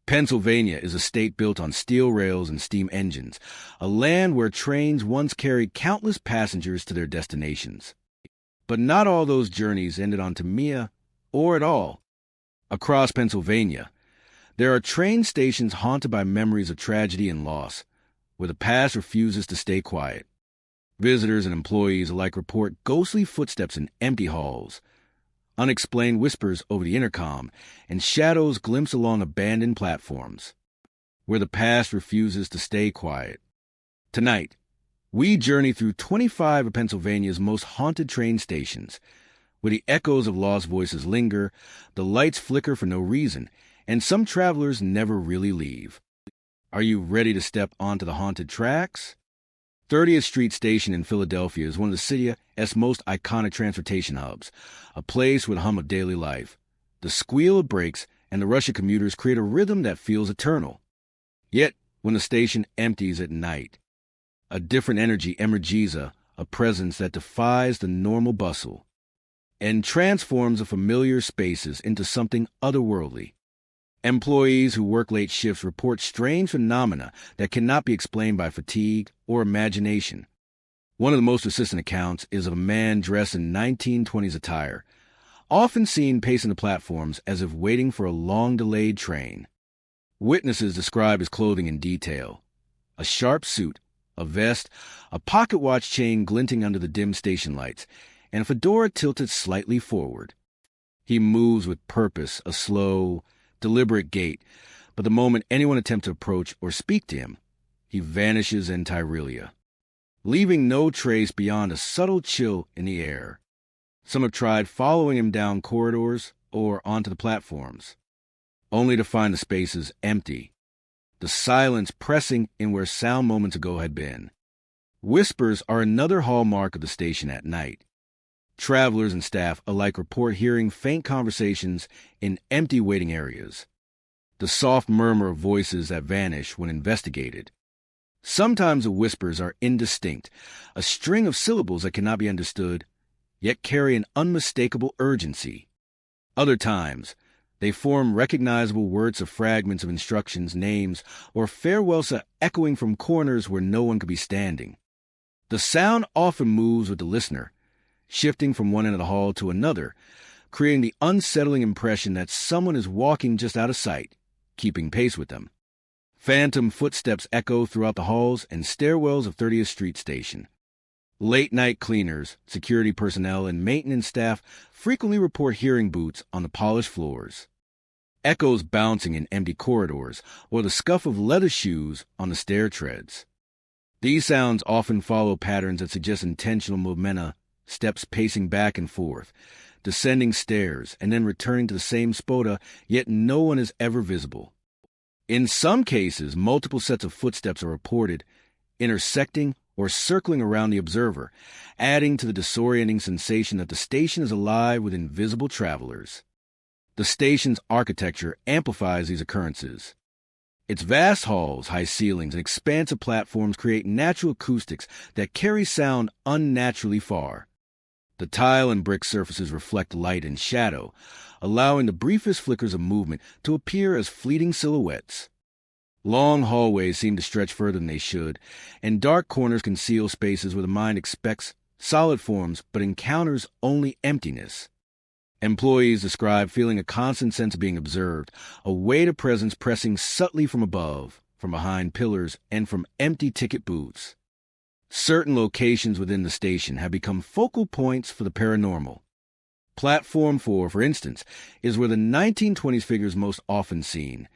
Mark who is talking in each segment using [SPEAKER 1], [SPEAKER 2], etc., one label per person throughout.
[SPEAKER 1] Pennsylvania is a state built on steel rails and steam engines, a land where trains once carried countless passengers to their destinations. But not all those journeys ended on Tamiya, or at all. Across Pennsylvania, there are train stations haunted by memories of tragedy and loss, where the past refuses to stay quiet. Visitors and employees alike report ghostly footsteps in empty halls, unexplained whispers over the intercom, and shadows glimpse along abandoned platforms, where the past refuses to stay quiet. Tonight, we journey through 25 of Pennsylvania's most haunted train stations, where the echoes of lost voices linger, the lights flicker for no reason, and some travelers never really leave. Are you ready to step onto the haunted tracks? 30th Street Station in Philadelphia is one of the city's most iconic transportation hubs, a place with a hum of daily life. The squeal of brakes and the rush of commuters create a rhythm that feels eternal. Yet, when the station empties at night, a different energy emerges, a presence that defies the normal bustle and transforms the familiar spaces into something otherworldly. Employees who work late shifts report strange phenomena that cannot be explained by fatigue or imagination. One of the most persistent accounts is of a man dressed in 1920s attire, often seen pacing the platforms as if waiting for a long-delayed train. Witnesses describe his clothing in detail: a sharp suit, a vest, a pocket watch chain glinting under the dim station lights, and a fedora tilted slightly forward. He moves with purpose, a slow, deliberate gait, but the moment anyone attempts to approach or speak to him, he vanishes in Tyrelia, leaving no trace beyond a subtle chill in the air. Some have tried following him down corridors or onto the platforms, only to find the spaces empty, the silence pressing in where sound moments ago had been. Whispers are another hallmark of the station at night. Travelers and staff alike report hearing faint conversations in empty waiting areas, the soft murmur of voices that vanish when investigated. Sometimes the whispers are indistinct, a string of syllables that cannot be understood, yet carry an unmistakable urgency. Other times, they form recognizable words of fragments of instructions, names, or farewells echoing from corners where no one could be standing. The sound often moves with the listener, shifting from one end of the hall to another, creating the unsettling impression that someone is walking just out of sight, keeping pace with them. Phantom footsteps echo throughout the halls and stairwells of 30th Street Station. Late-night cleaners, security personnel, and maintenance staff frequently report hearing boots on the polished floors, echoes bouncing in empty corridors, or the scuff of leather shoes on the stair treads. These sounds often follow patterns that suggest intentional movementa, steps pacing back and forth, descending stairs, and then returning to the same spota, yet no one is ever visible. In some cases, multiple sets of footsteps are reported, intersecting or circling around the observer, adding to the disorienting sensation that the station is alive with invisible travelers. The station's architecture amplifies these occurrences. Its vast halls, high ceilings, and expansive platforms create natural acoustics that carry sound unnaturally far. The tile and brick surfaces reflect light and shadow, allowing the briefest flickers of movement to appear as fleeting silhouettes. Long hallways seem to stretch further than they should, and dark corners conceal spaces where the mind expects solid forms but encounters only emptiness. Employees describe feeling a constant sense of being observed, a weight of presence pressing subtly from above, from behind pillars, and from empty ticket booths. Certain locations within the station have become focal points for the paranormal. Platform 4, for instance, is where the 1920s figure is most often seen,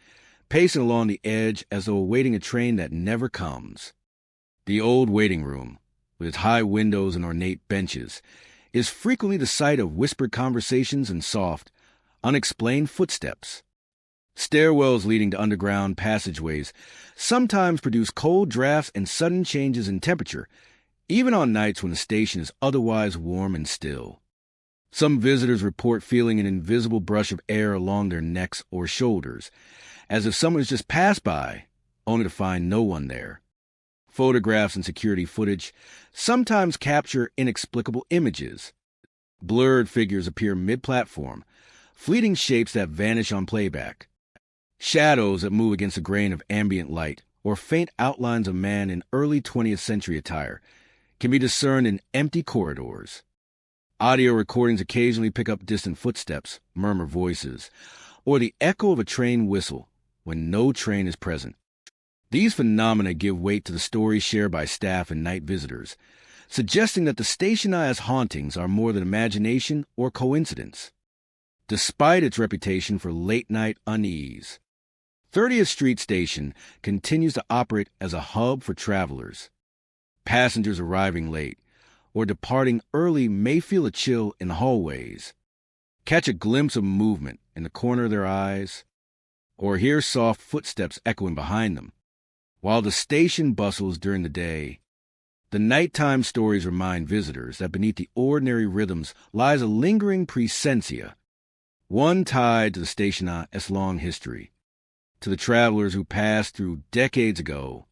[SPEAKER 1] pacing along the edge as though awaiting a train that never comes. The old waiting room, with its high windows and ornate benches, is frequently the site of whispered conversations and soft, unexplained footsteps. Stairwells leading to underground passageways sometimes produce cold drafts and sudden changes in temperature, even on nights when the station is otherwise warm and still. Some visitors report feeling an invisible brush of air along their necks or shoulders, as if someone has just passed by, only to find no one there. Photographs and security footage sometimes capture inexplicable images. Blurred figures appear mid-platform, fleeting shapes that vanish on playback. Shadows that move against a grain of ambient light, or faint outlines of man in early 20th century attire, can be discerned in empty corridors. Audio recordings occasionally pick up distant footsteps, murmur voices, or the echo of a train whistle when no train is present. These phenomena give weight to the stories shared by staff and night visitors, suggesting that the station eye's hauntings are more than imagination or coincidence. Despite its reputation for late-night unease, 30th Street Station continues to operate as a hub for travelers. Passengers arriving late or departing early may feel a chill in the hallways, catch a glimpse of movement in the corner of their eyes, or hear soft footsteps echoing behind them. While the station bustles during the day, the nighttime stories remind visitors that beneath the ordinary rhythms lies a lingering presentia, one tied to the station's long history, to the travelers who passed through decades ago,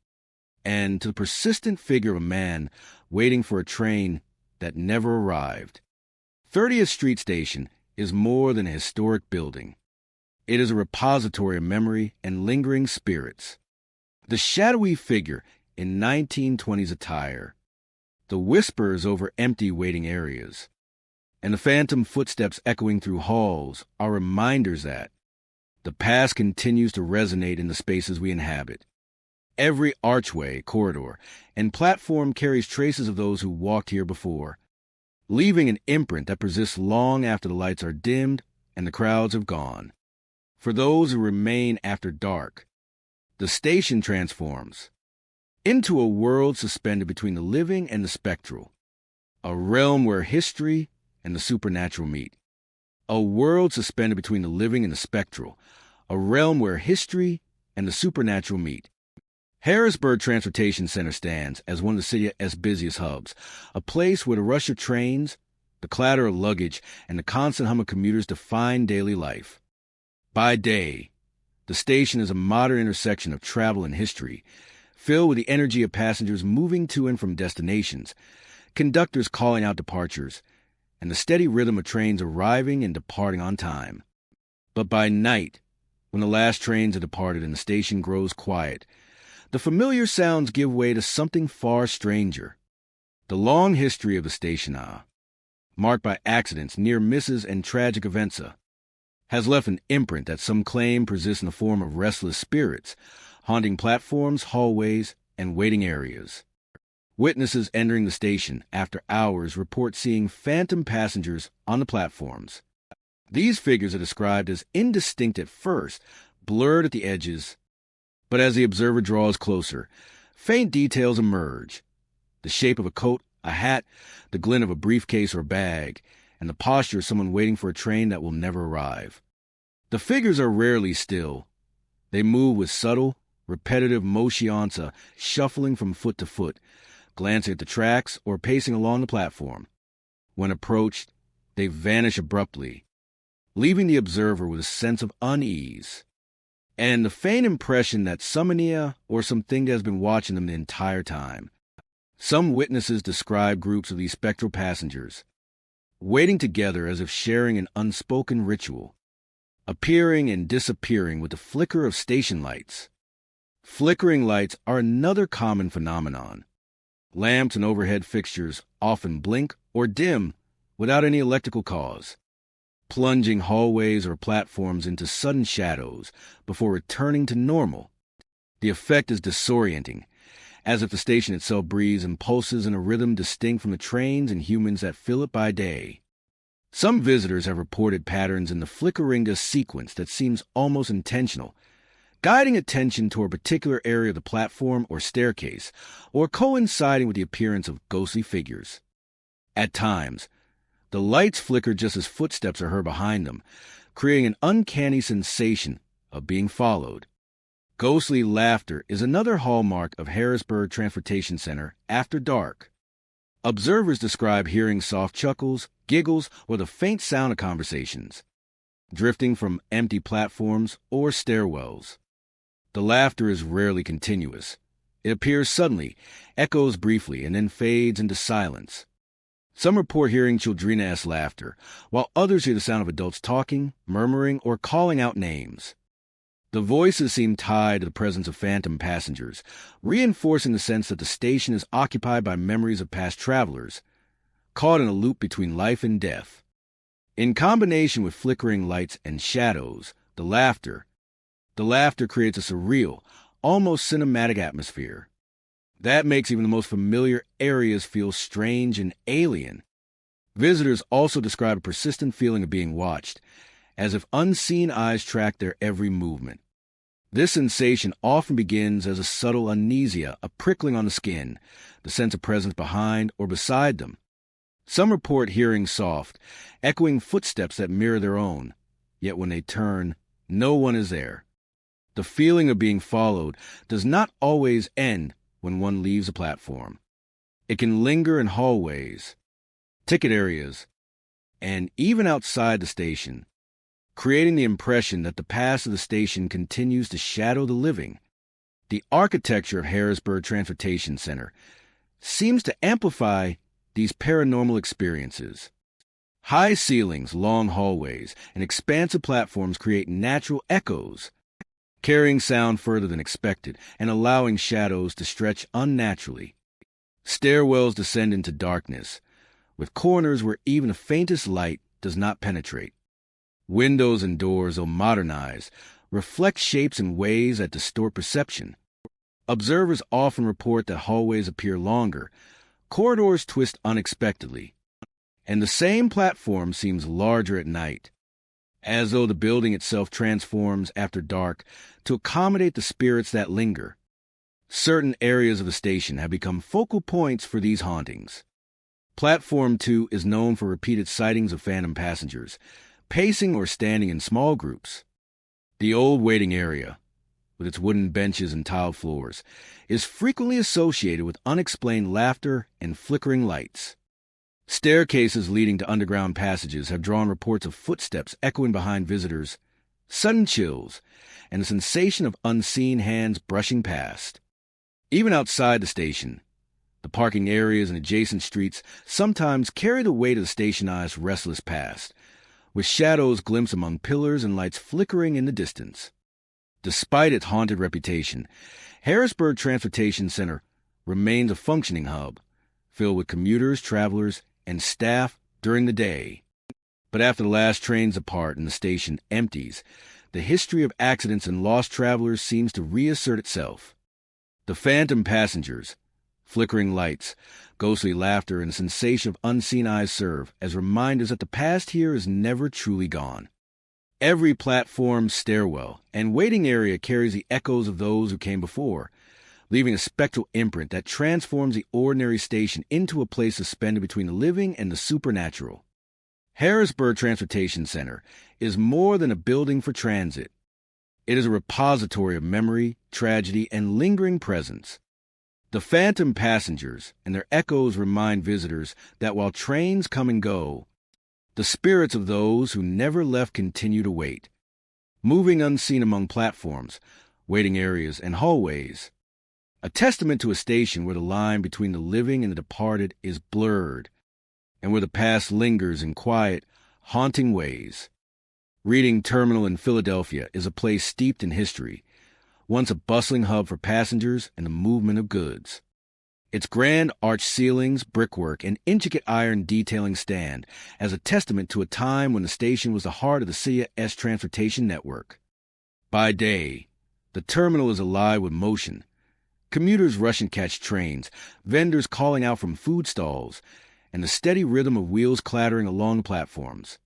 [SPEAKER 1] and to the persistent figure of a man waiting for a train that never arrived. 30th Street Station is more than a historic building. It is a repository of memory and lingering spirits. The shadowy figure in 1920s attire, the whispers over empty waiting areas, and the phantom footsteps echoing through halls are reminders that the past continues to resonate in the spaces we inhabit. Every archway, corridor, and platform carries traces of those who walked here before, leaving an imprint that persists long after the lights are dimmed and the crowds have gone. For those who remain after dark, the station transforms into a world suspended between the living and the spectral, a realm where history and the supernatural meet. A world suspended between the living and the spectral, a realm where history and the supernatural meet. Harrisburg Transportation Center stands as one of the city's busiest hubs, a place where the rush of trains, the clatter of luggage, and the constant hum of commuters define daily life. By day, the station is a modern intersection of travel and history, filled with the energy of passengers moving to and from destinations, conductors calling out departures, and the steady rhythm of trains arriving and departing on time. But by night, when the last trains have departed and the station grows quiet, the familiar sounds give way to something far stranger. The long history of the station, marked by accidents, near misses, and tragic events, has left an imprint that some claim persists in the form of restless spirits, haunting platforms, hallways, and waiting areas. Witnesses entering the station after hours report seeing phantom passengers on the platforms. These figures are described as indistinct at first, blurred at the edges, but as the observer draws closer, faint details emerge. The shape of a coat, a hat, the glint of a briefcase or bag, and the posture of someone waiting for a train that will never arrive. The figures are rarely still. They move with subtle, repetitive motions, shuffling from foot to foot, glancing at the tracks or pacing along the platform. When approached, they vanish abruptly, leaving the observer with a sense of unease and the faint impression that something or something has been watching them the entire time. Some witnesses describe groups of these spectral passengers, waiting together as if sharing an unspoken ritual, appearing and disappearing with the flicker of station lights. Flickering lights are another common phenomenon. Lamps and overhead fixtures often blink or dim without any electrical cause, plunging hallways or platforms into sudden shadows before returning to normal. The effect is disorienting, as if the station itself breathes and pulses in a rhythm distinct from the trains and humans that fill it by day. Some visitors have reported patterns in the flickering sequence that seems almost intentional, guiding attention to a particular area of the platform or staircase, or coinciding with the appearance of ghostly figures. At times, the lights flicker just as footsteps are heard behind them, creating an uncanny sensation of being followed. Ghostly laughter is another hallmark of Harrisburg Transportation Center after dark. Observers describe hearing soft chuckles, giggles, or the faint sound of conversations, drifting from empty platforms or stairwells. The laughter is rarely continuous. It appears suddenly, echoes briefly, and then fades into silence. Some report hearing children's laughter, while others hear the sound of adults talking, murmuring, or calling out names. The voices seem tied to the presence of phantom passengers, reinforcing the sense that the station is occupied by memories of past travelers, caught in a loop between life and death. In combination with flickering lights and shadows, the laughter creates a surreal, almost cinematic atmosphere. That makes even the most familiar areas feel strange and alien. Visitors also describe a persistent feeling of being watched, as if unseen eyes track their every movement. This sensation often begins as a subtle uneasia, a prickling on the skin, the sense of presence behind or beside them. Some report hearing soft, echoing footsteps that mirror their own, yet when they turn, no one is there. The feeling of being followed does not always end when one leaves a platform. It can linger in hallways, ticket areas, and even outside the station, creating the impression that the past of the station continues to shadow the living. The architecture of Harrisburg Transportation Center seems to amplify these paranormal experiences. High ceilings, long hallways, and expansive platforms create natural echoes, carrying sound further than expected and allowing shadows to stretch unnaturally. Stairwells descend into darkness, with corners where even the faintest light does not penetrate. Windows and doors, though modernized, reflect shapes in ways that distort perception. Observers often report that hallways appear longer, corridors twist unexpectedly, and the same platform seems larger at night, as though the building itself transforms after dark to accommodate the spirits that linger. Certain areas of the station have become focal points for these hauntings. Platform 2 is known for repeated sightings of phantom passengers, pacing or standing in small groups. The old waiting area, with its wooden benches and tiled floors, is frequently associated with unexplained laughter and flickering lights. Staircases leading to underground passages have drawn reports of footsteps echoing behind visitors, sudden chills, and the sensation of unseen hands brushing past. Even outside the station, the parking areas and adjacent streets sometimes carry the weight of the stationized restless past, with shadows glimpsed among pillars and lights flickering in the distance. Despite its haunted reputation, Harrisburg Transportation Center remains a functioning hub, filled with commuters, travelers, and staff during the day. But after the last trains depart and the station empties, the history of accidents and lost travelers seems to reassert itself. The phantom passengers, flickering lights, ghostly laughter, and the sensation of unseen eyes serve as reminders that the past here is never truly gone. Every platform, stairwell, and waiting area carries the echoes of those who came before, leaving a spectral imprint that transforms the ordinary station into a place suspended between the living and the supernatural. Harrisburg Transportation Center is more than a building for transit. It is a repository of memory, tragedy, and lingering presence. The phantom passengers and their echoes remind visitors that while trains come and go, the spirits of those who never left continue to wait, moving unseen among platforms, waiting areas, and hallways. A testament to a station where the line between the living and the departed is blurred, and where the past lingers in quiet, haunting ways. Reading Terminal in Philadelphia is a place steeped in history, once a bustling hub for passengers and the movement of goods. Its grand arched ceilings, brickwork, and intricate iron detailing stand as a testament to a time when the station was the heart of the city's transportation network. By day, the terminal is alive with motion. Commuters rush and catch trains, vendors calling out from food stalls, and the steady rhythm of wheels clattering along the platforms.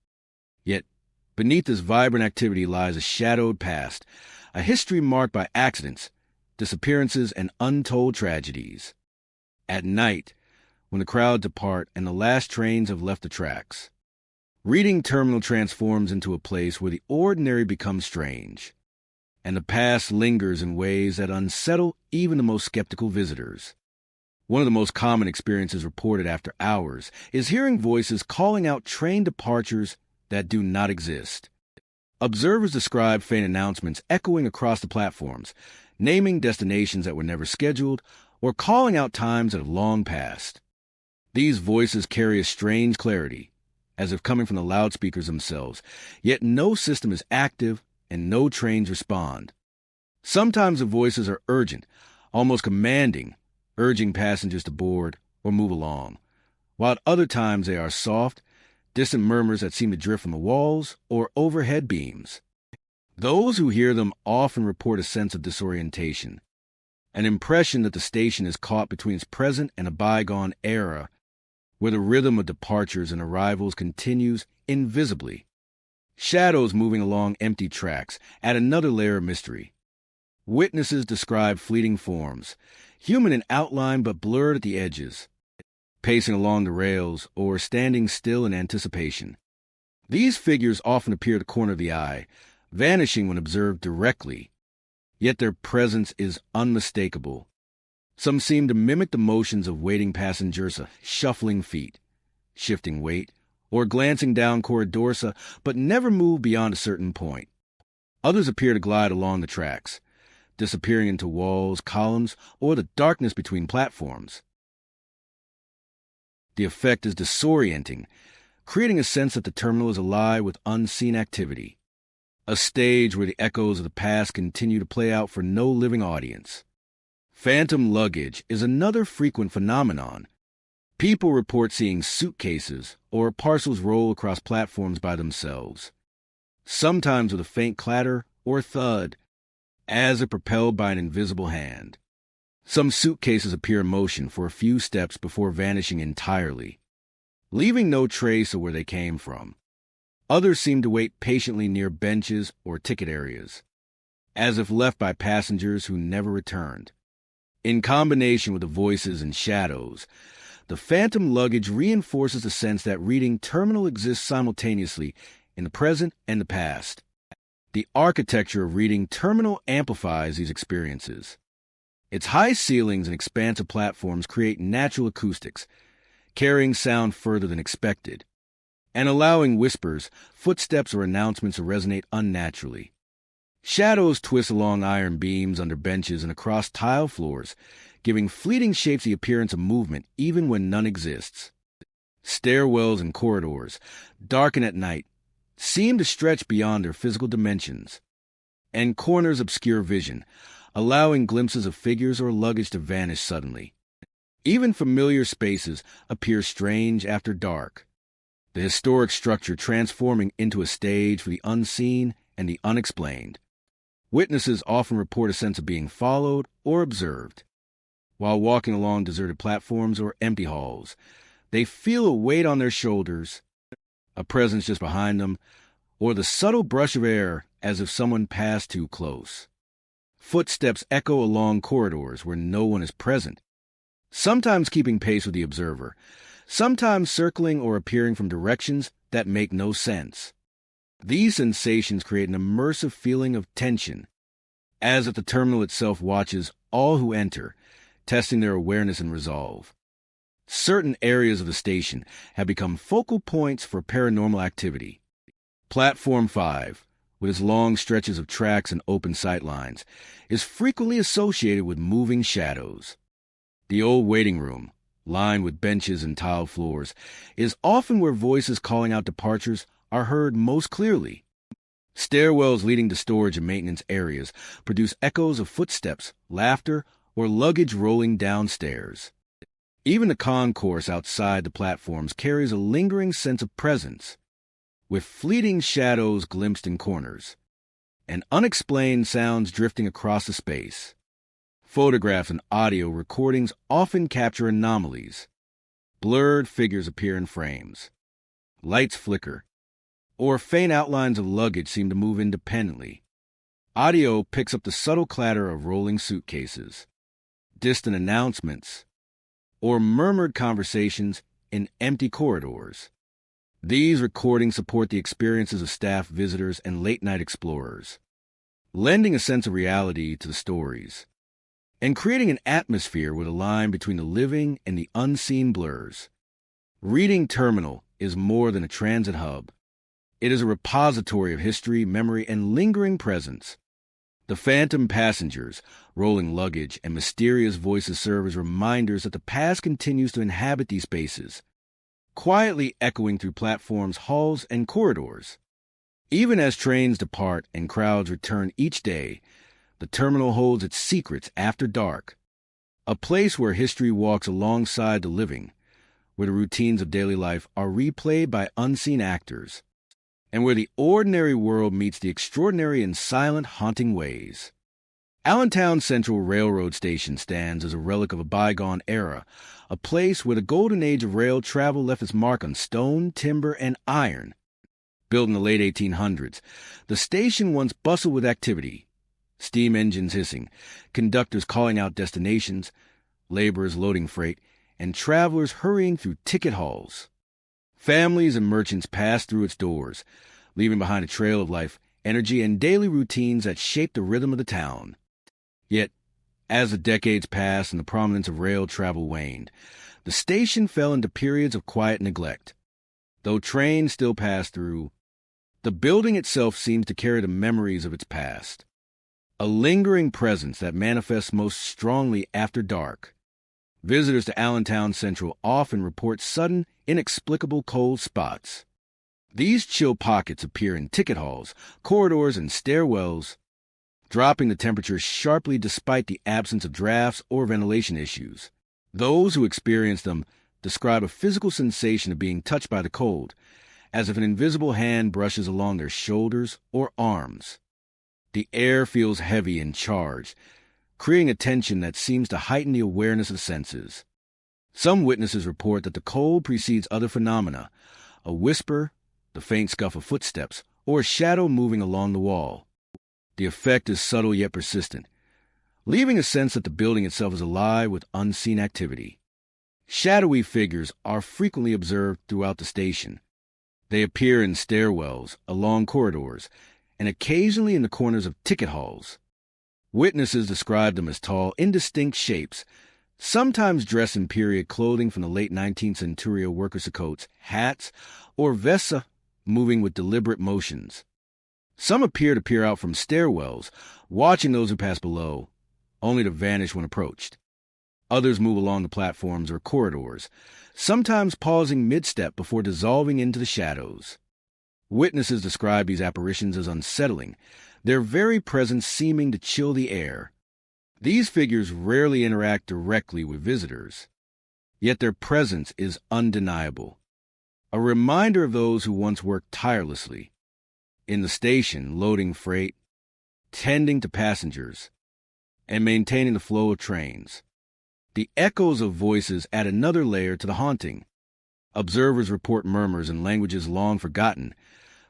[SPEAKER 1] Yet, beneath this vibrant activity lies a shadowed past, a history marked by accidents, disappearances, and untold tragedies. At night, when the crowds depart and the last trains have left the tracks, Reading Terminal transforms into a place where the ordinary becomes strange, and the past lingers in ways that unsettle even the most skeptical visitors. One of the most common experiences reported after hours is hearing voices calling out train departures that do not exist. Observers describe faint announcements echoing across the platforms, naming destinations that were never scheduled or calling out times that have long passed. These voices carry a strange clarity, as if coming from the loudspeakers themselves, yet no system is active and no trains respond. Sometimes the voices are urgent, almost commanding, urging passengers to board or move along, while at other times they are soft, distant murmurs that seem to drift from the walls or overhead beams. Those who hear them often report a sense of disorientation, an impression that the station is caught between its present and a bygone era, where the rhythm of departures and arrivals continues invisibly. Shadows moving along empty tracks add another layer of mystery. Witnesses describe fleeting forms, human in outline but blurred at the edges, pacing along the rails or standing still in anticipation. These figures often appear at the corner of the eye, vanishing when observed directly, yet their presence is unmistakable. Some seem to mimic the motions of waiting passengers, shuffling feet, shifting weight, or glancing down corridors, but never move beyond a certain point. Others appear to glide along the tracks, disappearing into walls, columns, or the darkness between platforms. The effect is disorienting, creating a sense that the terminal is alive with unseen activity, a stage where the echoes of the past continue to play out for no living audience. Phantom luggage is another frequent phenomenon. People report seeing suitcases or parcels roll across platforms by themselves, sometimes with a faint clatter or thud, as if propelled by an invisible hand. Some suitcases appear in motion for a few steps before vanishing entirely, leaving no trace of where they came from. Others seem to wait patiently near benches or ticket areas, as if left by passengers who never returned. In combination with the voices and shadows, the phantom luggage reinforces the sense that reading terminal exists simultaneously in the present and the past. The architecture of reading terminal amplifies these experiences. Its high ceilings and expansive platforms create natural acoustics, carrying sound further than expected, and allowing whispers, footsteps, or announcements to resonate unnaturally. Shadows twist along iron beams under benches and across tile floors, giving fleeting shapes the appearance of movement even when none exists. Stairwells and corridors, darkened at night, seem to stretch beyond their physical dimensions, and corners obscure vision, allowing glimpses of figures or luggage to vanish suddenly. Even familiar spaces appear strange after dark, the historic structure transforming into a stage for the unseen and the unexplained. Witnesses often report a sense of being followed or observed. While walking along deserted platforms or empty halls, they feel a weight on their shoulders, a presence just behind them, or the subtle brush of air as if someone passed too close. Footsteps echo along corridors where no one is present, sometimes keeping pace with the observer, sometimes circling or appearing from directions that make no sense. These sensations create an immersive feeling of tension, as if the terminal itself watches all who enter, testing their awareness and resolve. Certain areas of the station have become focal points for paranormal activity. Platform 5, with its long stretches of tracks and open sightlines, is frequently associated with moving shadows. The old waiting room, lined with benches and tiled floors, is often where voices calling out departures are heard most clearly. Stairwells leading to storage and maintenance areas produce echoes of footsteps, laughter, or luggage rolling downstairs. Even the concourse outside the platforms carries a lingering sense of presence, with fleeting shadows glimpsed in corners, and unexplained sounds drifting across the space. Photographs and audio recordings often capture anomalies. Blurred figures appear in frames. Lights flicker, or faint outlines of luggage seem to move independently. Audio picks up the subtle clatter of rolling suitcases, distant announcements, or murmured conversations in empty corridors. These recordings support the experiences of staff visitors and late-night explorers, lending a sense of reality to the stories, and creating an atmosphere where the line between the living and the unseen blurs. Reading Terminal is more than a transit hub. It is a repository of history, memory, and lingering presence. The phantom passengers, rolling luggage, and mysterious voices serve as reminders that the past continues to inhabit these spaces, quietly echoing through platforms, halls, and corridors. Even as trains depart and crowds return each day, The terminal holds its secrets after dark, a place where history walks alongside the living, where the routines of daily life are replayed by unseen actors, and where the ordinary world meets the extraordinary in silent, haunting ways. Allentown Central Railroad Station stands as a relic of a bygone era, a place where the golden age of rail travel left its mark on stone, timber, and iron. Built in the late 1800s, the station once bustled with activity. Steam engines hissing, conductors calling out destinations, laborers loading freight, and travelers hurrying through ticket halls. Families and merchants passed through its doors, leaving behind a trail of life, energy, and daily routines that shaped the rhythm of the town. Yet, as the decades passed and the prominence of rail travel waned, the station fell into periods of quiet neglect. Though trains still passed through, the building itself seems to carry the memories of its past, a lingering presence that manifests most strongly after dark. Visitors to Allentown Central often report sudden, inexplicable cold spots. These chill pockets appear in ticket halls, corridors, and stairwells, dropping the temperature sharply despite the absence of drafts or ventilation issues. Those who experience them describe a physical sensation of being touched by the cold, as if an invisible hand brushes along their shoulders or arms. The air feels heavy and charged, creating a tension that seems to heighten the awareness of senses. Some witnesses report that the cold precedes other phenomena, a whisper, the faint scuff of footsteps, or a shadow moving along the wall. The effect is subtle yet persistent, leaving a sense that the building itself is alive with unseen activity. Shadowy figures are frequently observed throughout the station. They appear in stairwells, along corridors, and occasionally in the corners of ticket halls. Witnesses describe them as tall, indistinct shapes, sometimes dressed in period clothing from the late 19th century workers' coats, hats, or vests moving with deliberate motions. Some appear to peer out from stairwells, watching those who pass below, only to vanish when approached. Others move along the platforms or corridors, sometimes pausing mid-step before dissolving into the shadows. Witnesses describe these apparitions as unsettling, their very presence seeming to chill the air. These figures rarely interact directly with visitors, yet their presence is undeniable, a reminder of those who once worked tirelessly in the station, loading freight, tending to passengers, and maintaining the flow of trains. The echoes of voices add another layer to the haunting. Observers report murmurs in languages long forgotten,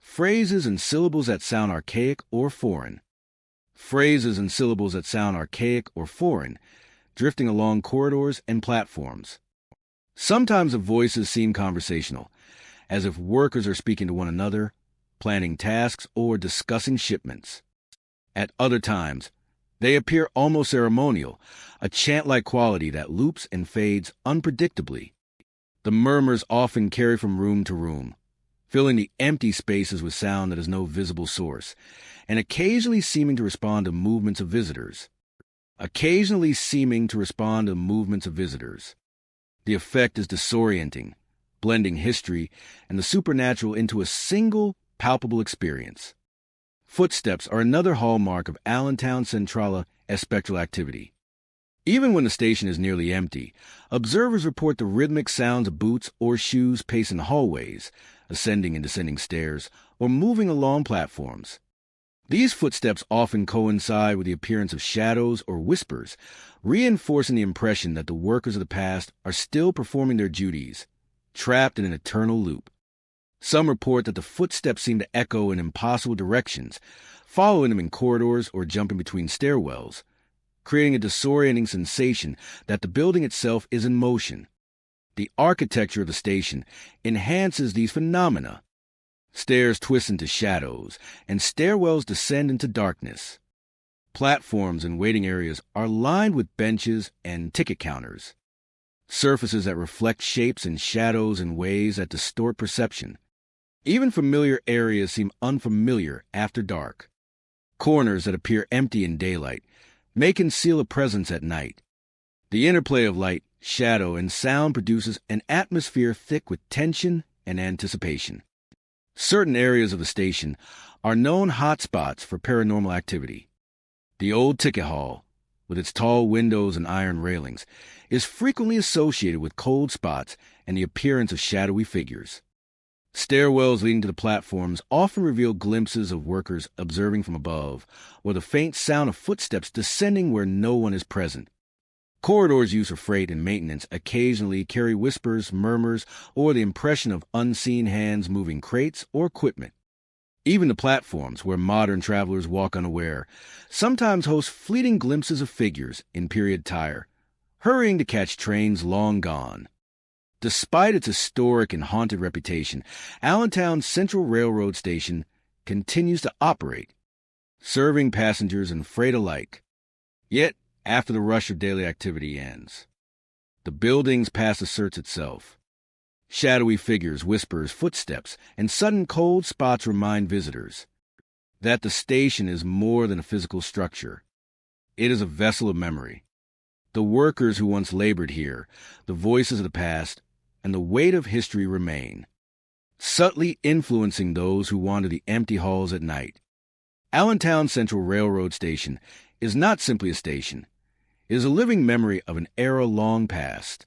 [SPEAKER 1] phrases and syllables that sound archaic or foreign. Drifting along corridors and platforms. Sometimes the voices seem conversational, as if workers are speaking to one another, planning tasks, or discussing shipments. At other times, they appear almost ceremonial, a chant-like quality that loops and fades unpredictably. The murmurs often carry from room to room, filling the empty spaces with sound that has no visible source, and occasionally seeming to respond to movements of visitors. The effect is disorienting, blending history and the supernatural into a single, palpable experience. Footsteps are another hallmark of Allentown Central's spectral activity. Even when the station is nearly empty, observers report the rhythmic sounds of boots or shoes pacing hallways, ascending and descending stairs, or moving along platforms. These footsteps often coincide with the appearance of shadows or whispers, reinforcing the impression that the workers of the past are still performing their duties, trapped in an eternal loop. Some report that the footsteps seem to echo in impossible directions, following them in corridors or jumping between stairwells, creating a disorienting sensation that the building itself is in motion. The architecture of the station enhances these phenomena. Stairs twist into shadows, and stairwells descend into darkness. Platforms and waiting areas are lined with benches and ticket counters, surfaces that reflect shapes and shadows in ways that distort perception. Even familiar areas seem unfamiliar after dark. Corners that appear empty in daylight may conceal a presence at night. The interplay of light, shadow, and sound produces an atmosphere thick with tension and anticipation. Certain areas of the station are known hotspots for paranormal activity. The old ticket hall, with its tall windows and iron railings, is frequently associated with cold spots and the appearance of shadowy figures. Stairwells leading to the platforms often reveal glimpses of workers observing from above, or the faint sound of footsteps descending where no one is present. Corridors used for freight and maintenance occasionally carry whispers, murmurs, or the impression of unseen hands moving crates or equipment. Even the platforms, where modern travelers walk unaware, sometimes host fleeting glimpses of figures in period attire, hurrying to catch trains long gone. Despite its historic and haunted reputation, Allentown's Central Railroad Station continues to operate, serving passengers and freight alike. Yet, after the rush of daily activity ends, the building's past asserts itself. Shadowy figures, whispers, footsteps, and sudden cold spots remind visitors that the station is more than a physical structure. It is a vessel of memory. The workers who once labored here, the voices of the past, and the weight of history remain, subtly influencing those who wander the empty halls at night. Allentown Central Railroad Station is not simply a station. It is a living memory of an era long past.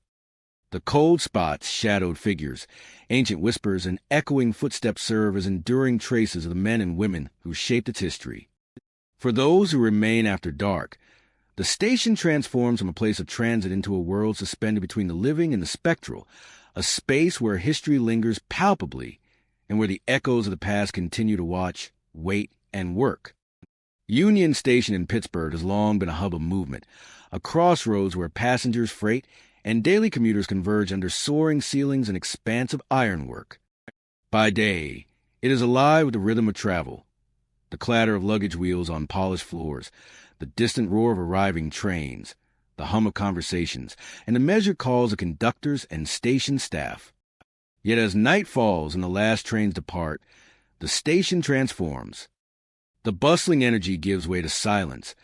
[SPEAKER 1] The cold spots, shadowed figures, ancient whispers, and echoing footsteps serve as enduring traces of the men and women who shaped its history. For those who remain after dark, the station transforms from a place of transit into a world suspended between the living and the spectral, a space where history lingers palpably and where the echoes of the past continue to watch, wait, and work. Union Station in Pittsburgh has long been a hub of movement, a crossroads where passengers, freight, and daily commuters converge under soaring ceilings and expansive ironwork. By day, it is alive with the rhythm of travel, the clatter of luggage wheels on polished floors, the distant roar of arriving trains, the hum of conversations, and the measured calls of conductors and station staff. Yet as night falls and the last trains depart, the station transforms. The bustling energy gives way to silence,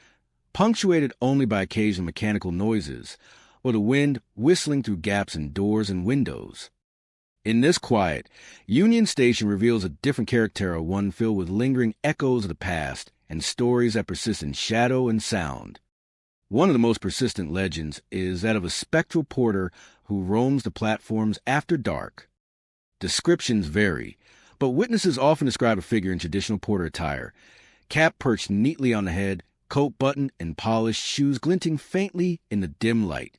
[SPEAKER 1] punctuated only by occasional mechanical noises, or the wind whistling through gaps in doors and windows. In this quiet, Union Station reveals a different character, one filled with lingering echoes of the past and stories that persist in shadow and sound. One of the most persistent legends is that of a spectral porter who roams the platforms after dark. Descriptions vary, but witnesses often describe a figure in traditional porter attire, cap perched neatly on the head, coat buttoned and polished, shoes glinting faintly in the dim light.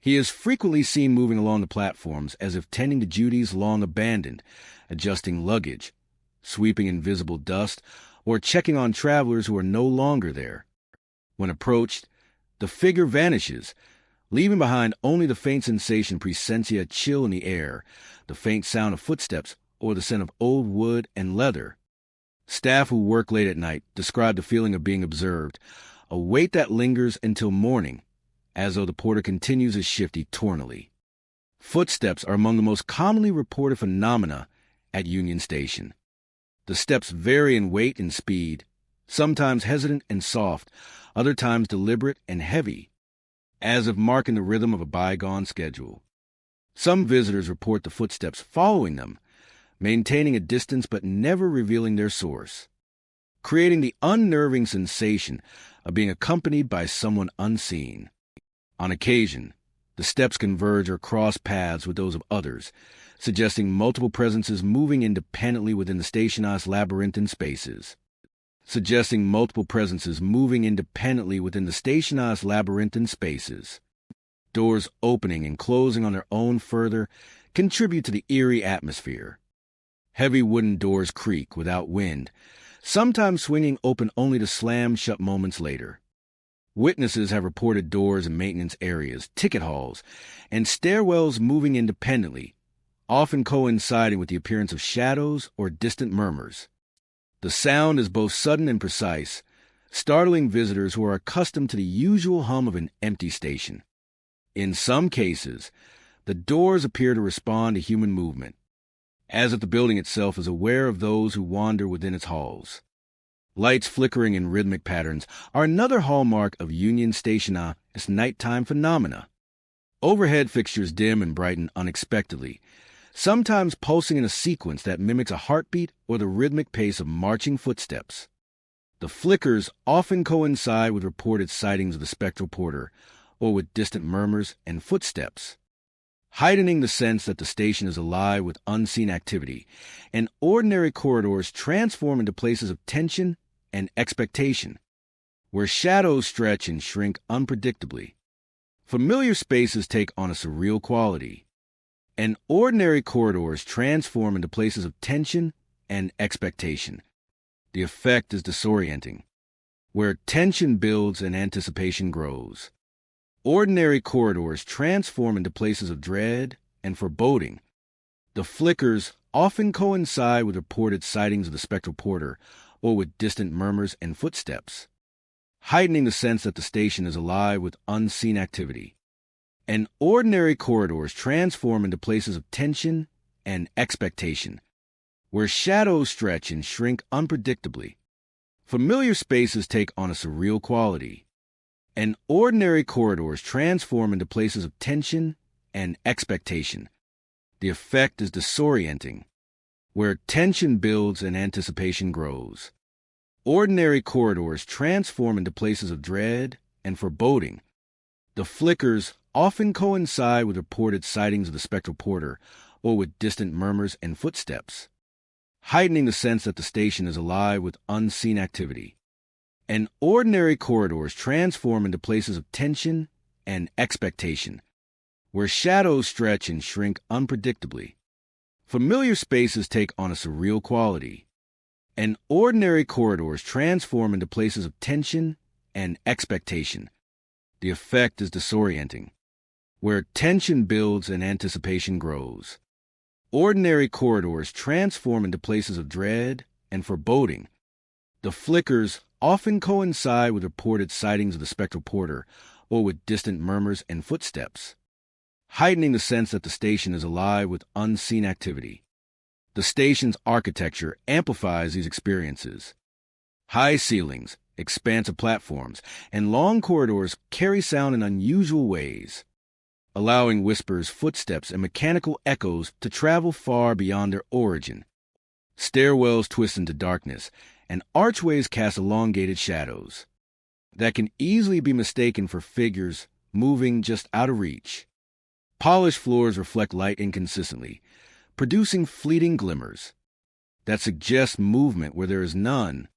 [SPEAKER 1] He is frequently seen moving along the platforms as if tending to duties long abandoned, adjusting luggage, sweeping invisible dust, or checking on travelers who are no longer there. When approached, the figure vanishes, leaving behind only the faint sensation presentia chill in the air, the faint sound of footsteps, or the scent of old wood and leather. Staff who work late at night describe the feeling of being observed, a weight that lingers until morning, as though the porter continues his shift eternally. Footsteps are among the most commonly reported phenomena at Union Station. The steps vary in weight and speed, sometimes hesitant and soft, other times deliberate and heavy, as if marking the rhythm of a bygone schedule. Some visitors report the footsteps following them, maintaining a distance but never revealing their source, creating the unnerving sensation of being accompanied by someone unseen. On occasion, the steps converge or cross paths with those of others, suggesting multiple presences moving independently within the station's labyrinthine spaces. Doors opening and closing on their own further contribute to the eerie atmosphere. Heavy wooden doors creak without wind, sometimes swinging open only to slam shut moments later. Witnesses have reported doors in maintenance areas, ticket halls, and stairwells moving independently, often coinciding with the appearance of shadows or distant murmurs. The sound is both sudden and precise, startling visitors who are accustomed to the usual hum of an empty station. In some cases, the doors appear to respond to human movement, as if the building itself is aware of those who wander within its halls. Lights flickering in rhythmic patterns are another hallmark of Union Station as nighttime phenomena. Overhead fixtures dim and brighten unexpectedly, sometimes pulsing in a sequence that mimics a heartbeat or the rhythmic pace of marching footsteps. The flickers often coincide with reported sightings of the spectral porter, or with distant murmurs and footsteps, heightening the sense that the station is alive with unseen activity, and ordinary corridors transform into places of tension and expectation, where shadows stretch and shrink unpredictably. Familiar spaces take on a surreal quality, and ordinary corridors transform into places of tension and expectation. The effect is disorienting, where tension builds and anticipation grows. Ordinary corridors transform into places of dread and foreboding. The flickers often coincide with reported sightings of the spectral porter, or with distant murmurs and footsteps, heightening the sense that the station is alive with unseen activity. And ordinary corridors transform into places of tension and expectation, where shadows stretch and shrink unpredictably. Familiar spaces take on a surreal quality, and ordinary corridors transform into places of tension and expectation. The effect is disorienting, where tension builds and anticipation grows. Ordinary corridors transform into places of dread and foreboding. The flickers often coincide with reported sightings of the spectral porter, or with distant murmurs and footsteps, heightening the sense that the station is alive with unseen activity. And ordinary corridors transform into places of tension and expectation, where shadows stretch and shrink unpredictably. Familiar spaces take on a surreal quality, and ordinary corridors transform into places of tension and expectation. The effect is disorienting, where tension builds and anticipation grows. Ordinary corridors transform into places of dread and foreboding. The flickers often coincide with reported sightings of the spectral porter, or with distant murmurs and footsteps, heightening the sense that the station is alive with unseen activity. The station's architecture amplifies these experiences. High ceilings, expansive platforms, and long corridors carry sound in unusual ways, allowing whispers, footsteps, and mechanical echoes to travel far beyond their origin. Stairwells twist into darkness, and archways cast elongated shadows that can easily be mistaken for figures moving just out of reach. Polished floors reflect light inconsistently, producing fleeting glimmers that suggest movement where there is none.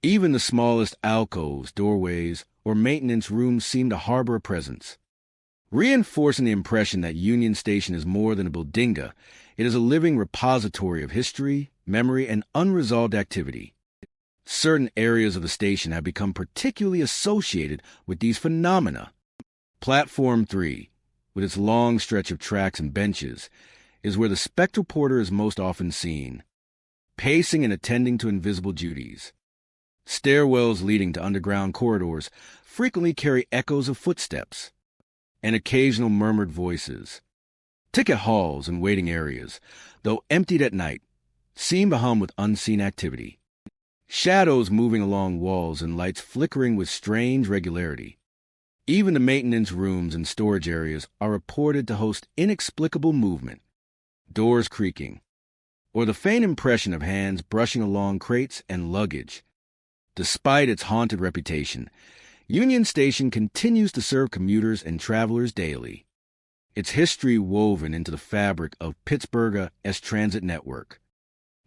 [SPEAKER 1] Even the smallest alcoves, doorways, or maintenance rooms seem to harbor a presence, reinforcing the impression that Union Station is more than a bodega. It is a living repository of history, memory, and unresolved activity. Certain areas of the station have become particularly associated with these phenomena. Platform 3, with its long stretch of tracks and benches, is where the spectral porter is most often seen, pacing and attending to invisible duties. Stairwells leading to underground corridors frequently carry echoes of footsteps and occasional murmured voices. Ticket halls and waiting areas, though emptied at night, seem to hum with unseen activity. Shadows moving along walls and lights flickering with strange regularity. Even the maintenance rooms and storage areas are reported to host inexplicable movement, doors creaking, or the faint impression of hands brushing along crates and luggage. Despite its haunted reputation, Union Station continues to serve commuters and travelers daily, its history woven into the fabric of Pittsburgh's transit network.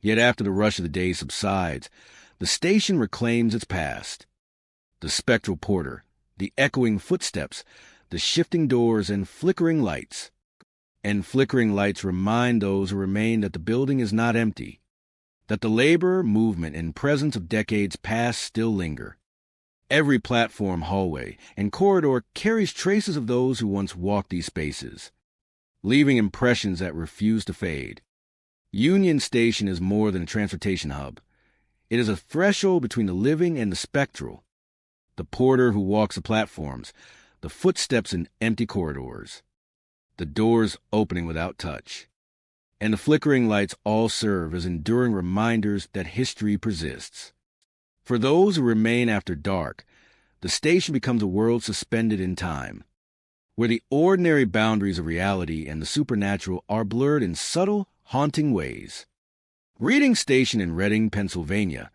[SPEAKER 1] Yet after the rush of the day subsides, the station reclaims its past. The spectral porter, the echoing footsteps, the shifting doors, and flickering lights. And flickering lights remind those who remain that the building is not empty, that the labor, movement, and presence of decades past still linger. Every platform, hallway, and corridor carries traces of those who once walked these spaces, leaving impressions that refuse to fade. Union Station is more than a transportation hub. It is a threshold between the living and the spectral. The porter who walks the platforms, the footsteps in empty corridors, the doors opening without touch, and the flickering lights all serve as enduring reminders that history persists. For those who remain after dark, the station becomes a world suspended in time, where the ordinary boundaries of reality and the supernatural are blurred in subtle, haunting ways. Reading Station in Reading, Pennsylvania,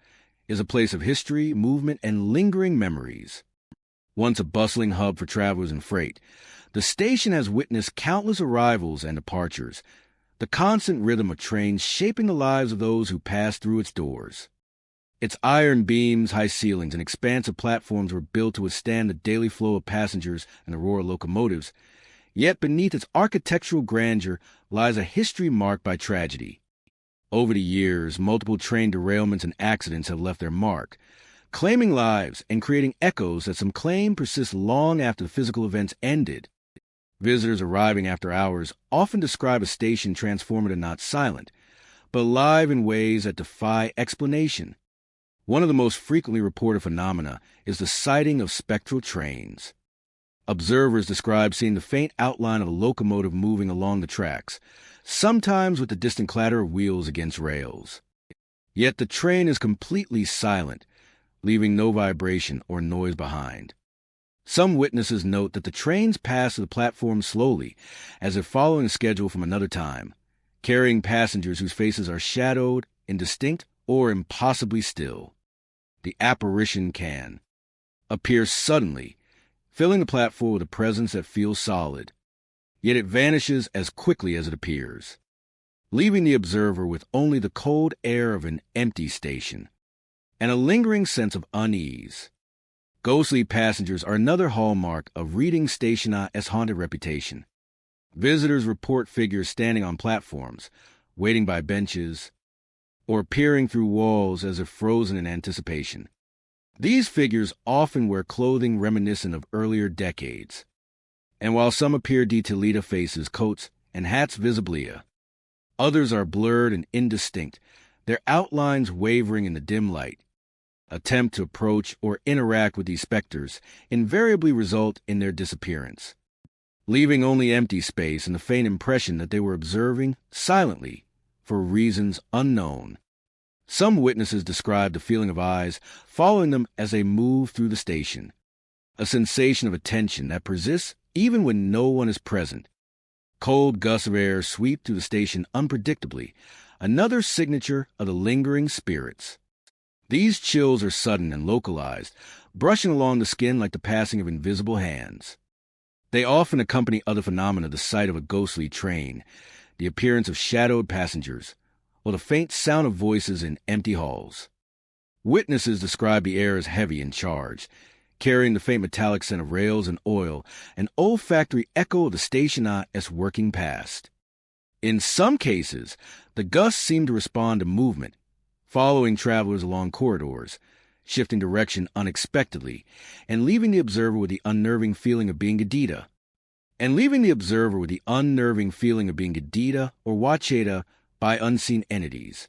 [SPEAKER 1] is a place of history, movement, and lingering memories. Once a bustling hub for travelers and freight, the station has witnessed countless arrivals and departures, the constant rhythm of trains shaping the lives of those who pass through its doors. Its iron beams, high ceilings, and expansive platforms were built to withstand the daily flow of passengers and the roar of locomotives, yet beneath its architectural grandeur lies a history marked by tragedy. Over the years, multiple train derailments and accidents have left their mark, claiming lives and creating echoes that some claim persist long after the physical events ended. Visitors arriving after hours often describe a station transformed into not silent, but alive in ways that defy explanation. One of the most frequently reported phenomena is the sighting of spectral trains. Observers describe seeing the faint outline of a locomotive moving along the tracks, sometimes with the distant clatter of wheels against rails. Yet the train is completely silent, leaving no vibration or noise behind. Some witnesses note that the trains pass the platform slowly, as if following a schedule from another time, carrying passengers whose faces are shadowed, indistinct, or impossibly still. The apparition can appear suddenly, filling the platform with a presence that feels solid, yet it vanishes as quickly as it appears, leaving the observer with only the cold air of an empty station and a lingering sense of unease. Ghostly passengers are another hallmark of Reading Station-S haunted reputation. Visitors report figures standing on platforms, waiting by benches, or peering through walls as if frozen in anticipation. These figures often wear clothing reminiscent of earlier decades, and while some appear detailed faces, coats, and hats visiblia, others are blurred and indistinct, their outlines wavering in the dim light. Attempt to approach or interact with these specters invariably result in their disappearance, leaving only empty space and the faint impression that they were observing silently for reasons unknown. Some witnesses describe the feeling of eyes following them as they move through the station, a sensation of attention that persists even when no one is present. Cold gusts of air sweep through the station unpredictably, another signature of the lingering spirits. These chills are sudden and localized, brushing along the skin like the passing of invisible hands. They often accompany other phenomena, the sight of a ghostly train, the appearance of shadowed passengers, or the faint sound of voices in empty halls. Witnesses describe the air as heavy and charged, carrying the faint metallic scent of rails and oil, an olfactory echo of the Station-S working past. In some cases, the gusts seem to respond to movement, following travelers along corridors, shifting direction unexpectedly, and leaving the observer with the unnerving feeling of being gadita, or watcheta by unseen entities.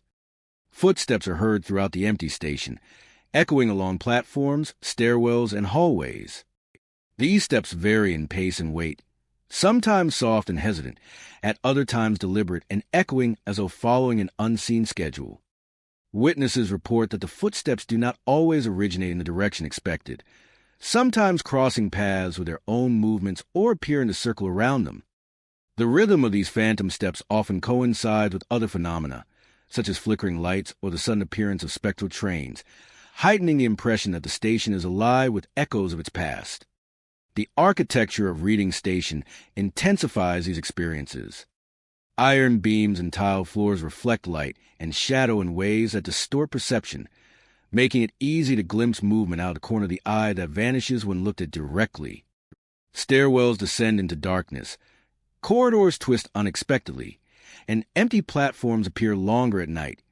[SPEAKER 1] Footsteps are heard throughout the empty station, echoing along platforms, stairwells, and hallways. These steps vary in pace and weight, sometimes soft and hesitant, at other times deliberate and echoing as though following an unseen schedule. Witnesses report that the footsteps do not always originate in the direction expected, sometimes crossing paths with their own movements or appearing to circle around them. The rhythm of these phantom steps often coincides with other phenomena, such as flickering lights or the sudden appearance of spectral trains, heightening the impression that the station is alive with echoes of its past. The architecture of Reading Station intensifies these experiences. Iron beams and tiled floors reflect light and shadow in ways that distort perception, making it easy to glimpse movement out of the corner of the eye that vanishes when looked at directly. Stairwells descend into darkness, corridors twist unexpectedly, and empty platforms appear longer at night,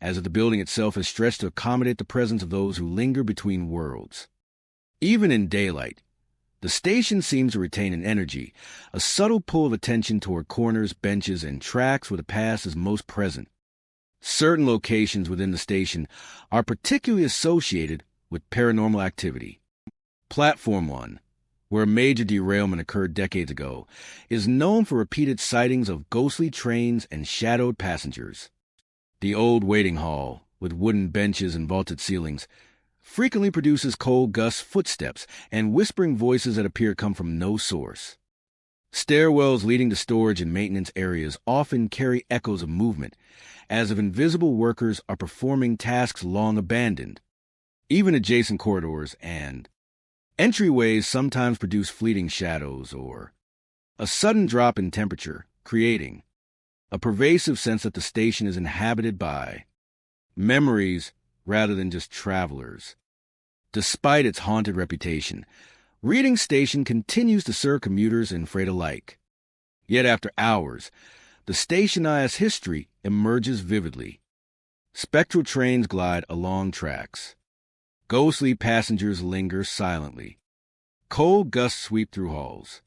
[SPEAKER 1] as if the building itself is stretched to accommodate the presence of those who linger between worlds. Even in daylight, the station seems to retain an energy, a subtle pull of attention toward corners, benches, and tracks where the past is most present. Certain locations within the station are particularly associated with paranormal activity. Platform 1, where a major derailment occurred decades ago, is known for repeated sightings of ghostly trains and shadowed passengers. The old waiting hall, with wooden benches and vaulted ceilings, frequently produces cold gust footsteps and whispering voices that appear to come from no source. Stairwells leading to storage and maintenance areas often carry echoes of movement, as if invisible workers are performing tasks long abandoned. Even adjacent corridors and entryways sometimes produce fleeting shadows or a sudden drop in temperature, creating a pervasive sense that the station is inhabited by memories rather than just travelers. Despite its haunted reputation, Reading Station continues to serve commuters and freight alike. Yet after hours, the station's history emerges vividly. Spectral trains glide along tracks. Ghostly passengers linger silently. Cold gusts sweep through halls.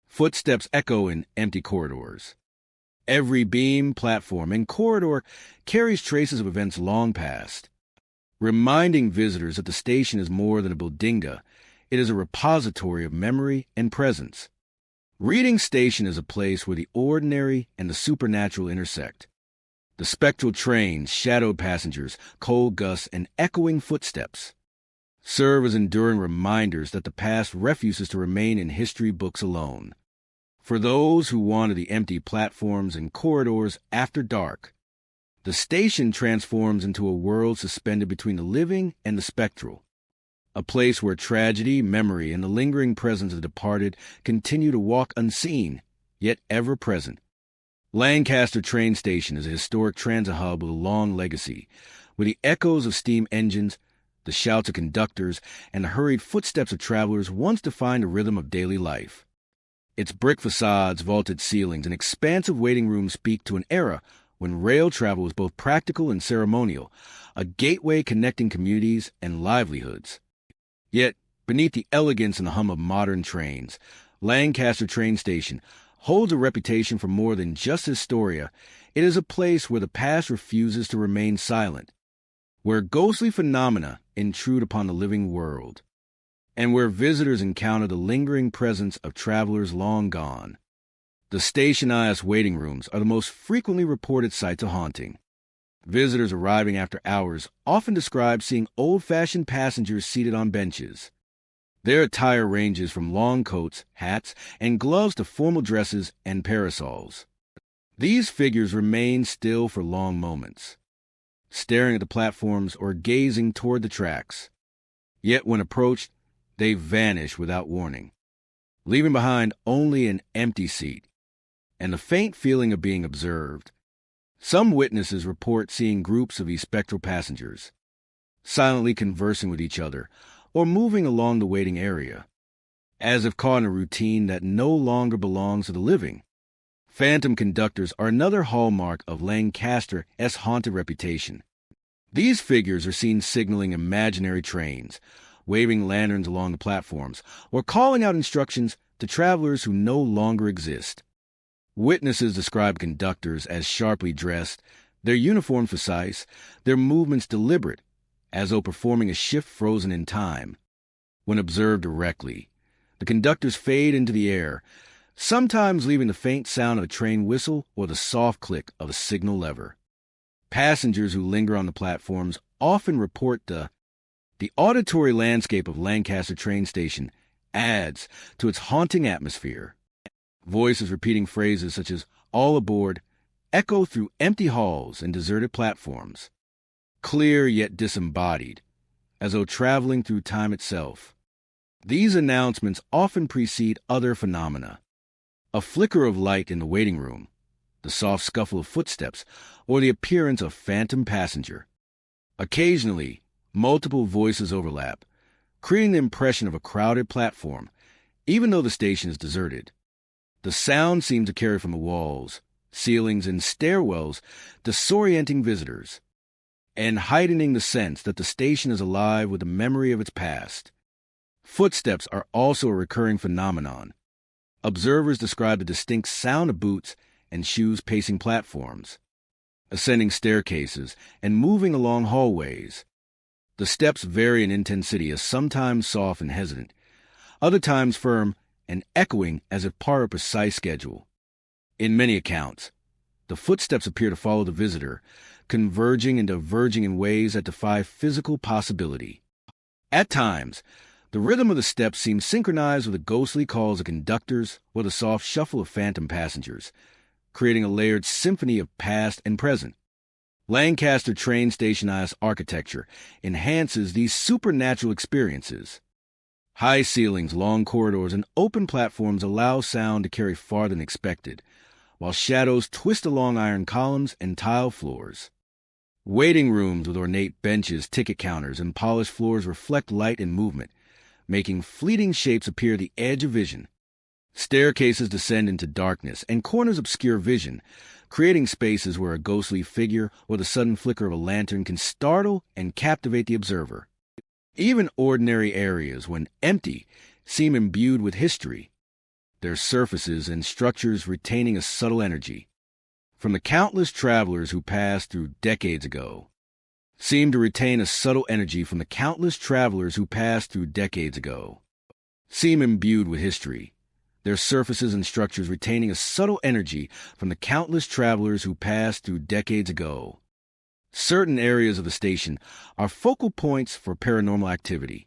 [SPEAKER 1] Footsteps echo in empty corridors. Every beam, platform, and corridor carries traces of events long past, reminding visitors that the station is more than a bodega. It is a repository of memory and presence. Reading Station is a place where the ordinary and the supernatural intersect. The spectral trains, shadowed passengers, cold gusts, and echoing footsteps serve as enduring reminders that the past refuses to remain in history books alone. For those who wander the empty platforms and corridors after dark, the station transforms into a world suspended between the living and the spectral, a place where tragedy, memory, and the lingering presence of the departed continue to walk unseen, yet ever present. Lancaster train station is a historic transit hub with a long legacy, where the echoes of steam engines, the shouts of conductors, and the hurried footsteps of travelers once defined the rhythm of daily life. Its brick facades, vaulted ceilings, and expansive waiting rooms speak to an era when rail travel was both practical and ceremonial, a gateway connecting communities and livelihoods. Yet, beneath the elegance and the hum of modern trains, Lancaster train station holds a reputation for more than just historia. It is a place where the past refuses to remain silent, where ghostly phenomena intrude upon the living world, and where visitors encounter the lingering presence of travelers long gone. The station's waiting rooms are the most frequently reported sites of haunting. Visitors arriving after hours often describe seeing old-fashioned passengers seated on benches. Their attire ranges from long coats, hats, and gloves to formal dresses and parasols. These figures remain still for long moments, staring at the platforms or gazing toward the tracks. Yet when approached, they vanish without warning, leaving behind only an empty seat and the faint feeling of being observed. Some witnesses report seeing groups of these spectral passengers, silently conversing with each other or moving along the waiting area, as if caught in a routine that no longer belongs to the living. Phantom conductors are another hallmark of Lancaster's haunted reputation. These figures are seen signaling imaginary trains, waving lanterns along the platforms, or calling out instructions to travelers who no longer exist. Witnesses describe conductors as sharply dressed, their uniforms precise, their movements deliberate, as though performing a shift frozen in time. When observed directly, the conductors fade into the air, sometimes leaving the faint sound of a train whistle or the soft click of a signal lever. Passengers who linger on the platforms often report the auditory landscape of Lancaster train station adds to its haunting atmosphere. Voices repeating phrases such as "all aboard" echo through empty halls and deserted platforms, clear yet disembodied, as though traveling through time itself. These announcements often precede other phenomena: a flicker of light in the waiting room, the soft scuffle of footsteps, or the appearance of phantom passenger. Occasionally, multiple voices overlap, creating the impression of a crowded platform, even though the station is deserted. The sound seems to carry from the walls, ceilings, and stairwells, disorienting visitors, and heightening the sense that the station is alive with the memory of its past. Footsteps are also a recurring phenomenon. Observers describe the distinct sound of boots and shoes pacing platforms, ascending staircases, and moving along hallways. The steps vary in intensity, as sometimes soft and hesitant, other times firm and echoing as if part of a precise schedule. In many accounts, the footsteps appear to follow the visitor, converging and diverging in ways that defy physical possibility. At times, the rhythm of the steps seems synchronized with the ghostly calls of conductors or the soft shuffle of phantom passengers, creating a layered symphony of past and present. Lancaster train station-ized architecture enhances these supernatural experiences. High ceilings, long corridors, and open platforms allow sound to carry farther than expected, while shadows twist along iron columns and tile floors. Waiting rooms with ornate benches, ticket counters, and polished floors reflect light and movement, making fleeting shapes appear at the edge of vision. Staircases descend into darkness, and corners obscure vision, creating spaces where a ghostly figure or the sudden flicker of a lantern can startle and captivate the observer. Even ordinary areas, when empty, seem imbued with history, their surfaces and structures retaining a subtle energy. From the countless travelers who passed through decades ago, seem to retain a subtle energy from the countless travelers who passed through decades ago, seem imbued with history, their surfaces and structures retaining a subtle energy from the countless travelers who passed through decades ago. Certain areas of the station are focal points for paranormal activity.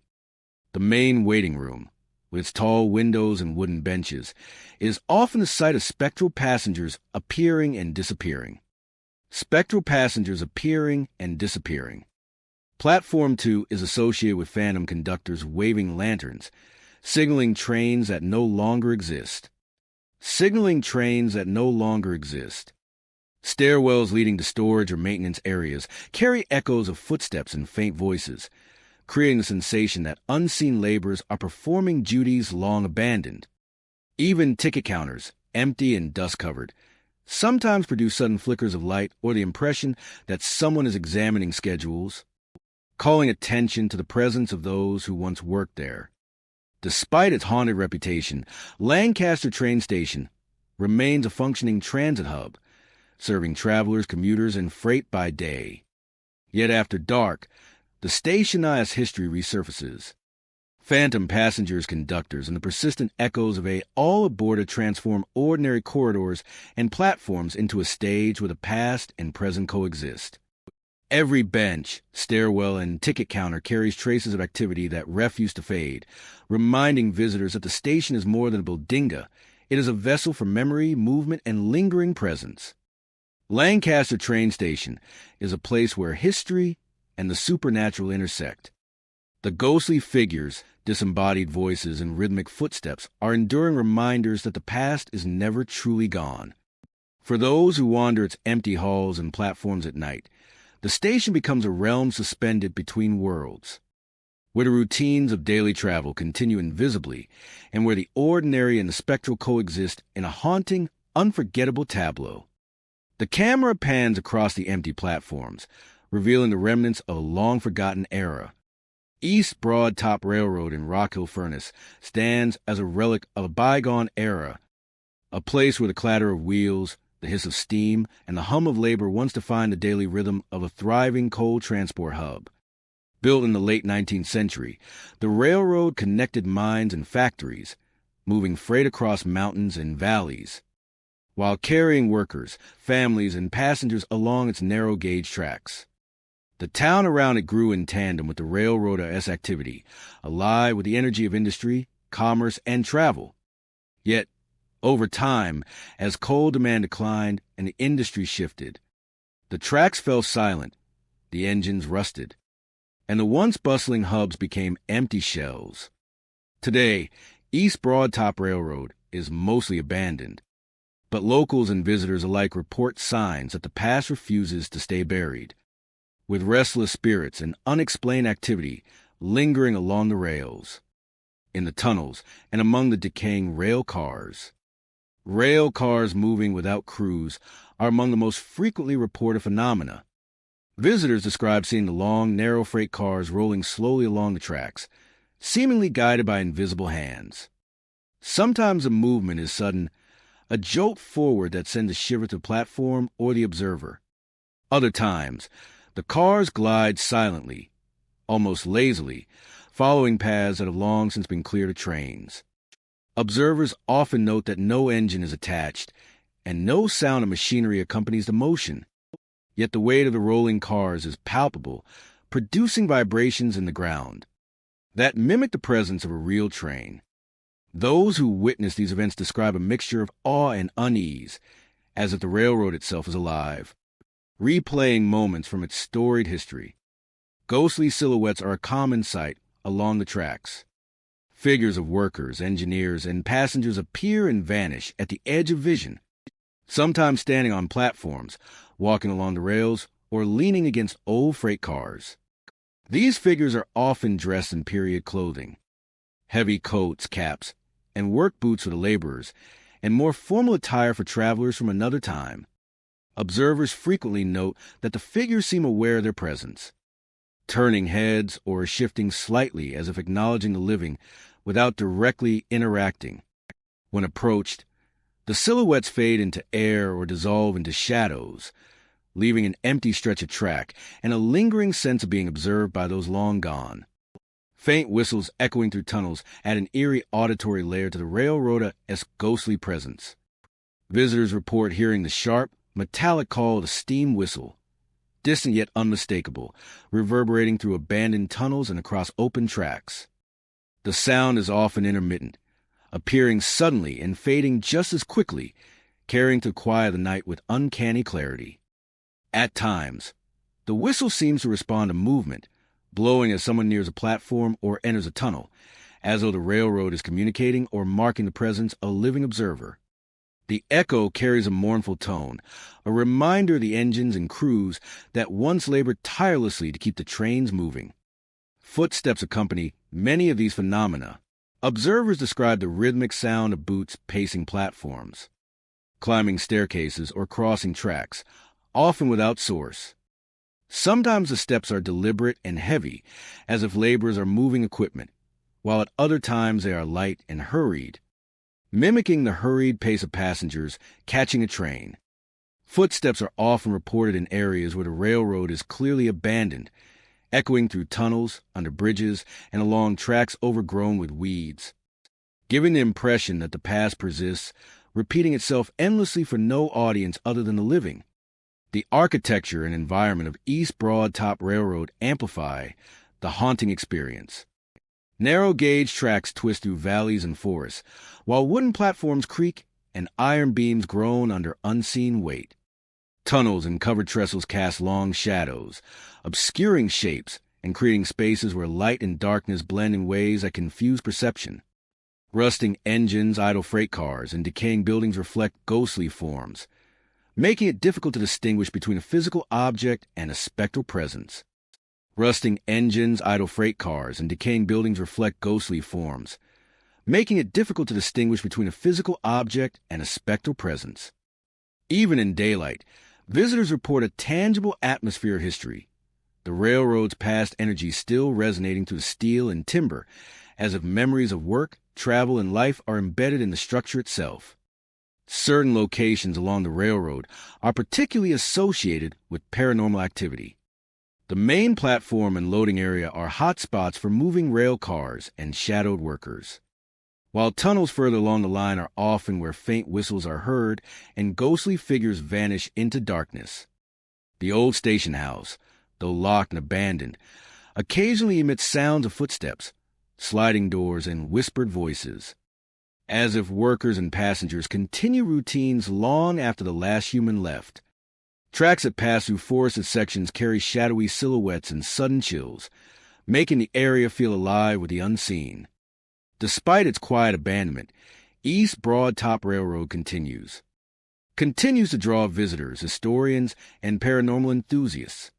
[SPEAKER 1] The main waiting room, with its tall windows and wooden benches, is often the site of spectral passengers appearing and disappearing. Spectral passengers appearing and disappearing. Platform 2 is associated with phantom conductors waving lanterns, signaling trains that no longer exist. Signaling trains that no longer exist. Stairwells leading to storage or maintenance areas carry echoes of footsteps and faint voices, creating the sensation that unseen laborers are performing duties long abandoned. Even ticket counters, empty and dust-covered, sometimes produce sudden flickers of light or the impression that someone is examining schedules, calling attention to the presence of those who once worked there. Despite its haunted reputation, Lancaster train station remains a functioning transit hub, serving travelers, commuters, and freight by day. Yet after dark, the stationized history resurfaces. Phantom passengers, conductors, and the persistent echoes of a all aboard transform ordinary corridors and platforms into a stage where the past and present coexist. Every bench, stairwell, and ticket counter carries traces of activity that refuse to fade, reminding visitors that the station is more than a bodega. It is a vessel for memory, movement, and lingering presence. Lancaster train station is a place where history and the supernatural intersect. The ghostly figures, disembodied voices, and rhythmic footsteps are enduring reminders that the past is never truly gone. For those who wander its empty halls and platforms at night, the station becomes a realm suspended between worlds, where the routines of daily travel continue invisibly, and where the ordinary and the spectral coexist in a haunting, unforgettable tableau. The camera pans across the empty platforms, revealing the remnants of a long-forgotten era. East Broad Top Railroad in Rock Hill Furnace stands as a relic of a bygone era, a place where the clatter of wheels, the hiss of steam, and the hum of labor once defined the daily rhythm of a thriving coal transport hub. Built in the late 19th century, the railroad connected mines and factories, moving freight across mountains and valleys, while carrying workers, families, and passengers along its narrow-gauge tracks. The town around it grew in tandem with the railroad's activity, alive with the energy of industry, commerce, and travel. Yet, over time, as coal demand declined and the industry shifted, the tracks fell silent, the engines rusted, and the once bustling hubs became empty shells. Today, East Broad Top Railroad is mostly abandoned, but locals and visitors alike report signs that the past refuses to stay buried, with restless spirits and unexplained activity lingering along the rails, in the tunnels, and among the decaying rail cars. Rail cars moving without crews are among the most frequently reported phenomena. Visitors describe seeing the long, narrow freight cars rolling slowly along the tracks, seemingly guided by invisible hands. Sometimes the movement is sudden, a jolt forward that sends a shiver to the platform or the observer. Other times, the cars glide silently, almost lazily, following paths that have long since been cleared of trains. Observers often note that no engine is attached, and no sound of machinery accompanies the motion. Yet the weight of the rolling cars is palpable, producing vibrations in the ground that mimic the presence of a real train. Those who witness these events describe a mixture of awe and unease, as if the railroad itself is alive. replaying moments from its storied history. Ghostly silhouettes are a common sight along the tracks. Figures of workers, engineers, and passengers appear and vanish at the edge of vision, sometimes standing on platforms, walking along the rails, or leaning against old freight cars. These figures are often dressed in period clothing, heavy coats, caps, and work boots for the laborers, and more formal attire for travelers from another time. Observers frequently note that the figures seem aware of their presence, turning heads or shifting slightly as if acknowledging the living without directly interacting. When approached, the silhouettes fade into air or dissolve into shadows, leaving an empty stretch of track and a lingering sense of being observed by those long gone. Faint whistles echoing through tunnels add an eerie auditory layer to the railroad-esque ghostly presence. Visitors report hearing the sharp, metallic call of the steam whistle, distant yet unmistakable, reverberating through abandoned tunnels and across open tracks. The sound is often intermittent, appearing suddenly and fading just as quickly, carrying through the quiet of the night with uncanny clarity. At times, the whistle seems to respond to movement, blowing as someone nears a platform or enters a tunnel, as though the railroad is communicating or marking the presence of a living observer. The echo carries a mournful tone, a reminder of the engines and crews that once labored tirelessly to keep the trains moving. Footsteps accompany many of these phenomena. Observers describe the rhythmic sound of boots pacing platforms, climbing staircases, or crossing tracks, often without source. Sometimes the steps are deliberate and heavy, as if laborers are moving equipment, while at other times they are light and hurried, mimicking the hurried pace of passengers catching a train. Footsteps are often reported in areas where the railroad is clearly abandoned, echoing through tunnels, under bridges, and along tracks overgrown with weeds, giving the impression that the past persists, repeating itself endlessly for no audience other than the living. The architecture and environment of East Broad Top Railroad amplify the haunting experience. Narrow-gauge tracks twist through valleys and forests, while wooden platforms creak and iron beams groan under unseen weight. Tunnels and covered trestles cast long shadows, obscuring shapes and creating spaces where light and darkness blend in ways that confuse perception. Rusting engines, idle freight cars, and decaying buildings reflect ghostly forms, making it difficult to distinguish between a physical object and a spectral presence. Rusting engines, idle freight cars, and decaying buildings reflect ghostly forms, making it difficult to distinguish between a physical object and a spectral presence. Even in daylight, visitors report a tangible atmosphere of history, the railroad's past energy still resonating through the steel and timber, as if memories of work, travel, and life are embedded in the structure itself. Certain locations along the railroad are particularly associated with paranormal activity. The main platform and loading area are hot spots for moving rail cars and shadowed workers, while tunnels further along the line are often where faint whistles are heard and ghostly figures vanish into darkness. The old station house, though locked and abandoned, occasionally emits sounds of footsteps, sliding doors, and whispered voices, as if workers and passengers continue routines long after the last human left. Tracks that pass through forested sections carry shadowy silhouettes and sudden chills, making the area feel alive with the unseen. Despite its quiet abandonment, East Broad Top Railroad continues to draw visitors, historians, and paranormal enthusiasts,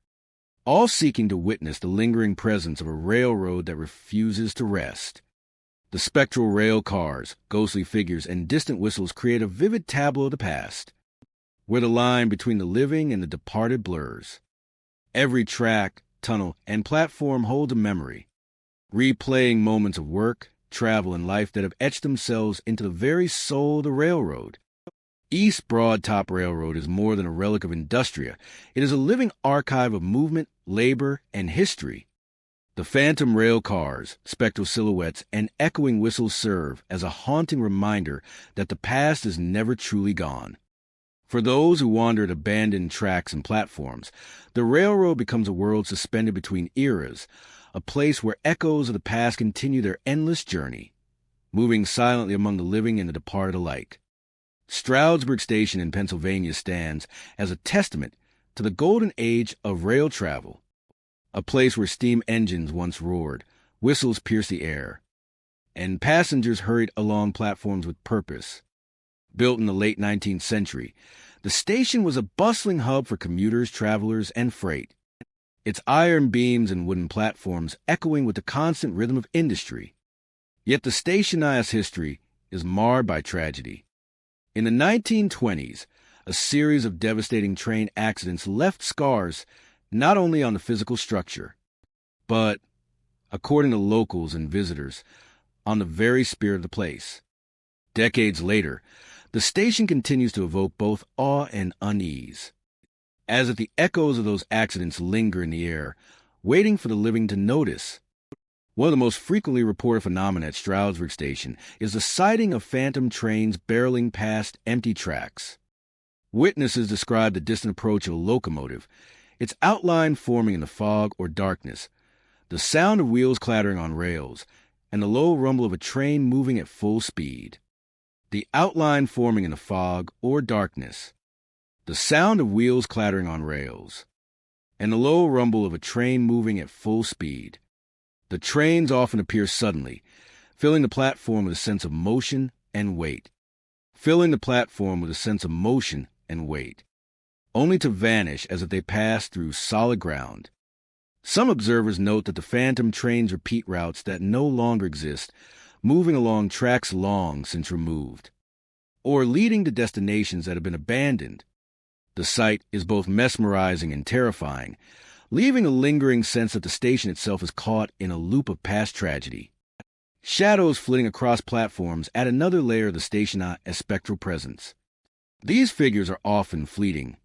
[SPEAKER 1] all seeking to witness the lingering presence of a railroad that refuses to rest. The spectral rail cars, ghostly figures, and distant whistles create a vivid tableau of the past, where the line between the living and the departed blurs. Every track, tunnel, and platform holds a memory, replaying moments of work, travel, and life that have etched themselves into the very soul of the railroad. East Broad Top Railroad is more than a relic of industria. It is a living archive of movement, labor, and history. The phantom rail cars, spectral silhouettes, and echoing whistles serve as a haunting reminder that the past is never truly gone. For those who wander at abandoned tracks and platforms, the railroad becomes a world suspended between eras, a place where echoes of the past continue their endless journey, moving silently among the living and the departed alike. Stroudsburg Station in Pennsylvania stands as a testament to the golden age of rail travel, a place where steam engines once roared, whistles pierced the air, and passengers hurried along platforms with purpose. Built in the late 19th century, the station was a bustling hub for commuters, travelers, and freight, its iron beams and wooden platforms echoing with the constant rhythm of industry. Yet the station's history is marred by tragedy. In the 1920s, a series of devastating train accidents left scars not only on the physical structure, but, according to locals and visitors, on the very spirit of the place. Decades later, the station continues to evoke both awe and unease, as if the echoes of those accidents linger in the air, waiting for the living to notice. One of the most frequently reported phenomena at Stroudsburg Station is the sighting of phantom trains barreling past empty tracks. Witnesses describe the distant approach of a locomotive, its outline forming in the fog or darkness, the sound of wheels clattering on rails, and the low rumble of a train moving at full speed. The outline forming in the fog or darkness, the sound of wheels clattering on rails, and the low rumble of a train moving at full speed. The trains often appear suddenly, filling the platform with a sense of motion and weight. Only to vanish as if they pass through solid ground. Some observers note that the phantom trains repeat routes that no longer exist, moving along tracks long since removed, or leading to destinations that have been abandoned. The sight is both mesmerizing and terrifying, leaving a lingering sense that the station itself is caught in a loop of past tragedy. Shadows flitting across platforms add another layer of the station's spectral presence. These figures are often fleeting,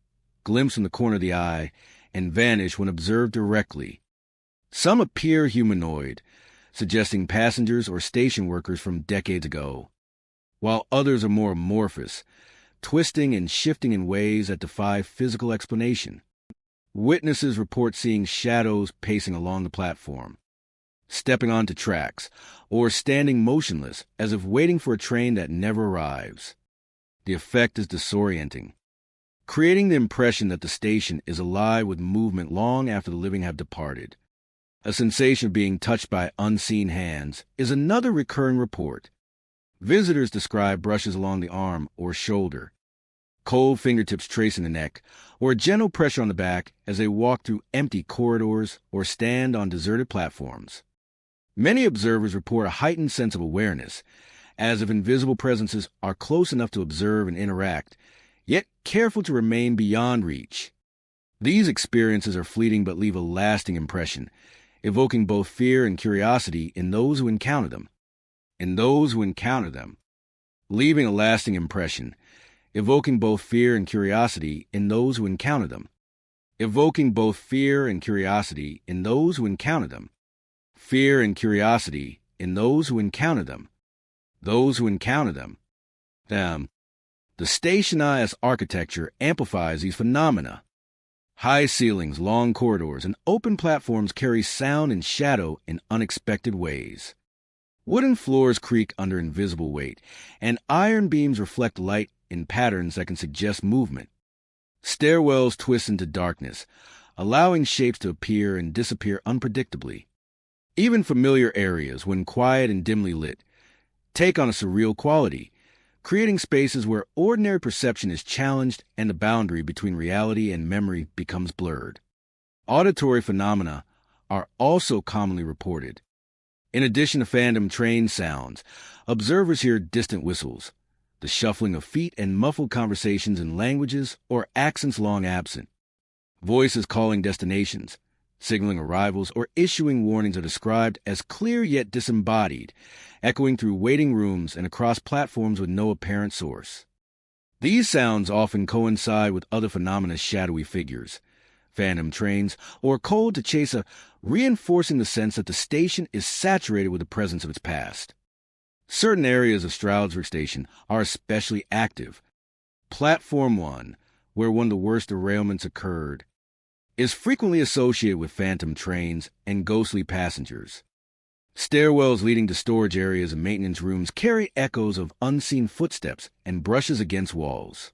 [SPEAKER 1] glimpsed in the corner of the eye, and vanish when observed directly. Some appear humanoid, suggesting passengers or station workers from decades ago, while others are more amorphous, twisting and shifting in ways that defy physical explanation. Witnesses report seeing shadows pacing along the platform, stepping onto tracks, or standing motionless as if waiting for a train that never arrives. The effect is disorienting, creating the impression that the station is alive with movement long after the living have departed. A sensation of being touched by unseen hands is another recurring report. Visitors describe brushes along the arm or shoulder, cold fingertips tracing the neck, or a gentle pressure on the back as they walk through empty corridors or stand on deserted platforms. Many observers report a heightened sense of awareness, as if invisible presences are close enough to observe and interact, yet careful to remain beyond reach. These experiences are fleeting but leave a lasting impression, evoking both fear and curiosity in those who encounter them. Leaving a lasting impression, evoking both fear and curiosity in those who encounter them. Evoking both fear and curiosity in those who encounter them. Fear and curiosity in those who encounter them. Those who encounter them. The station's architecture amplifies these phenomena. High ceilings, long corridors, and open platforms carry sound and shadow in unexpected ways. Wooden floors creak under invisible weight, and iron beams reflect light in patterns that can suggest movement. Stairwells twist into darkness, allowing shapes to appear and disappear unpredictably. Even familiar areas, when quiet and dimly lit, take on a surreal quality, creating spaces where ordinary perception is challenged and the boundary between reality and memory becomes blurred. Auditory phenomena are also commonly reported. In addition to phantom train sounds, observers hear distant whistles, the shuffling of feet, and muffled conversations in languages or accents long absent. Voices calling destinations, signaling arrivals, or issuing warnings are described as clear yet disembodied, echoing through waiting rooms and across platforms with no apparent source. These sounds often coincide with other phenomena, shadowy figures, phantom trains, or called to chase reinforcing the sense that the station is saturated with the presence of its past. Certain areas of Stroudsburg Station are especially active. Platform 1, where one of the worst derailments occurred, is frequently associated with phantom trains and ghostly passengers. Stairwells leading to storage areas and maintenance rooms carry echoes of unseen footsteps and brushes against walls.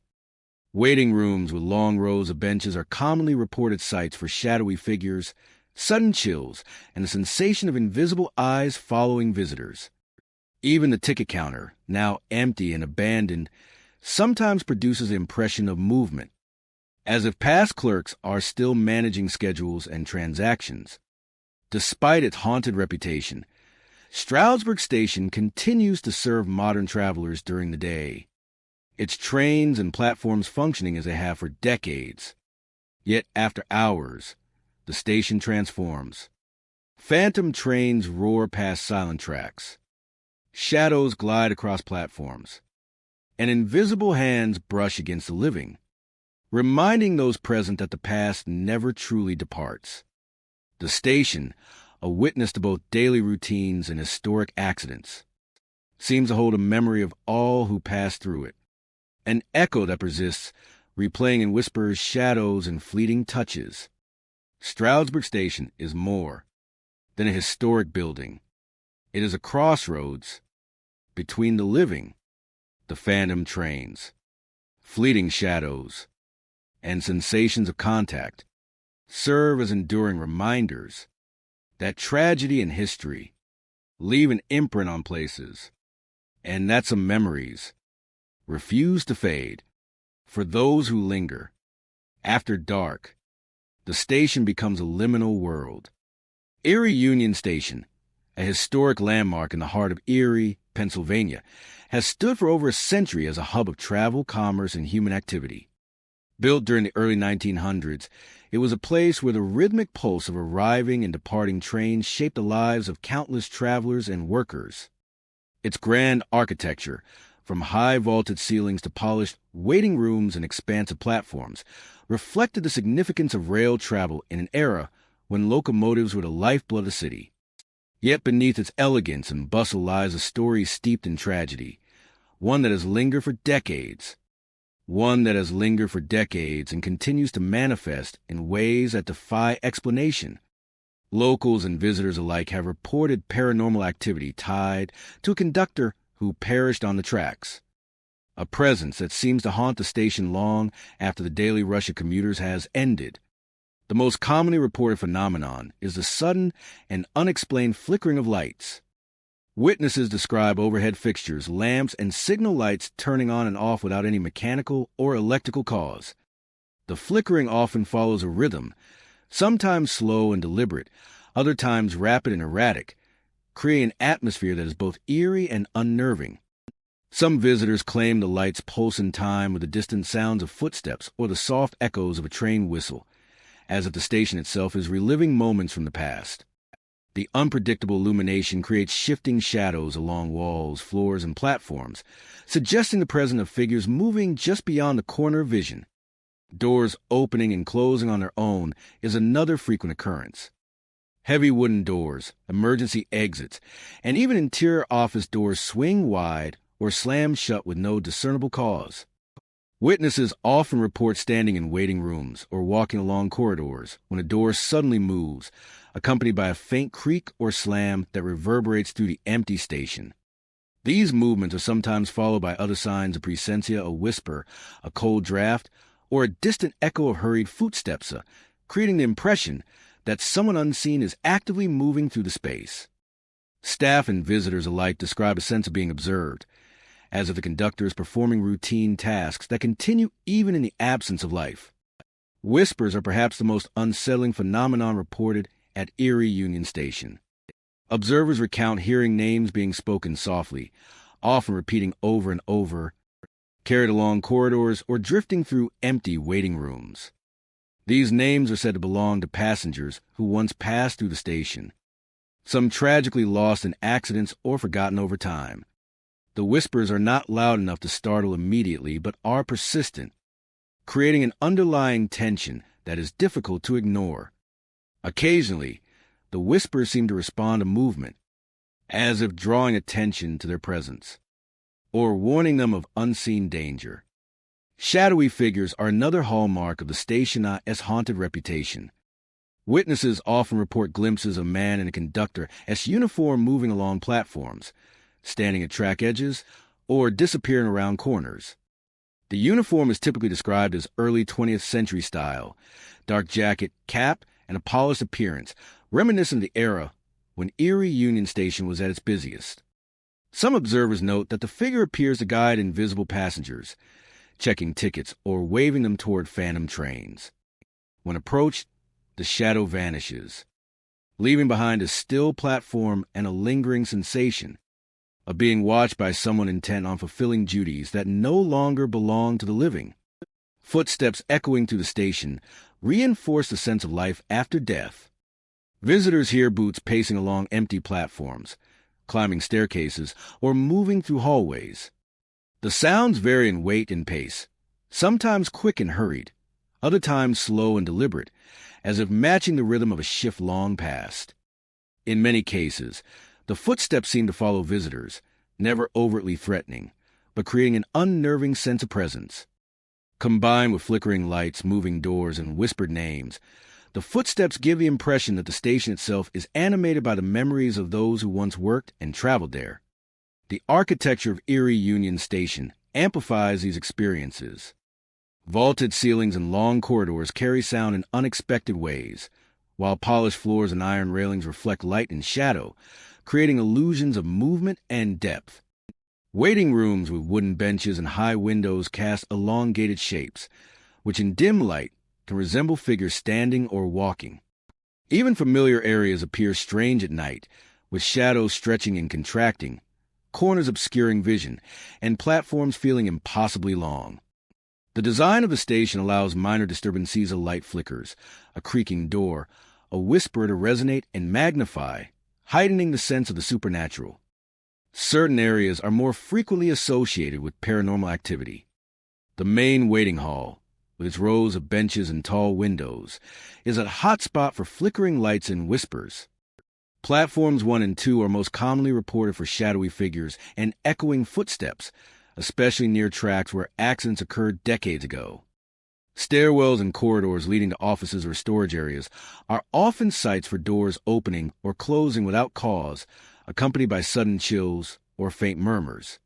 [SPEAKER 1] Waiting rooms with long rows of benches are commonly reported sites for shadowy figures, sudden chills, and the sensation of invisible eyes following visitors. Even the ticket counter, now empty and abandoned, sometimes produces the impression of movement, as if past clerks are still managing schedules and transactions. Despite its haunted reputation, Stroudsburg Station continues to serve modern travelers during the day, its trains and platforms functioning as they have for decades. Yet after hours, the station transforms. Phantom trains roar past silent tracks. Shadows glide across platforms, and invisible hands brush against the living, reminding those present that the past never truly departs. The station, a witness to both daily routines and historic accidents, seems to hold a memory of all who passed through it, an echo that persists, replaying in whispers, shadows, and fleeting touches. Stroudsburg Station is more than a historic building. It is a crossroads between the living, the phantom trains, fleeting shadows, and sensations of contact serve as enduring reminders that tragedy and history leave an imprint on places, and that some memories refuse to fade. For those who linger, after dark, the station becomes a liminal world. Erie Union Station, a historic landmark in the heart of Erie, Pennsylvania, has stood for over a century as a hub of travel, commerce, and human activity. Built during the early 1900s, it was a place where the rhythmic pulse of arriving and departing trains shaped the lives of countless travelers and workers. Its grand architecture, from high vaulted ceilings to polished waiting rooms and expansive platforms, reflected the significance of rail travel in an era when locomotives were the lifeblood of the city. Yet beneath its elegance and bustle lies a story steeped in tragedy, one that has lingered for decades. One that has lingered for decades and continues to manifest in ways that defy explanation. Locals and visitors alike have reported paranormal activity tied to a conductor who perished on the tracks, a presence that seems to haunt the station long after the daily rush of commuters has ended. The most commonly reported phenomenon is the sudden and unexplained flickering of lights. Witnesses describe overhead fixtures, lamps, and signal lights turning on and off without any mechanical or electrical cause. The flickering often follows a rhythm, sometimes slow and deliberate, other times rapid and erratic, creating an atmosphere that is both eerie and unnerving. Some visitors claim the lights pulse in time with the distant sounds of footsteps or the soft echoes of a train whistle, as if the station itself is reliving moments from the past. The unpredictable illumination creates shifting shadows along walls, floors, and platforms, suggesting the presence of figures moving just beyond the corner of vision. Doors opening and closing on their own is another frequent occurrence. Heavy wooden doors, emergency exits, and even interior office doors swing wide or slam shut with no discernible cause. Witnesses often report standing in waiting rooms or walking along corridors when a door suddenly moves, accompanied by a faint creak or slam that reverberates through the empty station. These movements are sometimes followed by other signs of presentia, a whisper, a cold draft, or a distant echo of hurried footsteps, creating the impression that someone unseen is actively moving through the space. Staff and visitors alike describe a sense of being observed, as if the conductor is performing routine tasks that continue even in the absence of life. Whispers are perhaps the most unsettling phenomenon reported at Erie Union Station. Observers recount hearing names being spoken softly, often repeating over and over, carried along corridors or drifting through empty waiting rooms. These names are said to belong to passengers who once passed through the station, some tragically lost in accidents or forgotten over time. The whispers are not loud enough to startle immediately, but are persistent, creating an underlying tension that is difficult to ignore. Occasionally, the whispers seem to respond to movement, as if drawing attention to their presence, or warning them of unseen danger. Shadowy figures are another hallmark of the station's haunted reputation. Witnesses often report glimpses of a man and a conductor as uniform moving along platforms, standing at track edges, or disappearing around corners. The uniform is typically described as early 20th century style, dark jacket, cap, and a polished appearance, reminiscent of the era when Erie Union Station was at its busiest. Some observers note that the figure appears to guide invisible passengers, checking tickets or waving them toward phantom trains. When approached, the shadow vanishes, leaving behind a still platform and a lingering sensation of being watched by someone intent on fulfilling duties that no longer belong to the living. Footsteps echoing through the station reinforce the sense of life after death. Visitors hear boots pacing along empty platforms, climbing staircases, or moving through hallways. The sounds vary in weight and pace, sometimes quick and hurried, other times slow and deliberate, as if matching the rhythm of a shift long past. In many cases, the footsteps seem to follow visitors, never overtly threatening, but creating an unnerving sense of presence. Combined with flickering lights, moving doors, and whispered names, the footsteps give the impression that the station itself is animated by the memories of those who once worked and traveled there. The architecture of Erie Union Station amplifies these experiences. Vaulted ceilings and long corridors carry sound in unexpected ways, while polished floors and iron railings reflect light and shadow, creating illusions of movement and depth. Waiting rooms with wooden benches and high windows cast elongated shapes, which in dim light can resemble figures standing or walking. Even familiar areas appear strange at night, with shadows stretching and contracting, corners obscuring vision, and platforms feeling impossibly long. The design of the station allows minor disturbances of light flickers, a creaking door, a whisper to resonate and magnify, heightening the sense of the supernatural. Certain areas are more frequently associated with paranormal activity. The main waiting hall, with its rows of benches and tall windows, is a hotspot for flickering lights and whispers. Platforms 1 and 2 are most commonly reported for shadowy figures and echoing footsteps, especially near tracks where accidents occurred decades ago. Stairwells and corridors leading to offices or storage areas are often sites for doors opening or closing without cause, accompanied by sudden chills or faint murmurs.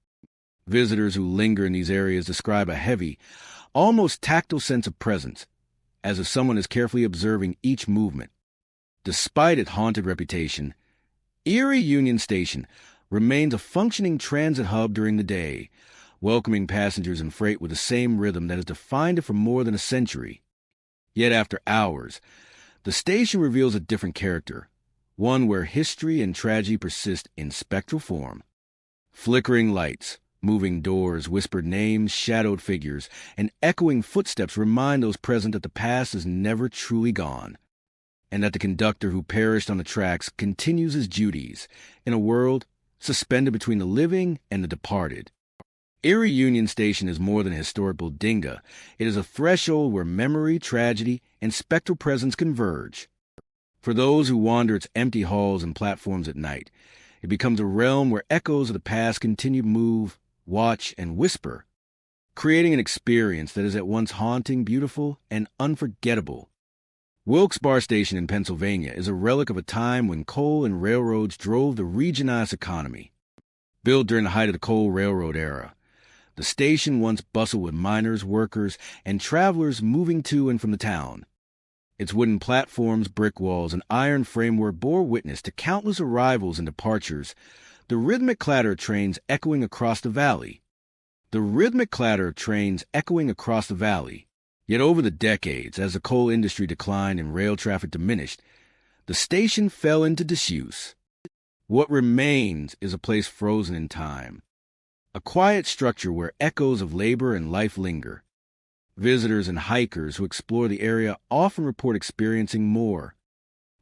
[SPEAKER 1] Visitors who linger in these areas describe a heavy, almost tactile sense of presence, as if someone is carefully observing each movement. Despite its haunted reputation, Erie Union Station remains a functioning transit hub during the day, welcoming passengers and freight with the same rhythm that has defined it for more than a century. Yet after hours, the station reveals a different character, one where history and tragedy persist in spectral form. Flickering lights, moving doors, whispered names, shadowed figures, and echoing footsteps remind those present that the past is never truly gone, and that the conductor who perished on the tracks continues his duties in a world suspended between the living and the departed. Erie Union Station is more than a historical dinga. It is a threshold where memory, tragedy, and spectral presence converge. For those who wander its empty halls and platforms at night, it becomes a realm where echoes of the past continue to move, watch, and whisper, creating an experience that is at once haunting, beautiful, and unforgettable. Wilkes-Barre Station in Pennsylvania is a relic of a time when coal and railroads drove the regionized economy. Built during the height of the coal railroad era, the station once bustled with miners, workers, and travelers moving to and from the town. Its wooden platforms, brick walls, and iron framework bore witness to countless arrivals and departures, the rhythmic clatter of trains echoing across the valley. Yet over the decades, as the coal industry declined and rail traffic diminished, the station fell into disuse. What remains is a place frozen in time, a quiet structure where echoes of labor and life linger. Visitors and hikers who explore the area often report experiencing more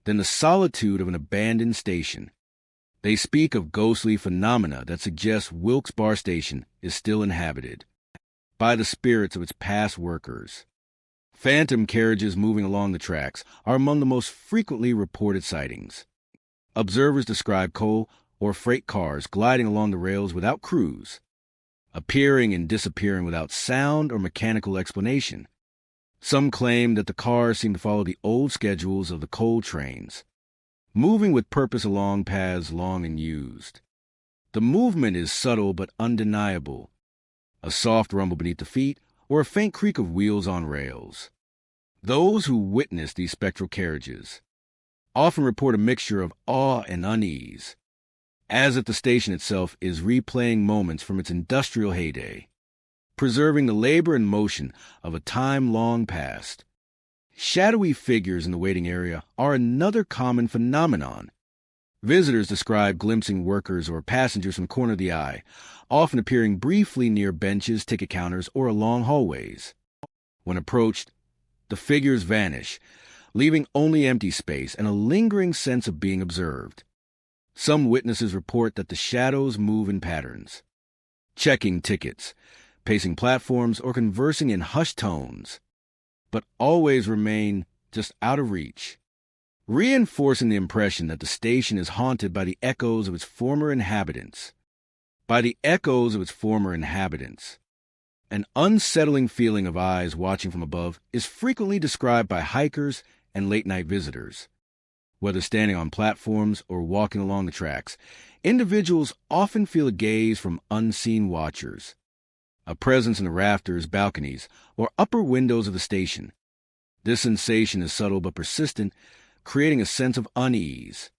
[SPEAKER 1] than the solitude of an abandoned station. They speak of ghostly phenomena that suggest Wilkes-Barre Station is still inhabited by the spirits of its past workers. Phantom carriages moving along the tracks are among the most frequently reported sightings. Observers describe coal or freight cars gliding along the rails without crews, appearing and disappearing without sound or mechanical explanation. Some claim that the cars seem to follow the old schedules of the coal trains, moving with purpose along paths long unused. The movement is subtle but undeniable, a soft rumble beneath the feet or a faint creak of wheels on rails. Those who witness these spectral carriages often report a mixture of awe and unease, as if the station itself is replaying moments from its industrial heyday, preserving the labor and motion of a time long past. Shadowy figures in the waiting area are another common phenomenon. Visitors describe glimpsing workers or passengers from the corner of the eye, often appearing briefly near benches, ticket counters, or along hallways. When approached, the figures vanish, leaving only empty space and a lingering sense of being observed. Some witnesses report that the shadows move in patterns, checking tickets, pacing platforms, or conversing in hushed tones, but always remain just out of reach, reinforcing the impression that the station is haunted by the echoes of its former inhabitants. An unsettling feeling of eyes watching from above is frequently described by hikers and late-night visitors. Whether standing on platforms or walking along the tracks, individuals often feel a gaze from unseen watchers, a presence in the rafters, balconies, or upper windows of the station. This sensation is subtle but persistent, creating a sense of unease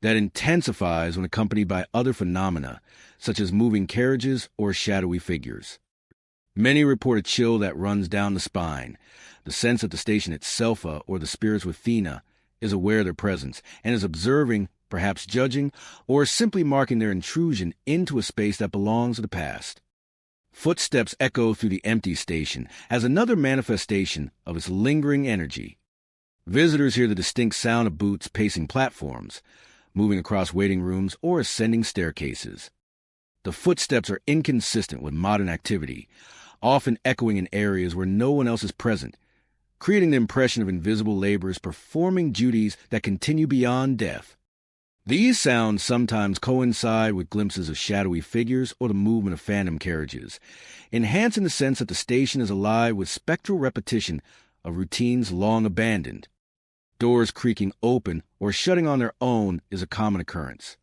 [SPEAKER 1] that intensifies when accompanied by other phenomena, such as moving carriages or shadowy figures. Many report a chill that runs down the spine, the sense that the station itself, or the spirits within, is aware of their presence and is observing, perhaps judging, or simply marking their intrusion into a space that belongs to the past. Footsteps echo through the empty station as another manifestation of its lingering energy. Visitors hear the distinct sound of boots pacing platforms, moving across waiting rooms, or ascending staircases. The footsteps are inconsistent with modern activity, often echoing in areas where no one else is present, creating the impression of invisible laborers performing duties that continue beyond death. These sounds sometimes coincide with glimpses of shadowy figures or the movement of phantom carriages, enhancing the sense that the station is alive with spectral repetition of routines long abandoned. Doors creaking open or shutting on their own is a common occurrence.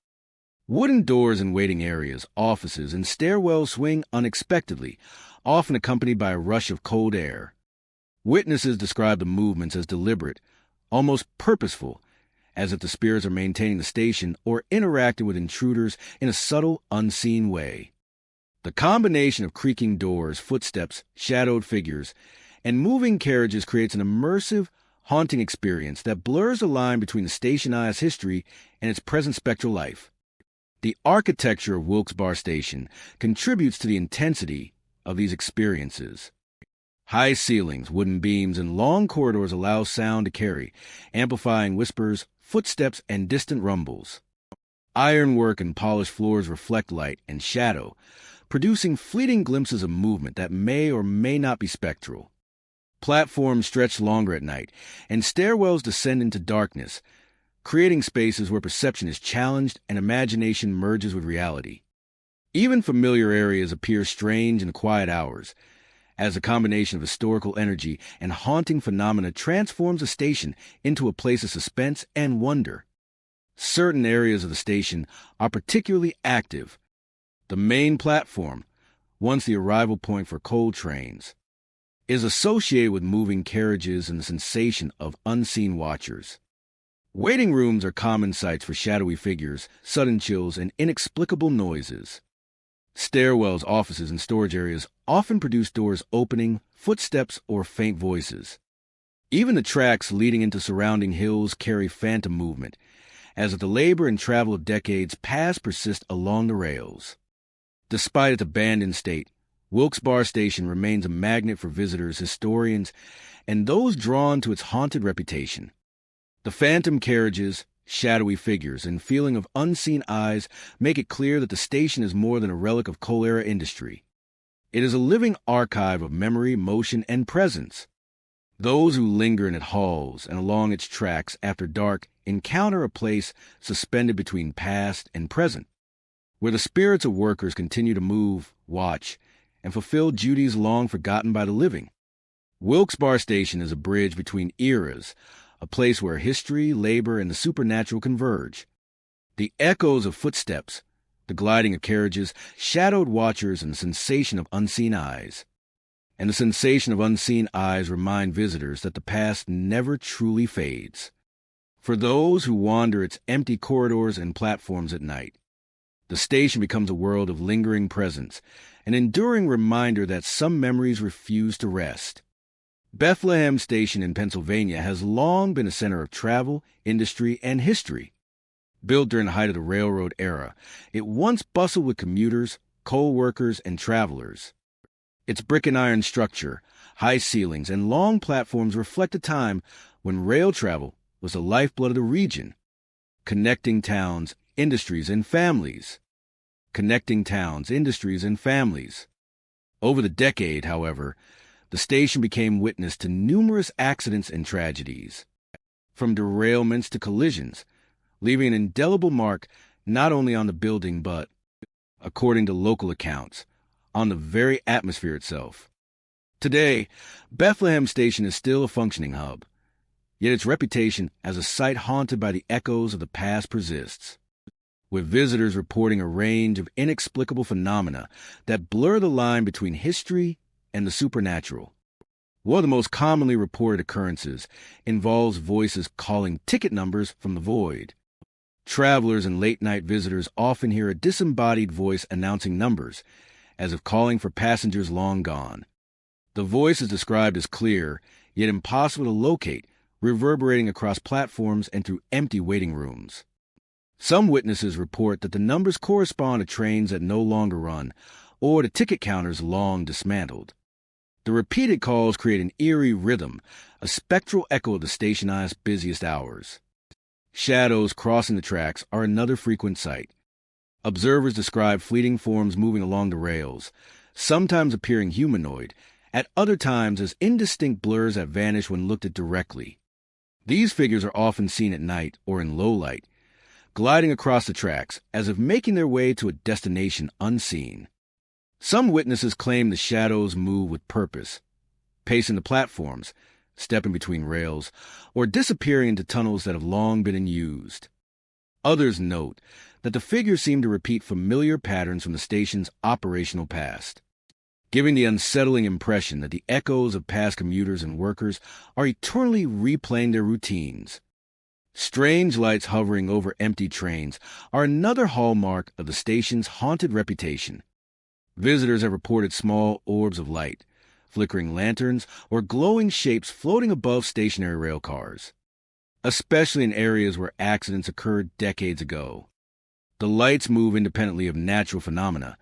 [SPEAKER 1] Wooden doors in waiting areas, offices, and stairwells swing unexpectedly, often accompanied by a rush of cold air. Witnesses describe the movements as deliberate, almost purposeful, as if the spirits are maintaining the station or interacting with intruders in a subtle, unseen way. The combination of creaking doors, footsteps, shadowed figures, and moving carriages creates an immersive, haunting experience that blurs the line between the station eye's history and its present spectral life. The architecture of Wilkes-Barre Station contributes to the intensity of these experiences. High ceilings, wooden beams, and long corridors allow sound to carry, amplifying whispers, footsteps, and distant rumbles. Ironwork and polished floors reflect light and shadow, producing fleeting glimpses of movement that may or may not be spectral. Platforms stretch longer at night, and stairwells descend into darkness, creating spaces where perception is challenged and imagination merges with reality. Even familiar areas appear strange in the quiet hours, as a combination of historical energy and haunting phenomena transforms a station into a place of suspense and wonder. Certain areas of the station are particularly active. The main platform, once the arrival point for coal trains, is associated with moving carriages and the sensation of unseen watchers. Waiting rooms are common sites for shadowy figures, sudden chills, and inexplicable noises. Stairwells, offices, and storage areas often produce doors opening, footsteps, or faint voices. Even the tracks leading into surrounding hills carry phantom movement, as if the labor and travel of decades past persist along the rails. Despite its abandoned state, Wilkes-Barre Station remains a magnet for visitors, historians, and those drawn to its haunted reputation. The phantom carriages, shadowy figures, and feeling of unseen eyes make it clear that the station is more than a relic of coal-era industry. It is a living archive of memory, motion, and presence. Those who linger in its halls and along its tracks after dark encounter a place suspended between past and present, where the spirits of workers continue to move, watch, and fulfill duties long forgotten by the living. Wilkes-Barre Station is a bridge between eras, a place where history, labor, and the supernatural converge. The echoes of footsteps, the gliding of carriages, shadowed watchers, and the sensation of unseen eyes and the sensation of unseen eyes remind visitors that the past never truly fades. For those who wander its empty corridors and platforms at night, the station becomes a world of lingering presence, an enduring reminder that some memories refuse to rest. Bethlehem Station in Pennsylvania has long been a center of travel, industry, and history. Built during the height of the railroad era, it once bustled with commuters, coal workers, and travelers. Its brick and iron structure, high ceilings, and long platforms reflect a time when rail travel was the lifeblood of the region, connecting towns, industries, and families. Connecting towns, industries, and families. Over the decade, however, the station became witness to numerous accidents and tragedies, from derailments to collisions, leaving an indelible mark not only on the building but, according to local accounts, on the very atmosphere itself. Today, Bethlehem Station is still a functioning hub, yet its reputation as a site haunted by the echoes of the past persists, with visitors reporting a range of inexplicable phenomena that blur the line between history and the supernatural. One of the most commonly reported occurrences involves voices calling ticket numbers from the void. Travelers and late-night visitors often hear a disembodied voice announcing numbers, as if calling for passengers long gone. The voice is described as clear, yet impossible to locate, reverberating across platforms and through empty waiting rooms. Some witnesses report that the numbers correspond to trains that no longer run, or to ticket counters long dismantled. The repeated calls create an eerie rhythm, a spectral echo of the station's busiest hours. Shadows crossing the tracks are another frequent sight. Observers describe fleeting forms moving along the rails, sometimes appearing humanoid, at other times as indistinct blurs that vanish when looked at directly. These figures are often seen at night or in low light, gliding across the tracks as if making their way to a destination unseen. Some witnesses claim the shadows move with purpose, pacing the platforms, stepping between rails, or disappearing into tunnels that have long been unused. Others note that the figures seem to repeat familiar patterns from the station's operational past, giving the unsettling impression that the echoes of past commuters and workers are eternally replaying their routines. Strange lights hovering over empty trains are another hallmark of the station's haunted reputation. Visitors have reported small orbs of light, flickering lanterns, or glowing shapes floating above stationary rail cars, especially in areas where accidents occurred decades ago. The lights move independently of natural phenomena,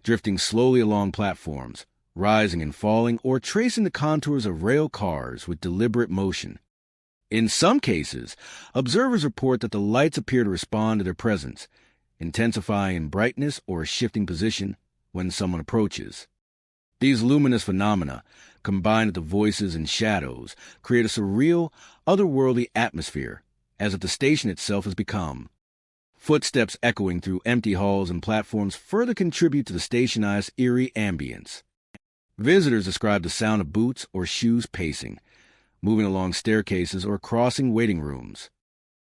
[SPEAKER 1] drifting slowly along platforms, rising and falling, or tracing the contours of rail cars with deliberate motion. In some cases, observers report that the lights appear to respond to their presence, intensifying in brightness or shifting position when someone approaches. These luminous phenomena, combined with the voices and shadows, create a surreal, otherworldly atmosphere, as if the station itself has become. Footsteps echoing through empty halls and platforms further contribute to the station's eerie ambience. Visitors describe the sound of boots or shoes pacing, moving along staircases or crossing waiting rooms.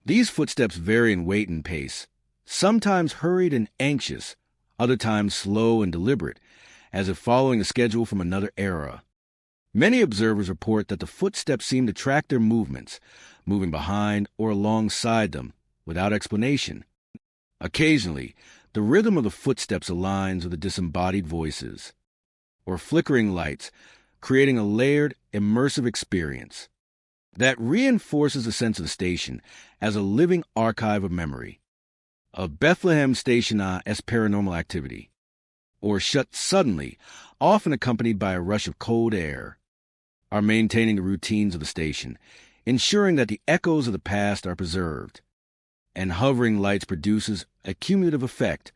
[SPEAKER 1] These footsteps vary in weight and pace, sometimes hurried and anxious, other times slow and deliberate, as if following a schedule from another era. Many observers report that the footsteps seem to track their movements, moving behind or alongside them, without explanation. Occasionally, the rhythm of the footsteps aligns with the disembodied voices, or flickering lights, creating a layered, immersive experience that reinforces the sense of the station as a living archive of memory. Of Bethlehem Station as paranormal activity, or shut suddenly, often accompanied by a rush of cold air, are maintaining the routines of the station, ensuring that the echoes of the past are preserved, and hovering lights produces a cumulative effect,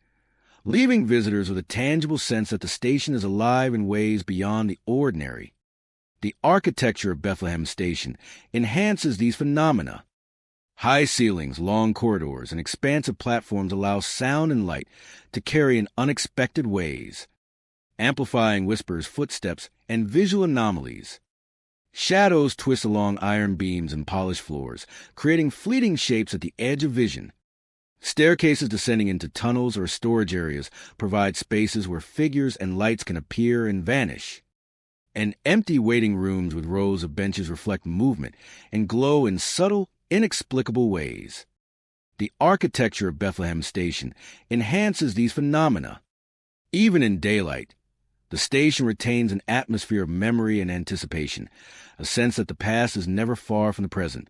[SPEAKER 1] leaving visitors with a tangible sense that the station is alive in ways beyond the ordinary. The architecture of Bethlehem Station enhances these phenomena. High ceilings, long corridors, and expansive platforms allow sound and light to carry in unexpected ways, amplifying whispers, footsteps, and visual anomalies. Shadows twist along iron beams and polished floors, creating fleeting shapes at the edge of vision. Staircases descending into tunnels or storage areas provide spaces where figures and lights can appear and vanish. And empty waiting rooms with rows of benches reflect movement and glow in subtle, inexplicable ways. The architecture of Bethlehem Station enhances these phenomena. Even in daylight, the station retains an atmosphere of memory and anticipation, a sense that the past is never far from the present.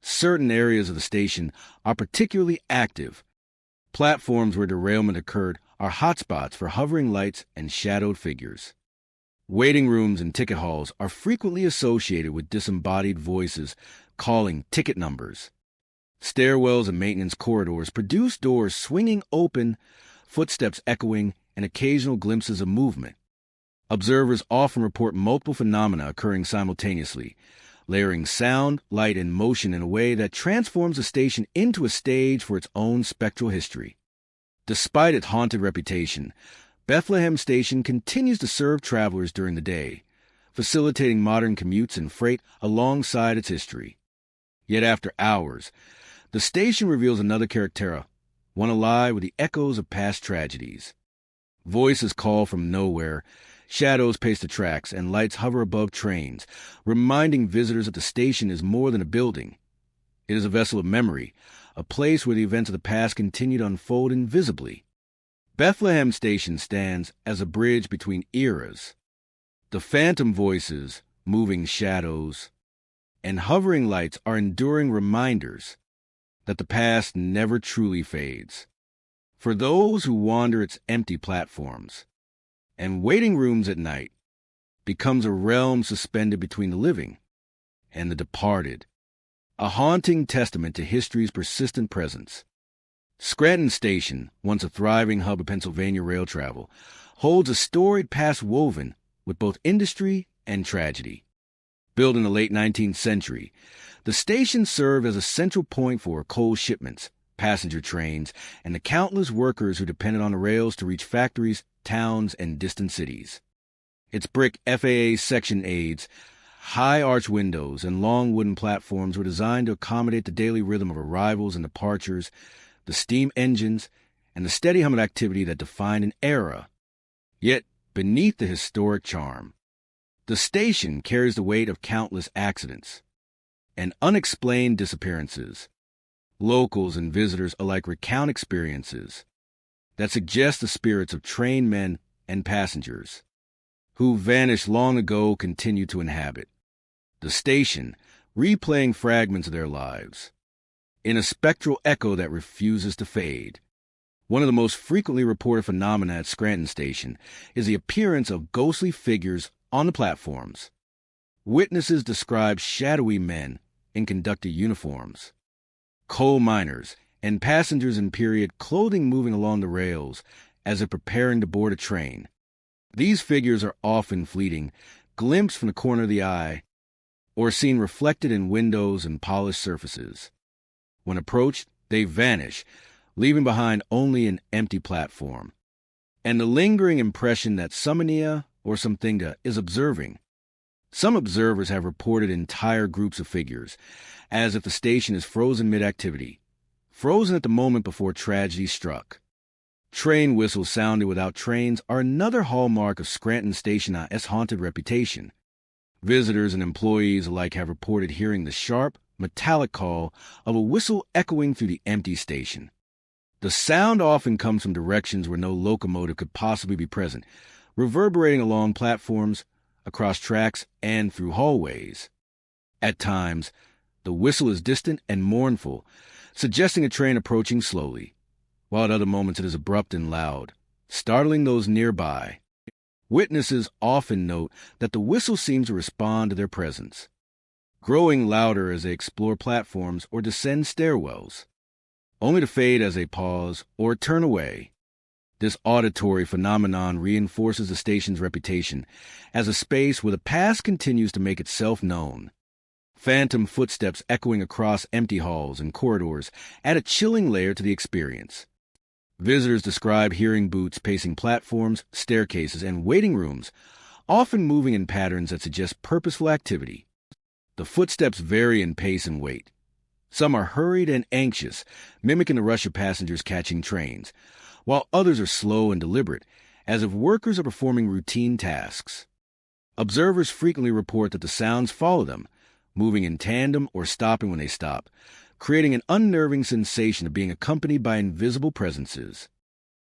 [SPEAKER 1] Certain areas of the station are particularly active. Platforms where derailment occurred are hotspots for hovering lights and shadowed figures. Waiting rooms and ticket halls are frequently associated with disembodied voices calling ticket numbers. Stairwells and maintenance corridors produce doors swinging open, footsteps echoing, and occasional glimpses of movement. Observers often report multiple phenomena occurring simultaneously, layering sound, light, and motion in a way that transforms the station into a stage for its own spectral history. Despite its haunted reputation, Bethlehem Station continues to serve travelers during the day, facilitating modern commutes and freight alongside its history. Yet after hours, the station reveals another charactera, one alive with the echoes of past tragedies. Voices call from nowhere, shadows pace the tracks, and lights hover above trains, reminding visitors that the station is more than a building. It is a vessel of memory, a place where the events of the past continue to unfold invisibly. Bethlehem Station stands as a bridge between eras. The phantom voices, moving shadows, and hovering lights are enduring reminders that the past never truly fades. For those who wander its empty platforms and waiting rooms at night, becomes a realm suspended between the living and the departed, a haunting testament to history's persistent presence. Scranton Station, once a thriving hub of Pennsylvania rail travel, holds a storied past woven with both industry and tragedy. Built in the late 19th century, the station served as a central point for coal shipments, passenger trains, and the countless workers who depended on the rails to reach factories, towns, and distant cities. Its brick FAA section aids, high arch windows, and long wooden platforms were designed to accommodate the daily rhythm of arrivals and departures, the steam engines, and the steady hum of activity that defined an era. Yet, beneath the historic charm, the station carries the weight of countless accidents and unexplained disappearances. Locals and visitors alike recount experiences that suggest the spirits of train men and passengers who vanished long ago continue to inhabit the station, replaying fragments of their lives in a spectral echo that refuses to fade. One of the most frequently reported phenomena at Scranton Station is the appearance of ghostly figures on the platforms. Witnesses describe shadowy men in conductor uniforms, coal miners, and passengers in period clothing moving along the rails as if preparing to board a train. These figures are often fleeting, glimpsed from the corner of the eye, or seen reflected in windows and polished surfaces. When approached, they vanish, leaving behind only an empty platform, and the lingering impression that something or something is observing. Some observers have reported entire groups of figures, as if the station is frozen mid-activity, frozen at the moment before tragedy struck. Train whistles sounded without trains are another hallmark of Scranton Station's haunted reputation. Visitors and employees alike have reported hearing the sharp, metallic call of a whistle echoing through the empty station. The sound often comes from directions where no locomotive could possibly be present, reverberating along platforms, across tracks, and through hallways. At times, the whistle is distant and mournful, suggesting a train approaching slowly, while at other moments it is abrupt and loud, startling those nearby. Witnesses often note that the whistle seems to respond to their presence, growing louder as they explore platforms or descend stairwells, only to fade as they pause or turn away. This auditory phenomenon reinforces the station's reputation as a space where the past continues to make itself known. Phantom footsteps echoing across empty halls and corridors add a chilling layer to the experience. Visitors describe hearing boots pacing platforms, staircases, and waiting rooms, often moving in patterns that suggest purposeful activity. The footsteps vary in pace and weight. Some are hurried and anxious, mimicking the rush of passengers catching trains, while others are slow and deliberate, as if workers are performing routine tasks. Observers frequently report that the sounds follow them, moving in tandem or stopping when they stop, creating an unnerving sensation of being accompanied by invisible presences.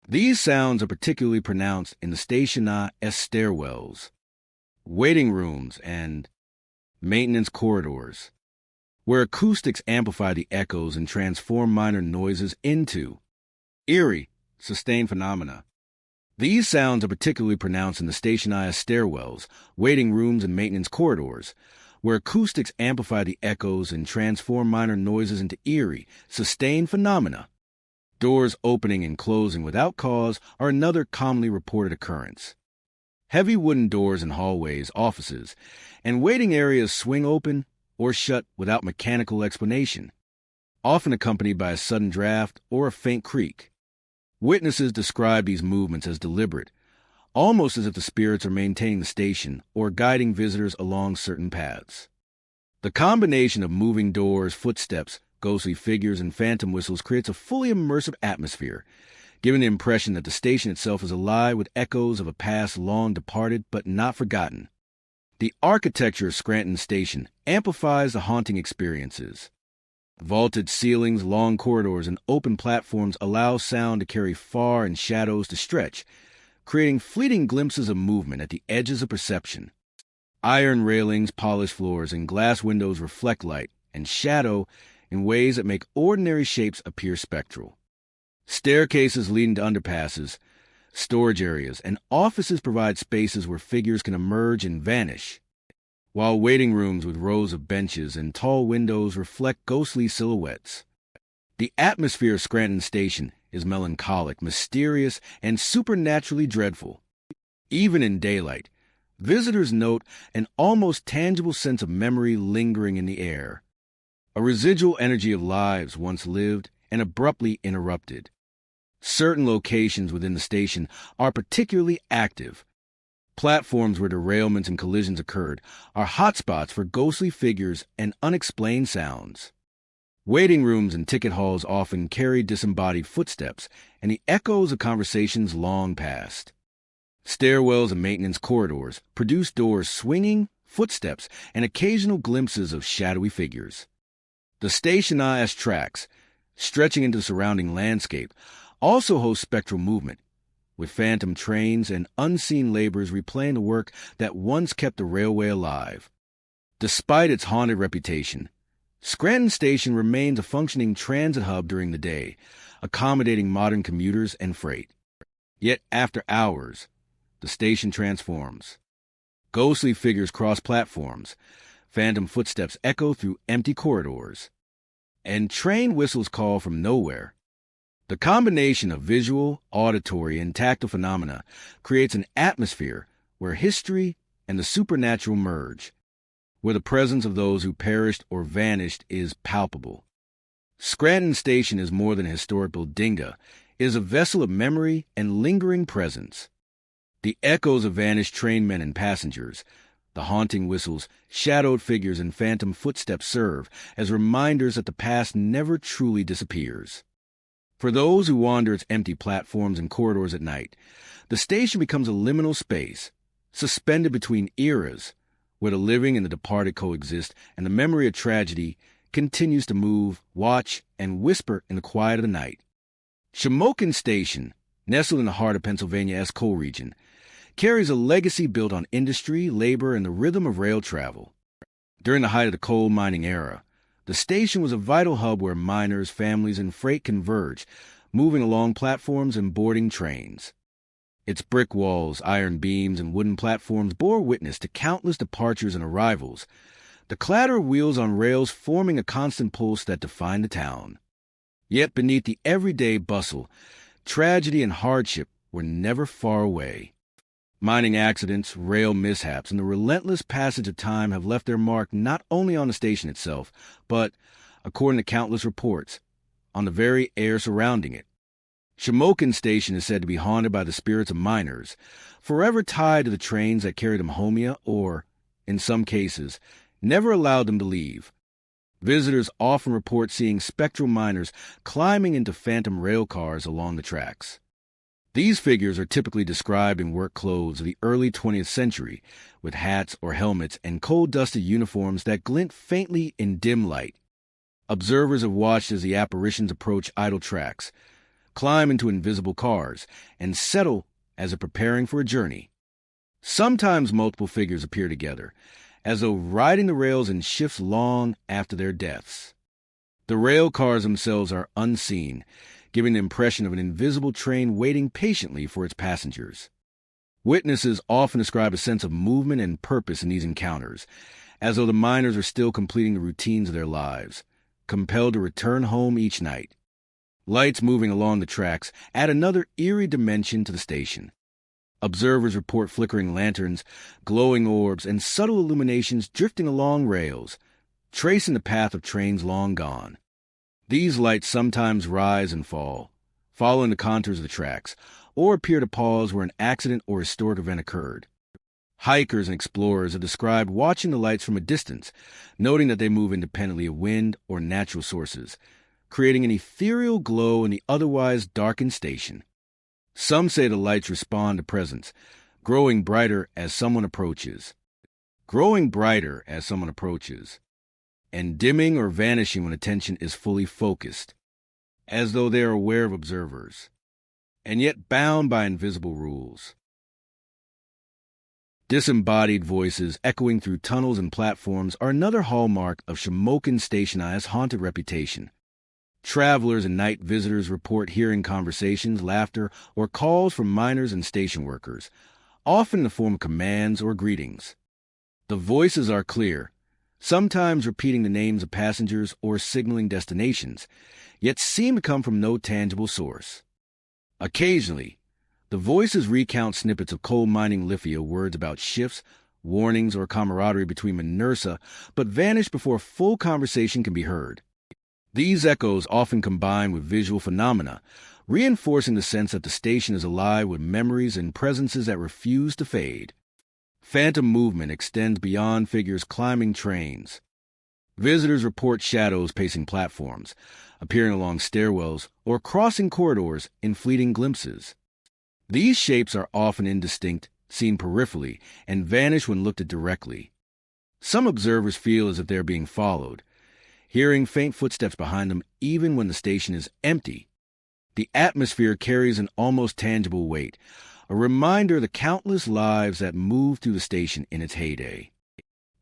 [SPEAKER 1] These sounds are particularly pronounced in the station's stairwells, waiting rooms, and maintenance corridors, where acoustics amplify the echoes and transform minor noises into eerie, sustained phenomena. These sounds are particularly pronounced in the station's stairwells, waiting rooms, and maintenance corridors, where acoustics amplify the echoes and transform minor noises into eerie, sustained phenomena. Doors opening and closing without cause are another commonly reported occurrence. Heavy wooden doors in hallways, offices, and waiting areas swing open or shut without mechanical explanation, often accompanied by a sudden draft or a faint creak. Witnesses describe these movements as deliberate, almost as if the spirits are maintaining the station or guiding visitors along certain paths. The combination of moving doors, footsteps, ghostly figures, and phantom whistles creates a fully immersive atmosphere, giving the impression that the station itself is alive with echoes of a past long departed but not forgotten. The architecture of Scranton Station amplifies the haunting experiences. Vaulted ceilings, long corridors, and open platforms allow sound to carry far and shadows to stretch, creating fleeting glimpses of movement at the edges of perception. Iron railings, polished floors, and glass windows reflect light and shadow in ways that make ordinary shapes appear spectral. Staircases leading to underpasses, storage areas, and offices provide spaces where figures can emerge and vanish, while waiting rooms with rows of benches and tall windows reflect ghostly silhouettes. The atmosphere of Scranton Station is melancholic, mysterious, and supernaturally dreadful. Even in daylight, visitors note an almost tangible sense of memory lingering in the air, a residual energy of lives once lived and abruptly interrupted. Certain locations within the station are particularly active. Platforms where derailments and collisions occurred are hotspots for ghostly figures and unexplained sounds. Waiting rooms and ticket halls often carry disembodied footsteps and the echoes of conversations long past. Stairwells and maintenance corridors produce doors swinging, footsteps, and occasional glimpses of shadowy figures. The station's tracks, stretching into the surrounding landscape, also host spectral movement, with phantom trains and unseen laborers replaying the work that once kept the railway alive. Despite its haunted reputation, Scranton Station remains a functioning transit hub during the day, accommodating modern commuters and freight. Yet after hours, the station transforms. Ghostly figures cross platforms, phantom footsteps echo through empty corridors, and train whistles call from nowhere. The combination of visual, auditory, and tactile phenomena creates an atmosphere where history and the supernatural merge, where the presence of those who perished or vanished is palpable. Scranton Station is more than a historic bodega. It is a vessel of memory and lingering presence. The echoes of vanished trainmen and passengers, the haunting whistles, shadowed figures, and phantom footsteps serve as reminders that the past never truly disappears. For those who wander its empty platforms and corridors at night, the station becomes a liminal space, suspended between eras, where the living and the departed coexist, and the memory of tragedy continues to move, watch, and whisper in the quiet of the night. Shamokin Station, nestled in the heart of Pennsylvania's coal region, carries a legacy built on industry, labor, and the rhythm of rail travel. During the height of the coal mining era, the station was a vital hub where miners, families, and freight converged, moving along platforms and boarding trains. Its brick walls, iron beams, and wooden platforms bore witness to countless departures and arrivals, the clatter of wheels on rails forming a constant pulse that defined the town. Yet beneath the everyday bustle, tragedy and hardship were never far away. Mining accidents, rail mishaps, and the relentless passage of time have left their mark not only on the station itself, but, according to countless reports, on the very air surrounding it. Shamokin Station is said to be haunted by the spirits of miners, forever tied to the trains that carried them homeward or, in some cases, never allowed them to leave. Visitors often report seeing spectral miners climbing into phantom rail cars along the tracks. These figures are typically described in work clothes of the early 20th century, with hats or helmets and coal-dusted uniforms that glint faintly in dim light. Observers have watched as the apparitions approach idle tracks, climb into invisible cars, and settle as if preparing for a journey. Sometimes multiple figures appear together, as though riding the rails in shifts long after their deaths. The rail cars themselves are unseen, giving the impression of an invisible train waiting patiently for its passengers. Witnesses often describe a sense of movement and purpose in these encounters, as though the miners are still completing the routines of their lives, compelled to return home each night. Lights moving along the tracks add another eerie dimension to the station. Observers report flickering lanterns, glowing orbs, and subtle illuminations drifting along rails, tracing the path of trains long gone. These lights sometimes rise and fall, following the contours of the tracks, or appear to pause where an accident or historic event occurred. Hikers and explorers have described watching the lights from a distance, noting that they move independently of wind or natural sources, creating an ethereal glow in the otherwise darkened station. Some say the lights respond to presence, growing brighter as someone approaches. And dimming or vanishing when attention is fully focused, as though they are aware of observers, and yet bound by invisible rules. Disembodied voices echoing through tunnels and platforms are another hallmark of Shamokin Station I's haunted reputation. Travelers and night visitors report hearing conversations, laughter, or calls from miners and station workers, often in the form of commands or greetings. The voices are clear, sometimes repeating the names of passengers or signaling destinations, yet seem to come from no tangible source. Occasionally, the voices recount snippets of coal mining Lithia, words about shifts, warnings, or camaraderie between Minersa, but vanish before full conversation can be heard. These echoes often combine with visual phenomena, reinforcing the sense that the station is alive with memories and presences that refuse to fade. Phantom movement extends beyond figures climbing trains. Visitors report shadows pacing platforms, appearing along stairwells, or crossing corridors in fleeting glimpses. These shapes are often indistinct, seen peripherally, and vanish when looked at directly. Some observers feel as if they are being followed, hearing faint footsteps behind them even when the station is empty. The atmosphere carries an almost tangible weight, a reminder of the countless lives that moved through the station in its heyday.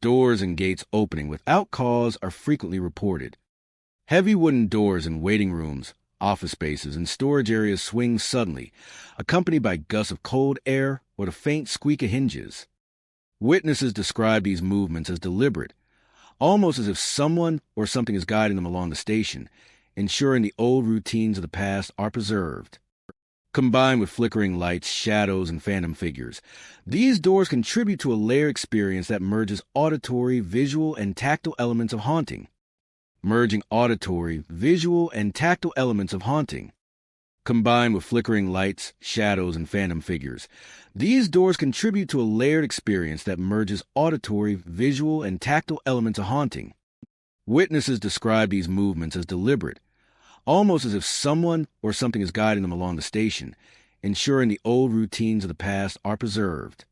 [SPEAKER 1] Doors and gates opening without cause are frequently reported. Heavy wooden doors in waiting rooms, office spaces, and storage areas swing suddenly, accompanied by gusts of cold air or the faint squeak of hinges. Witnesses describe these movements as deliberate, almost as if someone or something is guiding them along the station, ensuring the old routines of the past are preserved. Combined with flickering lights, shadows, and phantom figures, these doors contribute to a layered experience that merges auditory, visual, and tactile elements of haunting. Combined with flickering lights, shadows, and phantom figures, these doors contribute to a layered experience that merges auditory, visual, and tactile elements of haunting. Witnesses describe these movements as deliberate, almost as if someone or something is guiding them along the station, ensuring the old routines of the past are preserved.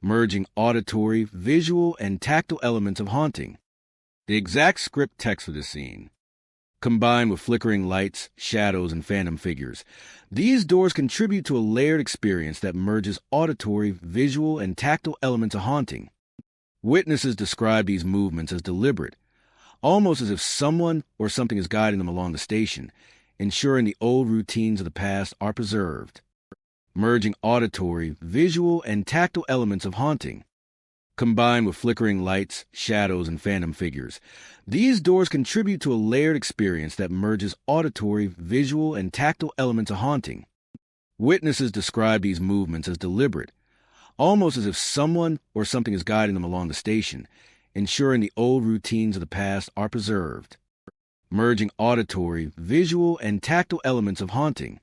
[SPEAKER 1] Merging auditory, visual, and tactile elements of haunting. The exact script text for this scene. Combined with flickering lights, shadows, and phantom figures, these doors contribute to a layered experience that merges auditory, visual, and tactile elements of haunting. Witnesses describe these movements as deliberate, almost as if someone or something is guiding them along the station, ensuring the old routines of the past are preserved. Merging auditory, visual, and tactile elements of haunting. Combined with flickering lights, shadows, and phantom figures, these doors contribute to a layered experience that merges auditory, visual, and tactile elements of haunting. Witnesses describe these movements as deliberate, almost as if someone or something is guiding them along the station, ensuring the old routines of the past are preserved. Merging auditory, visual, and tactile elements of haunting.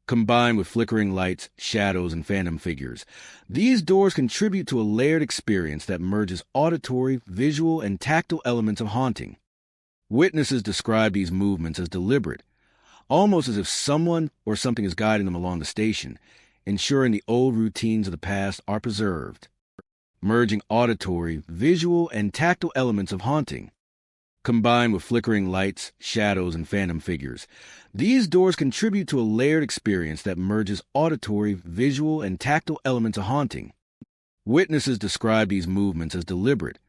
[SPEAKER 1] Combined with flickering lights, shadows, and phantom figures, these doors contribute to a layered experience that merges auditory, visual, and tactile elements of haunting. Witnesses describe these movements as deliberate, almost as if someone or something is guiding them along the station, ensuring the old routines of the past are preserved, merging auditory, visual, and tactile elements of haunting. Combined with flickering lights, shadows, and phantom figures, these doors contribute to a layered experience that merges auditory, visual, and tactile elements of haunting. Witnesses describe these movements as deliberate,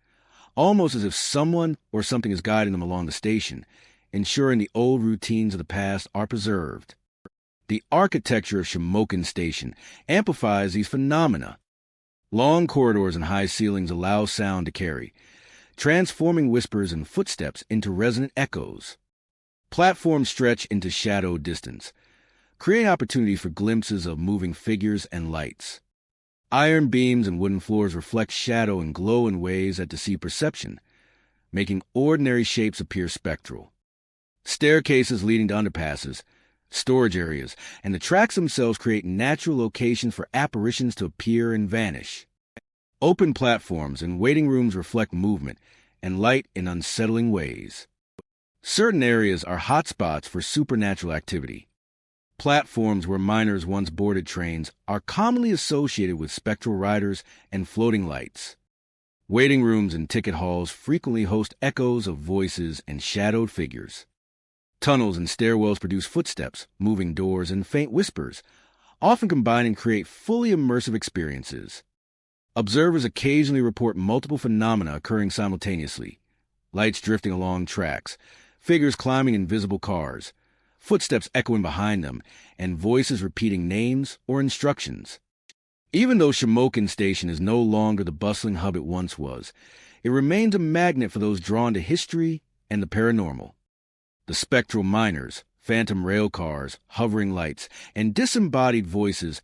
[SPEAKER 1] almost as if someone or something is guiding them along the station, ensuring the old routines of the past are preserved. The architecture of Shamokin Station amplifies these phenomena. Long corridors and high ceilings allow sound to carry, transforming whispers and footsteps into resonant echoes. Platforms stretch into shadowed distance, creating opportunity for glimpses of moving figures and lights. Iron beams and wooden floors reflect shadow and glow in ways that deceive perception, making ordinary shapes appear spectral. Staircases leading to underpasses, storage areas, and the tracks themselves create natural locations for apparitions to appear and vanish. Open platforms and waiting rooms reflect movement and light in unsettling ways. Certain areas are hotspots for supernatural activity. Platforms where miners once boarded trains are commonly associated with spectral riders and floating lights. Waiting rooms and ticket halls frequently host echoes of voices and shadowed figures. Tunnels and stairwells produce footsteps, moving doors, and faint whispers, often combine to create fully immersive experiences. Observers occasionally report multiple phenomena occurring simultaneously: lights drifting along tracks, figures climbing invisible cars, footsteps echoing behind them, and voices repeating names or instructions. Even though Shamokin Station is no longer the bustling hub it once was, it remains a magnet for those drawn to history and the paranormal. The spectral miners, phantom rail cars, hovering lights, and disembodied voices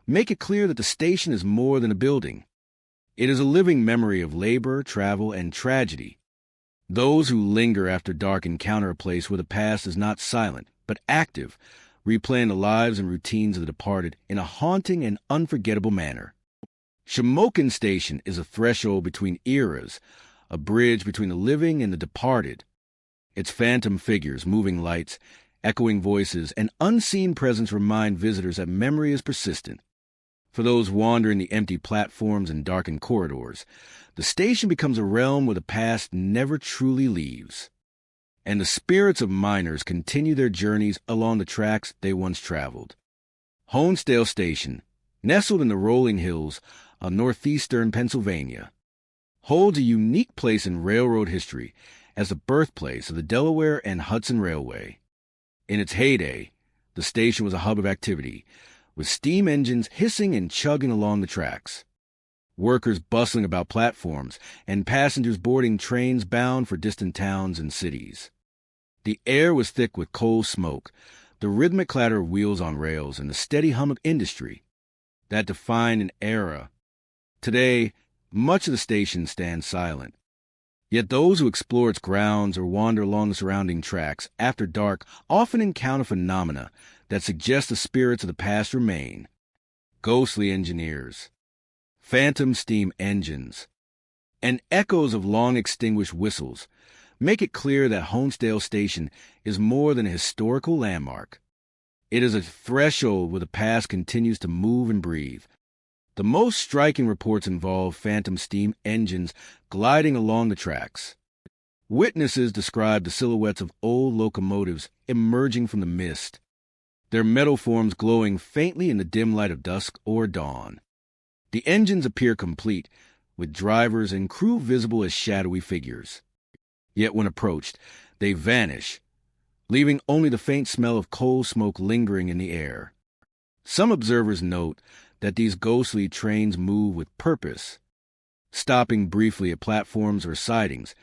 [SPEAKER 1] make it clear that the station is more than a building. It is a living memory of labor, travel, and tragedy. Those who linger after dark encounter a place where the past is not silent, but active, replaying the lives and routines of the departed in a haunting and unforgettable manner. Shamokin Station is a threshold between eras, a bridge between the living and the departed. Its phantom figures, moving lights, echoing voices, and unseen presence remind visitors that memory is persistent. For those wandering the empty platforms and darkened corridors, the station becomes a realm where the past never truly leaves. And the spirits of miners continue their journeys along the tracks they once traveled. Honesdale Station, nestled in the rolling hills of northeastern Pennsylvania, holds a unique place in railroad history as the birthplace of the Delaware and Hudson Railway. In its heyday, the station was a hub of activity, with steam engines hissing and chugging along the tracks, workers bustling about platforms, and passengers boarding trains bound for distant towns and cities. The air was thick with coal smoke, the rhythmic clatter of wheels on rails, and the steady hum of industry that defined an era. Today, much of the station stands silent. Yet those who explore its grounds or wander along the surrounding tracks after dark often encounter phenomena that suggest the spirits of the past remain. Ghostly engineers, phantom steam engines, and echoes of long-extinguished whistles make it clear that Honesdale Station is more than a historical landmark. It is a threshold where the past continues to move and breathe. The most striking reports involve phantom steam engines gliding along the tracks. Witnesses describe the silhouettes of old locomotives emerging from the mist, their metal forms glowing faintly in the dim light of dusk or dawn. The engines appear complete, with drivers and crew visible as shadowy figures. Yet when approached, they vanish, leaving only the faint smell of coal smoke lingering in the air. Some observers note that these ghostly trains move with purpose, stopping briefly at platforms or sidings,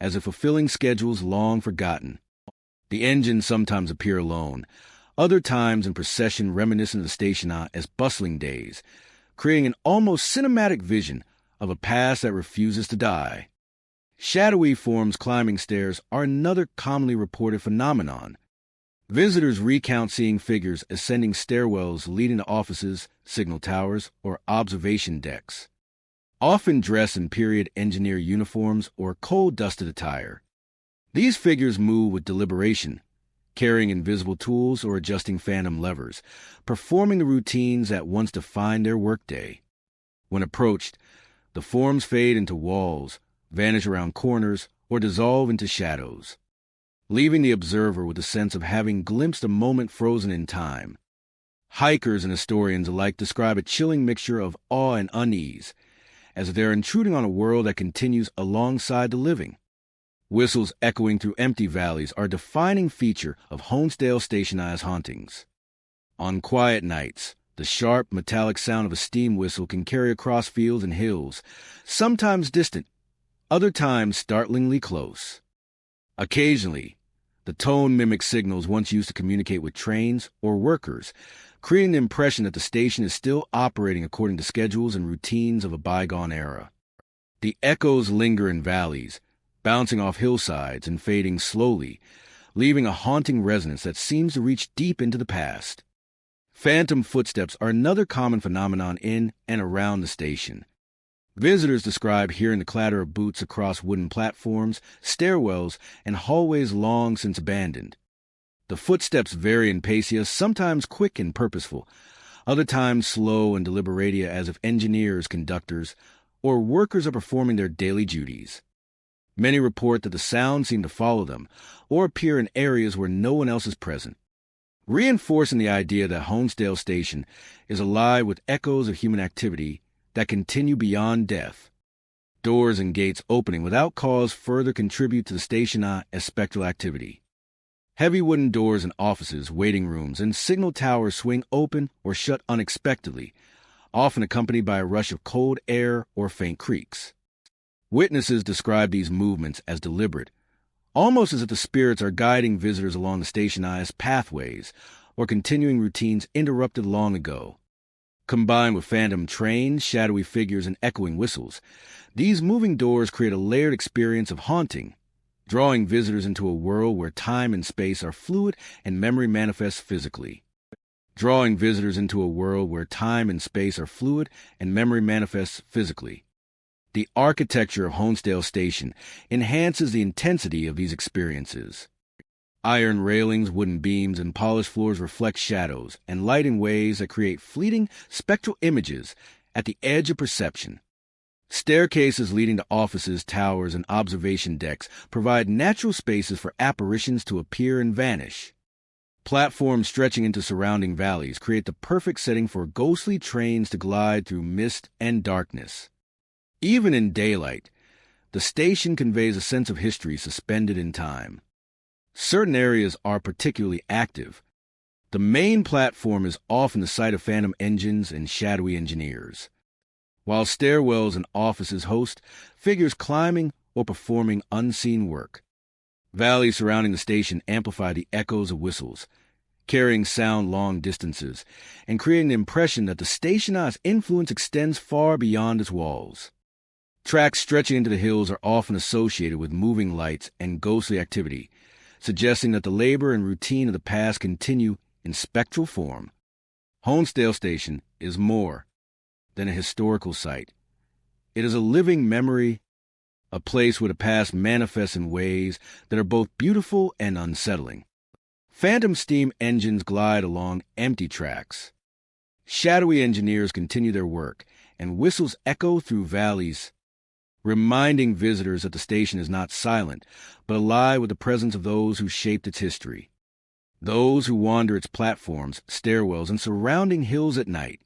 [SPEAKER 1] as if fulfilling schedules long forgotten. The engines sometimes appear alone, other times in procession reminiscent of the station as bustling days, creating an almost cinematic vision of a past that refuses to die. Shadowy forms climbing stairs are another commonly reported phenomenon. Visitors recount seeing figures ascending stairwells leading to offices, signal towers, or observation decks, often dressed in period engineer uniforms or coal-dusted attire. These figures move with deliberation, carrying invisible tools or adjusting phantom levers, performing the routines that once defined their workday. When approached, the forms fade into walls, vanish around corners, or dissolve into shadows, leaving the observer with a sense of having glimpsed a moment frozen in time. Hikers and historians alike describe a chilling mixture of awe and unease, as if they're intruding on a world that continues alongside the living. Whistles echoing through empty valleys are a defining feature of Honesdale Station Eye's hauntings. On quiet nights, the sharp, metallic sound of a steam whistle can carry across fields and hills, sometimes distant, other times startlingly close. Occasionally, the tone mimics signals once used to communicate with trains or workers, creating the impression that the station is still operating according to schedules and routines of a bygone era. The echoes linger in valleys, bouncing off hillsides and fading slowly, leaving a haunting resonance that seems to reach deep into the past. Phantom footsteps are another common phenomenon in and around the station. Visitors describe hearing the clatter of boots across wooden platforms, stairwells, and hallways long since abandoned. The footsteps vary in pace, sometimes quick and purposeful, other times slow and deliberate, as if engineers, conductors, or workers are performing their daily duties. Many report that the sounds seem to follow them, or appear in areas where no one else is present, reinforcing the idea that Honesdale Station is alive with echoes of human activity that continue beyond death. Doors and gates opening without cause further contribute to the station as spectral activity. Heavy wooden doors in offices, waiting rooms, and signal towers swing open or shut unexpectedly, often accompanied by a rush of cold air or faint creaks. Witnesses describe these movements as deliberate, almost as if the spirits are guiding visitors along the station eye's pathways or continuing routines interrupted long ago. Combined with phantom trains, shadowy figures, and echoing whistles, these moving doors create a layered experience of haunting, drawing visitors into a world where time and space are fluid and memory manifests physically. The architecture of Honesdale Station enhances the intensity of these experiences. Iron railings, wooden beams, and polished floors reflect shadows and light in ways that create fleeting, spectral images at the edge of perception. Staircases leading to offices, towers, and observation decks provide natural spaces for apparitions to appear and vanish. Platforms stretching into surrounding valleys create the perfect setting for ghostly trains to glide through mist and darkness. Even in daylight, the station conveys a sense of history suspended in time. Certain areas are particularly active. The main platform is often the site of phantom engines and shadowy engineers, while stairwells and offices host figures climbing or performing unseen work. Valleys surrounding the station amplify the echoes of whistles, carrying sound long distances and creating the impression that the station's influence extends far beyond its walls. Tracks stretching into the hills are often associated with moving lights and ghostly activity, suggesting that the labor and routine of the past continue in spectral form. Honesdale Station is more than a historical site. It is a living memory, a place where the past manifests in ways that are both beautiful and unsettling. Phantom steam engines glide along empty tracks. Shadowy engineers continue their work, and whistles echo through valleys, reminding visitors that the station is not silent, but alive with the presence of those who shaped its history. Those who wander its platforms, stairwells, and surrounding hills at night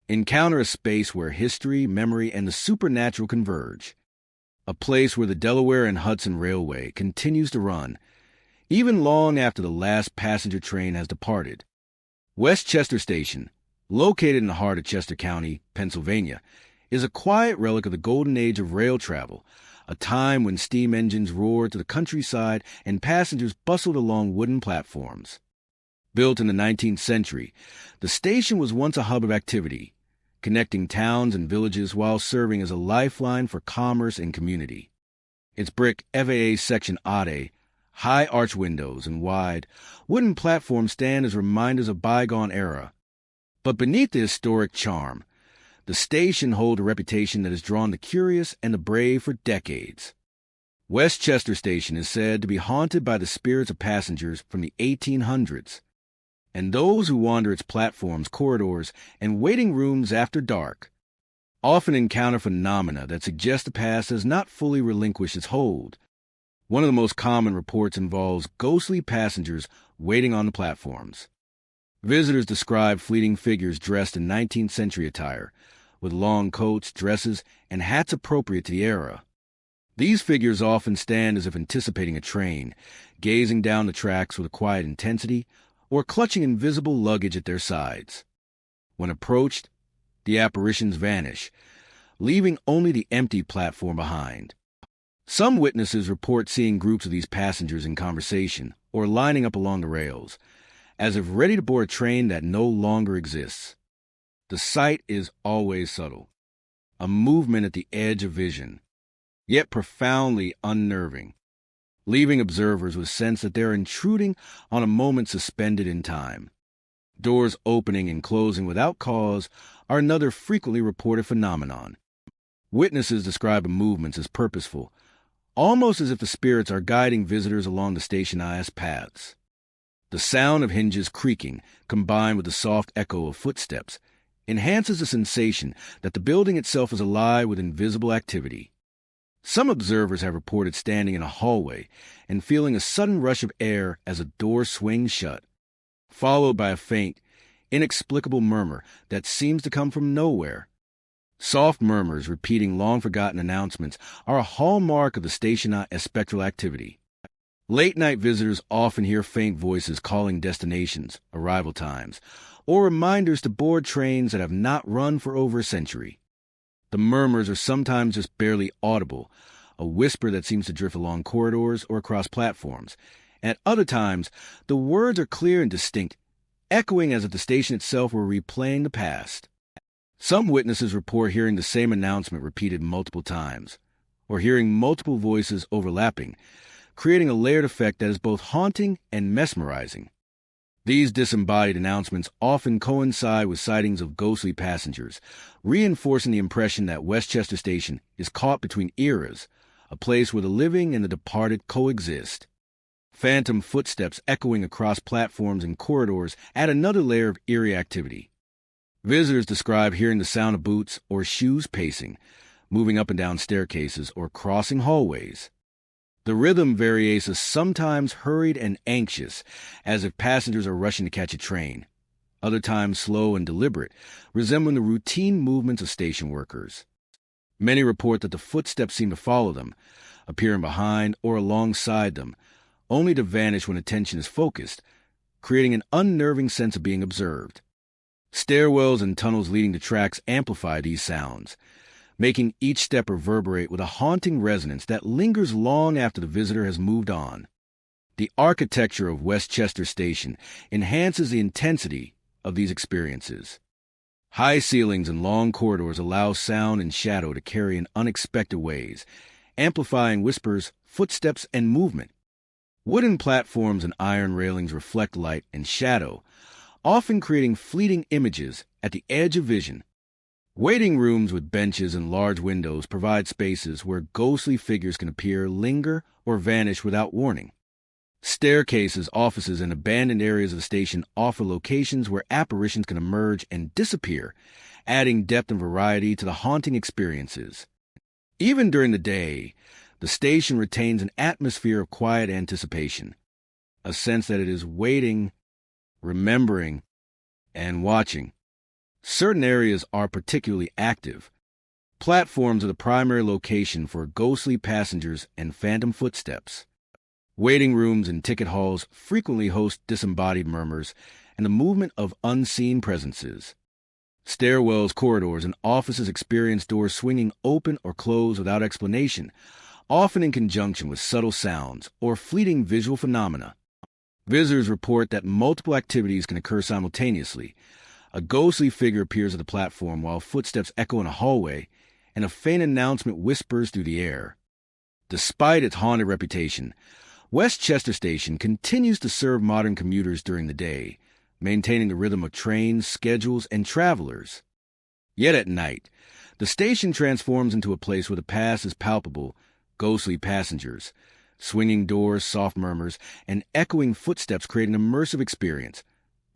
[SPEAKER 1] encounter a space where history, memory, and the supernatural converge. A place where the Delaware and Hudson Railway continues to run, even long after the last passenger train has departed. West Chester Station, located in the heart of Chester County, Pennsylvania, is a quiet relic of the golden age of rail travel, a time when steam engines roared to the countryside and passengers bustled along wooden platforms. Built in the 19th century, the station was once a hub of activity, connecting towns and villages while serving as a lifeline for commerce and community. Its brick FAA Section A, high arch windows, and wide, wooden platforms stand as reminders of bygone era. But beneath the historic charm, the station holds a reputation that has drawn the curious and the brave for decades. Westchester Station is said to be haunted by the spirits of passengers from the 1800s, and those who wander its platforms, corridors, and waiting rooms after dark often encounter phenomena that suggest the past has not fully relinquished its hold. One of the most common reports involves ghostly passengers waiting on the platforms. Visitors describe fleeting figures dressed in 19th century attire, with long coats, dresses, and hats appropriate to the era. These figures often stand as if anticipating a train, gazing down the tracks with a quiet intensity, or clutching invisible luggage at their sides. When approached, the apparitions vanish, leaving only the empty platform behind. Some witnesses report seeing groups of these passengers in conversation or lining up along the rails, as if ready to board a train that no longer exists. The sight is always subtle, a movement at the edge of vision, yet profoundly unnerving, leaving observers with a sense that they're intruding on a moment suspended in time. Doors opening and closing without cause are another frequently reported phenomenon. Witnesses describe the movements as purposeful, almost as if the spirits are guiding visitors along the stationized paths. The sound of hinges creaking, combined with the soft echo of footsteps, enhances the sensation that the building itself is alive with invisible activity. Some observers have reported standing in a hallway and feeling a sudden rush of air as a door swings shut, followed by a faint, inexplicable murmur that seems to come from nowhere. Soft murmurs repeating long-forgotten announcements are a hallmark of the station's spectral activity. Late-night visitors often hear faint voices calling destinations, arrival times, or reminders to board trains that have not run for over a century. The murmurs are sometimes just barely audible, a whisper that seems to drift along corridors or across platforms, and at other times the words are clear and distinct, echoing as if the station itself were replaying the past. Some witnesses report hearing the same announcement repeated multiple times, or hearing multiple voices overlapping, creating a layered effect that is both haunting and mesmerizing. These disembodied announcements often coincide with sightings of ghostly passengers, reinforcing the impression that Westchester Station is caught between eras, a place where the living and the departed coexist. Phantom footsteps echoing across platforms and corridors add another layer of eerie activity. Visitors describe hearing the sound of boots or shoes pacing, moving up and down staircases, or crossing hallways. The rhythm varies is sometimes hurried and anxious, as if passengers are rushing to catch a train, other times slow and deliberate, resembling the routine movements of station workers. Many report that the footsteps seem to follow them, appearing behind or alongside them, only to vanish when attention is focused, creating an unnerving sense of being observed. Stairwells and tunnels leading to tracks amplify these sounds, making each step reverberate with a haunting resonance that lingers long after the visitor has moved on. The architecture of Westchester Station enhances the intensity of these experiences. High ceilings and long corridors allow sound and shadow to carry in unexpected ways, amplifying whispers, footsteps, and movement. Wooden platforms and iron railings reflect light and shadow, often creating fleeting images at the edge of vision. Waiting rooms with benches and large windows provide spaces where ghostly figures can appear, linger, or vanish without warning. Staircases, offices, and abandoned areas of the station offer locations where apparitions can emerge and disappear, adding depth and variety to the haunting experiences. Even during the day, the station retains an atmosphere of quiet anticipation, a sense that it is waiting, remembering, and watching. Certain areas are particularly active. Platforms are the primary location for ghostly passengers and phantom footsteps. Waiting rooms and ticket halls frequently host disembodied murmurs and the movement of unseen presences. Stairwells, corridors, and offices experience doors swinging open or closed without explanation, often in conjunction with subtle sounds or fleeting visual phenomena. Visitors report that multiple activities can occur simultaneously. A ghostly figure appears at the platform while footsteps echo in a hallway, and a faint announcement whispers through the air. Despite its haunted reputation, Westchester Station continues to serve modern commuters during the day, maintaining the rhythm of trains, schedules, and travelers. Yet at night, the station transforms into a place where the past is palpable ghostly passengers, swinging doors, soft murmurs, and echoing footsteps create an immersive experience,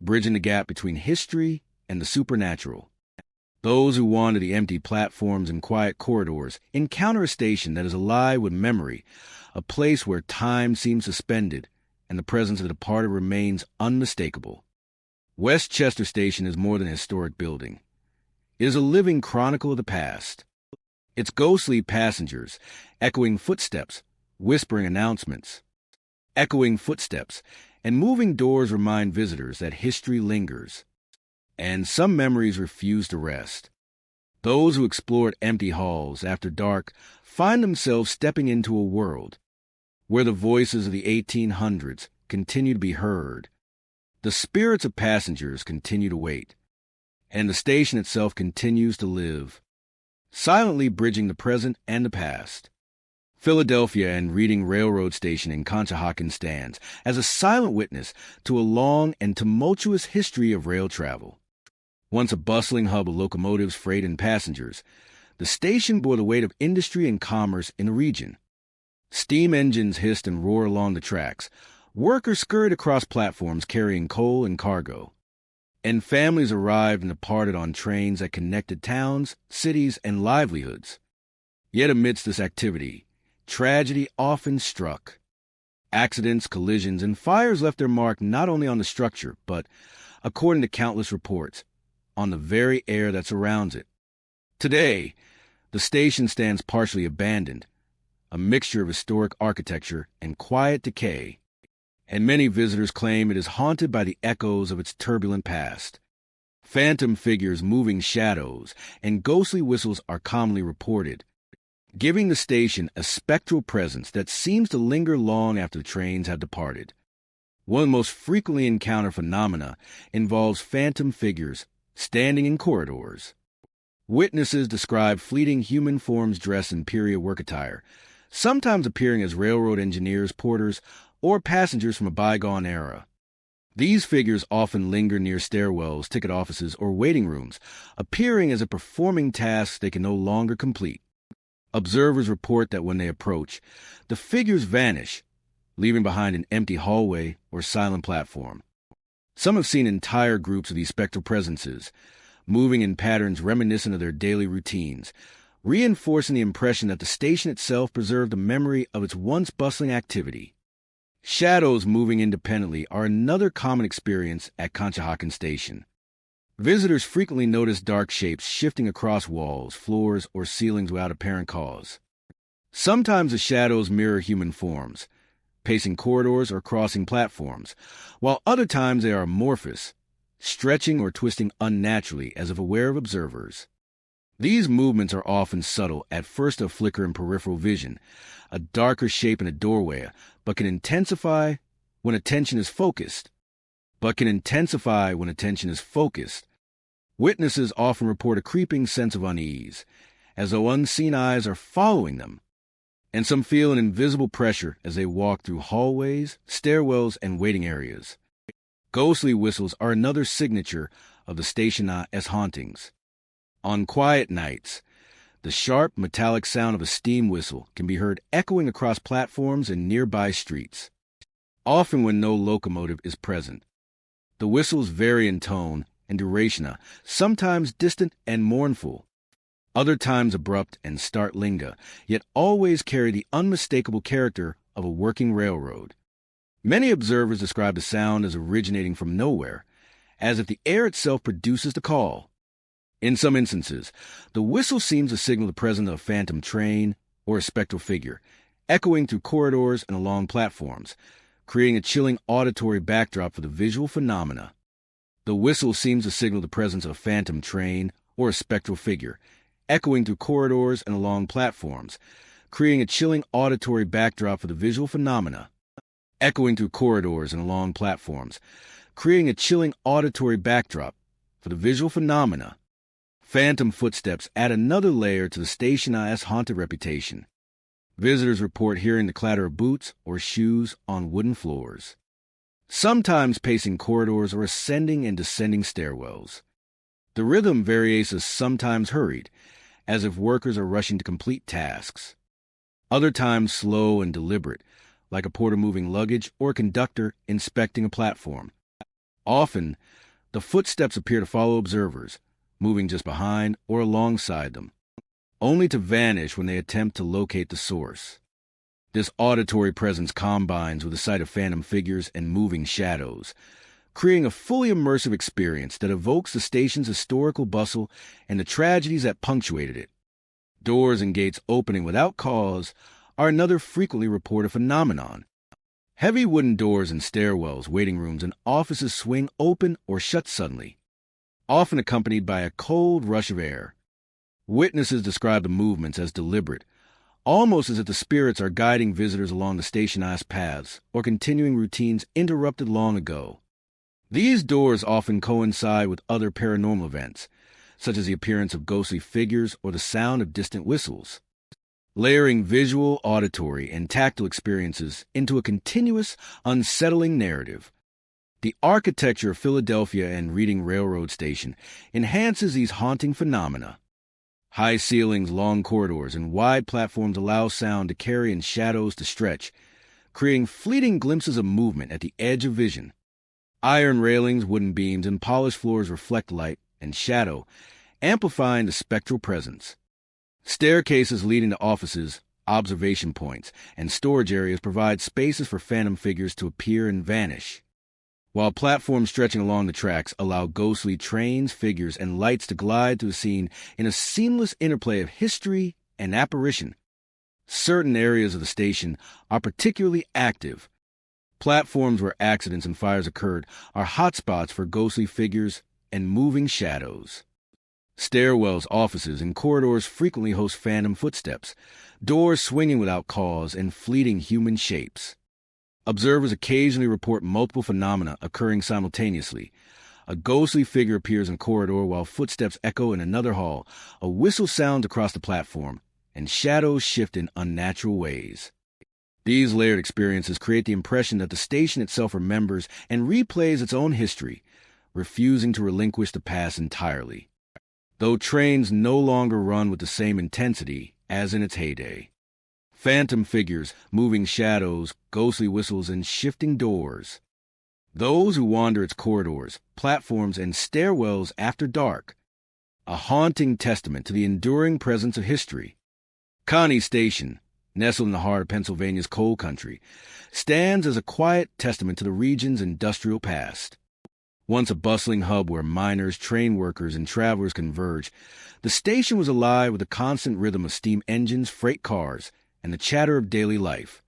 [SPEAKER 1] bridging the gap between history and the supernatural. Those who wander the empty platforms and quiet corridors encounter a station that is alive with memory, a place where time seems suspended and the presence of the departed remains unmistakable. Westchester Station is more than a historic building. It is a living chronicle of the past. Its ghostly passengers, echoing footsteps, whispering announcements, and moving doors remind visitors that history lingers. And some memories refuse to rest. Those who explored empty halls after dark find themselves stepping into a world where the voices of the 1800s continue to be heard. The spirits of passengers continue to wait, and the station itself continues to live, silently bridging the present and the past. Philadelphia and Reading Railroad Station in Conshohocken stands as a silent witness to a long and tumultuous history of rail travel. Once a bustling hub of locomotives, freight, and passengers, the station bore the weight of industry and commerce in the region. Steam engines hissed and roared along the tracks. Workers scurried across platforms carrying coal and cargo. And families arrived and departed on trains that connected towns, cities, and livelihoods. Yet amidst this activity, tragedy often struck. Accidents, collisions, and fires left their mark not only on the structure, but, according to countless reports, on the very air that surrounds it. Today, the station stands partially abandoned, a mixture of historic architecture and quiet decay, and many visitors claim it is haunted by the echoes of its turbulent past. Phantom figures, moving shadows, and ghostly whistles are commonly reported, giving the station a spectral presence that seems to linger long after the trains have departed. One of the most frequently encountered phenomena involves phantom figures standing in corridors. Witnesses describe fleeting human forms dressed in period work attire, sometimes appearing as railroad engineers, porters, or passengers from a bygone era. These figures often linger near stairwells, ticket offices, or waiting rooms, appearing as if performing tasks they can no longer complete. Observers report that when they approach, the figures vanish, leaving behind an empty hallway or silent platform. Some have seen entire groups of these spectral presences, moving in patterns reminiscent of their daily routines, reinforcing the impression that the station itself preserved a memory of its once bustling activity. Shadows moving independently are another common experience at Conshohocken Station. Visitors frequently notice dark shapes shifting across walls, floors, or ceilings without apparent cause. Sometimes the shadows mirror human forms, pacing corridors or crossing platforms, while other times they are amorphous, stretching or twisting unnaturally as if aware of observers. These movements are often subtle, at first a flicker in peripheral vision, a darker shape in a doorway, but can intensify when attention is focused. Witnesses often report a creeping sense of unease, as though unseen eyes are following them, and some feel an invisible pressure as they walk through hallways, stairwells, and waiting areas. Ghostly whistles are another signature of the station's hauntings. On quiet nights, the sharp, metallic sound of a steam whistle can be heard echoing across platforms and nearby streets, often when no locomotive is present. The whistles vary in tone and duration, sometimes distant and mournful, other times abrupt and startling, yet always carry the unmistakable character of a working railroad. Many observers describe the sound as originating from nowhere, as if the air itself produces the call. In some instances, the whistle seems to signal the presence of a phantom train or a spectral figure, echoing through corridors and along platforms, creating a chilling auditory backdrop for the visual phenomena. The whistle seems to signal the presence of a phantom train or a spectral figure, echoing through corridors and along platforms, creating a chilling auditory backdrop for the visual phenomena. Phantom footsteps add another layer to the station's haunted reputation. Visitors report hearing the clatter of boots or shoes on wooden floors, sometimes pacing corridors or ascending and descending stairwells. The rhythm varies, is sometimes hurried, as if workers are rushing to complete tasks. Other times slow and deliberate, like a porter moving luggage or a conductor inspecting a platform. Often, the footsteps appear to follow observers, moving just behind or alongside them, only to vanish when they attempt to locate the source. This auditory presence combines with the sight of phantom figures and moving shadows, creating a fully immersive experience that evokes the station's historical bustle and the tragedies that punctuated it. Doors and gates opening without cause are another frequently reported phenomenon. Heavy wooden doors in stairwells, waiting rooms, and offices swing open or shut suddenly, often accompanied by a cold rush of air. Witnesses describe the movements as deliberate, almost as if the spirits are guiding visitors along the stationized paths or continuing routines interrupted long ago. These doors often coincide with other paranormal events, such as the appearance of ghostly figures or the sound of distant whistles, layering visual, auditory, and tactile experiences into a continuous, unsettling narrative. The architecture of Philadelphia and Reading Railroad Station enhances these haunting phenomena. High ceilings, long corridors, and wide platforms allow sound to carry and shadows to stretch, creating fleeting glimpses of movement at the edge of vision. Iron railings, wooden beams, and polished floors reflect light and shadow, amplifying the spectral presence. Staircases leading to offices, observation points, and storage areas provide spaces for phantom figures to appear and vanish, while platforms stretching along the tracks allow ghostly trains, figures, and lights to glide through the scene in a seamless interplay of history and apparition. Certain areas of the station are particularly active. Platforms where accidents and fires occurred are hotspots for ghostly figures and moving shadows. Stairwells, offices, and corridors frequently host phantom footsteps, doors swinging without cause, and fleeting human shapes. Observers occasionally report multiple phenomena occurring simultaneously. A ghostly figure appears in a corridor while footsteps echo in another hall, a whistle sounds across the platform, and shadows shift in unnatural ways. These layered experiences create the impression that the station itself remembers and replays its own history, refusing to relinquish the past entirely, though trains no longer run with the same intensity as in its heyday. Phantom figures, moving shadows, ghostly whistles, and shifting doors. Those who wander its corridors, platforms, and stairwells after dark. A haunting testament to the enduring presence of history. Connie Station, nestled in the heart of Pennsylvania's coal country, stands as a quiet testament to the region's industrial past. Once a bustling hub where miners, train workers, and travelers converge, the station was alive with the constant rhythm of steam engines, freight cars, and the chatter of daily life.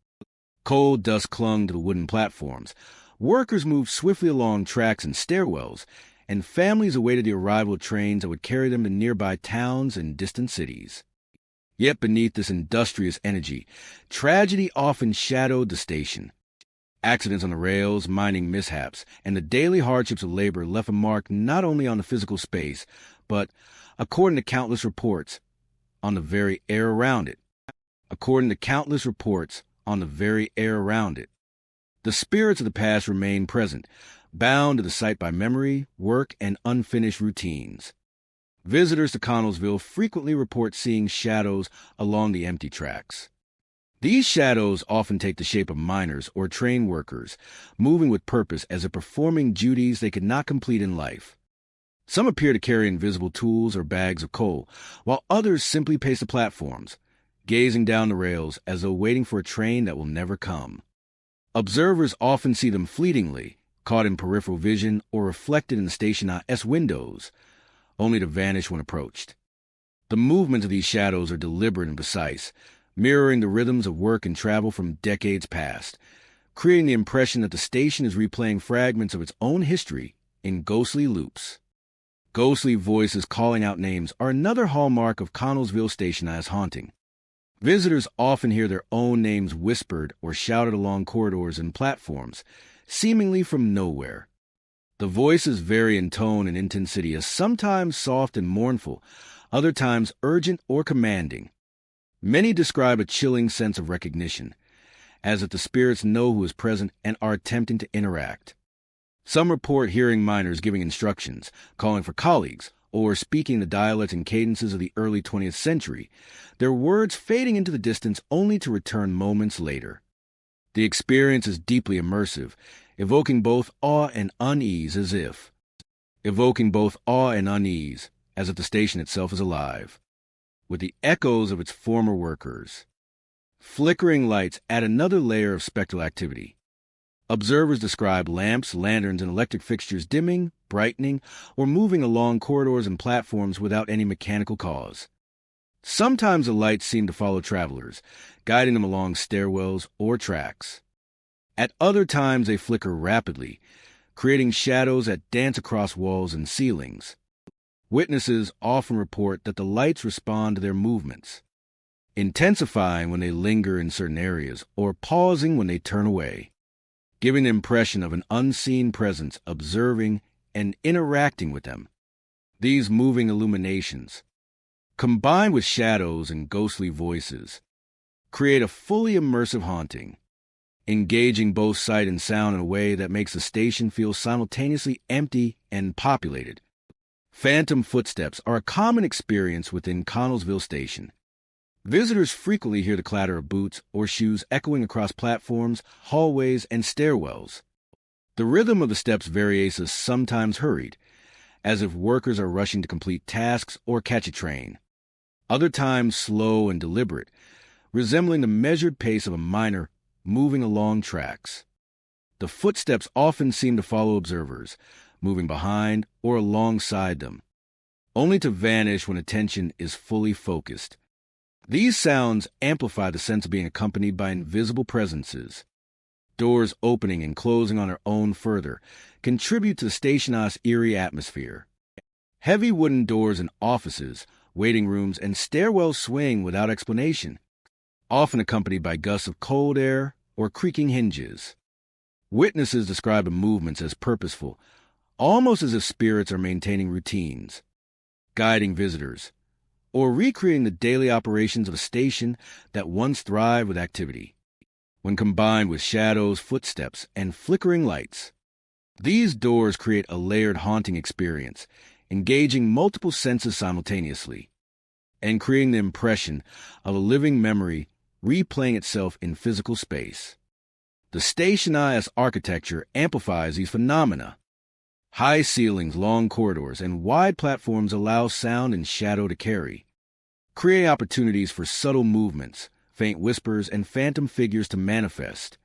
[SPEAKER 1] Coal dust clung to the wooden platforms. Workers moved swiftly along tracks and stairwells, and families awaited the arrival of trains that would carry them to nearby towns and distant cities. Yet beneath this industrious energy, tragedy often shadowed the station. Accidents on the rails, mining mishaps, and the daily hardships of labor left a mark not only on the physical space, but, according to countless reports, on the very air around it. The spirits of the past remain present, bound to the site by memory, work, and unfinished routines. Visitors to Connellsville frequently report seeing shadows along the empty tracks. These shadows often take the shape of miners or train workers, moving with purpose as if performing duties they could not complete in life. Some appear to carry invisible tools or bags of coal, while others simply pace the platforms, gazing down the rails as though waiting for a train that will never come. Observers often see them fleetingly, caught in peripheral vision or reflected in the station's windows, only to vanish when approached. The movements of these shadows are deliberate and precise, mirroring the rhythms of work and travel from decades past, creating the impression that the station is replaying fragments of its own history in ghostly loops. Ghostly voices calling out names are another hallmark of Connellsville Station as haunting. Visitors often hear their own names whispered or shouted along corridors and platforms, seemingly from nowhere. The voices vary in tone and intensity, as sometimes soft and mournful, other times urgent or commanding. Many describe a chilling sense of recognition, as if the spirits know who is present and are attempting to interact. Some report hearing miners giving instructions, calling for colleagues, or speaking the dialect and cadences of the early 20th century, their words fading into the distance only to return moments later. The experience is deeply immersive, evoking both awe and unease as if the station itself is alive, with the echoes of its former workers. Flickering lights add another layer of spectral activity. Observers describe lamps, lanterns, and electric fixtures dimming, brightening, or moving along corridors and platforms without any mechanical cause. Sometimes the lights seem to follow travelers, guiding them along stairwells or tracks. At other times they flicker rapidly, creating shadows that dance across walls and ceilings. Witnesses often report that the lights respond to their movements, intensifying when they linger in certain areas or pausing when they turn away, giving the impression of an unseen presence observing and interacting with them. These moving illuminations, combined with shadows and ghostly voices, create a fully immersive haunting, engaging both sight and sound in a way that makes the station feel simultaneously empty and populated. Phantom footsteps are a common experience within Connellsville Station. Visitors frequently hear the clatter of boots or shoes echoing across platforms, hallways, and stairwells. The rhythm of the steps varies, sometimes hurried, as if workers are rushing to complete tasks or catch a train. Other times slow and deliberate, resembling the measured pace of a miner moving along tracks. The footsteps often seem to follow observers, moving behind or alongside them, only to vanish when attention is fully focused. These sounds amplify the sense of being accompanied by invisible presences. Doors opening and closing on their own further contribute to the station's eerie atmosphere. Heavy wooden doors in offices, waiting rooms, and stairwells swing without explanation, often accompanied by gusts of cold air or creaking hinges. Witnesses describe the movements as purposeful, almost as if spirits are maintaining routines, guiding visitors, or recreating the daily operations of a station that once thrived with activity. When combined with shadows, footsteps, and flickering lights, these doors create a layered haunting experience, engaging multiple senses simultaneously, and creating the impression of a living memory replaying itself in physical space. The station's architecture amplifies these phenomena. High ceilings, long corridors, and wide platforms allow sound and shadow to carry, creating opportunities for subtle movements, faint whispers, and phantom figures to manifest.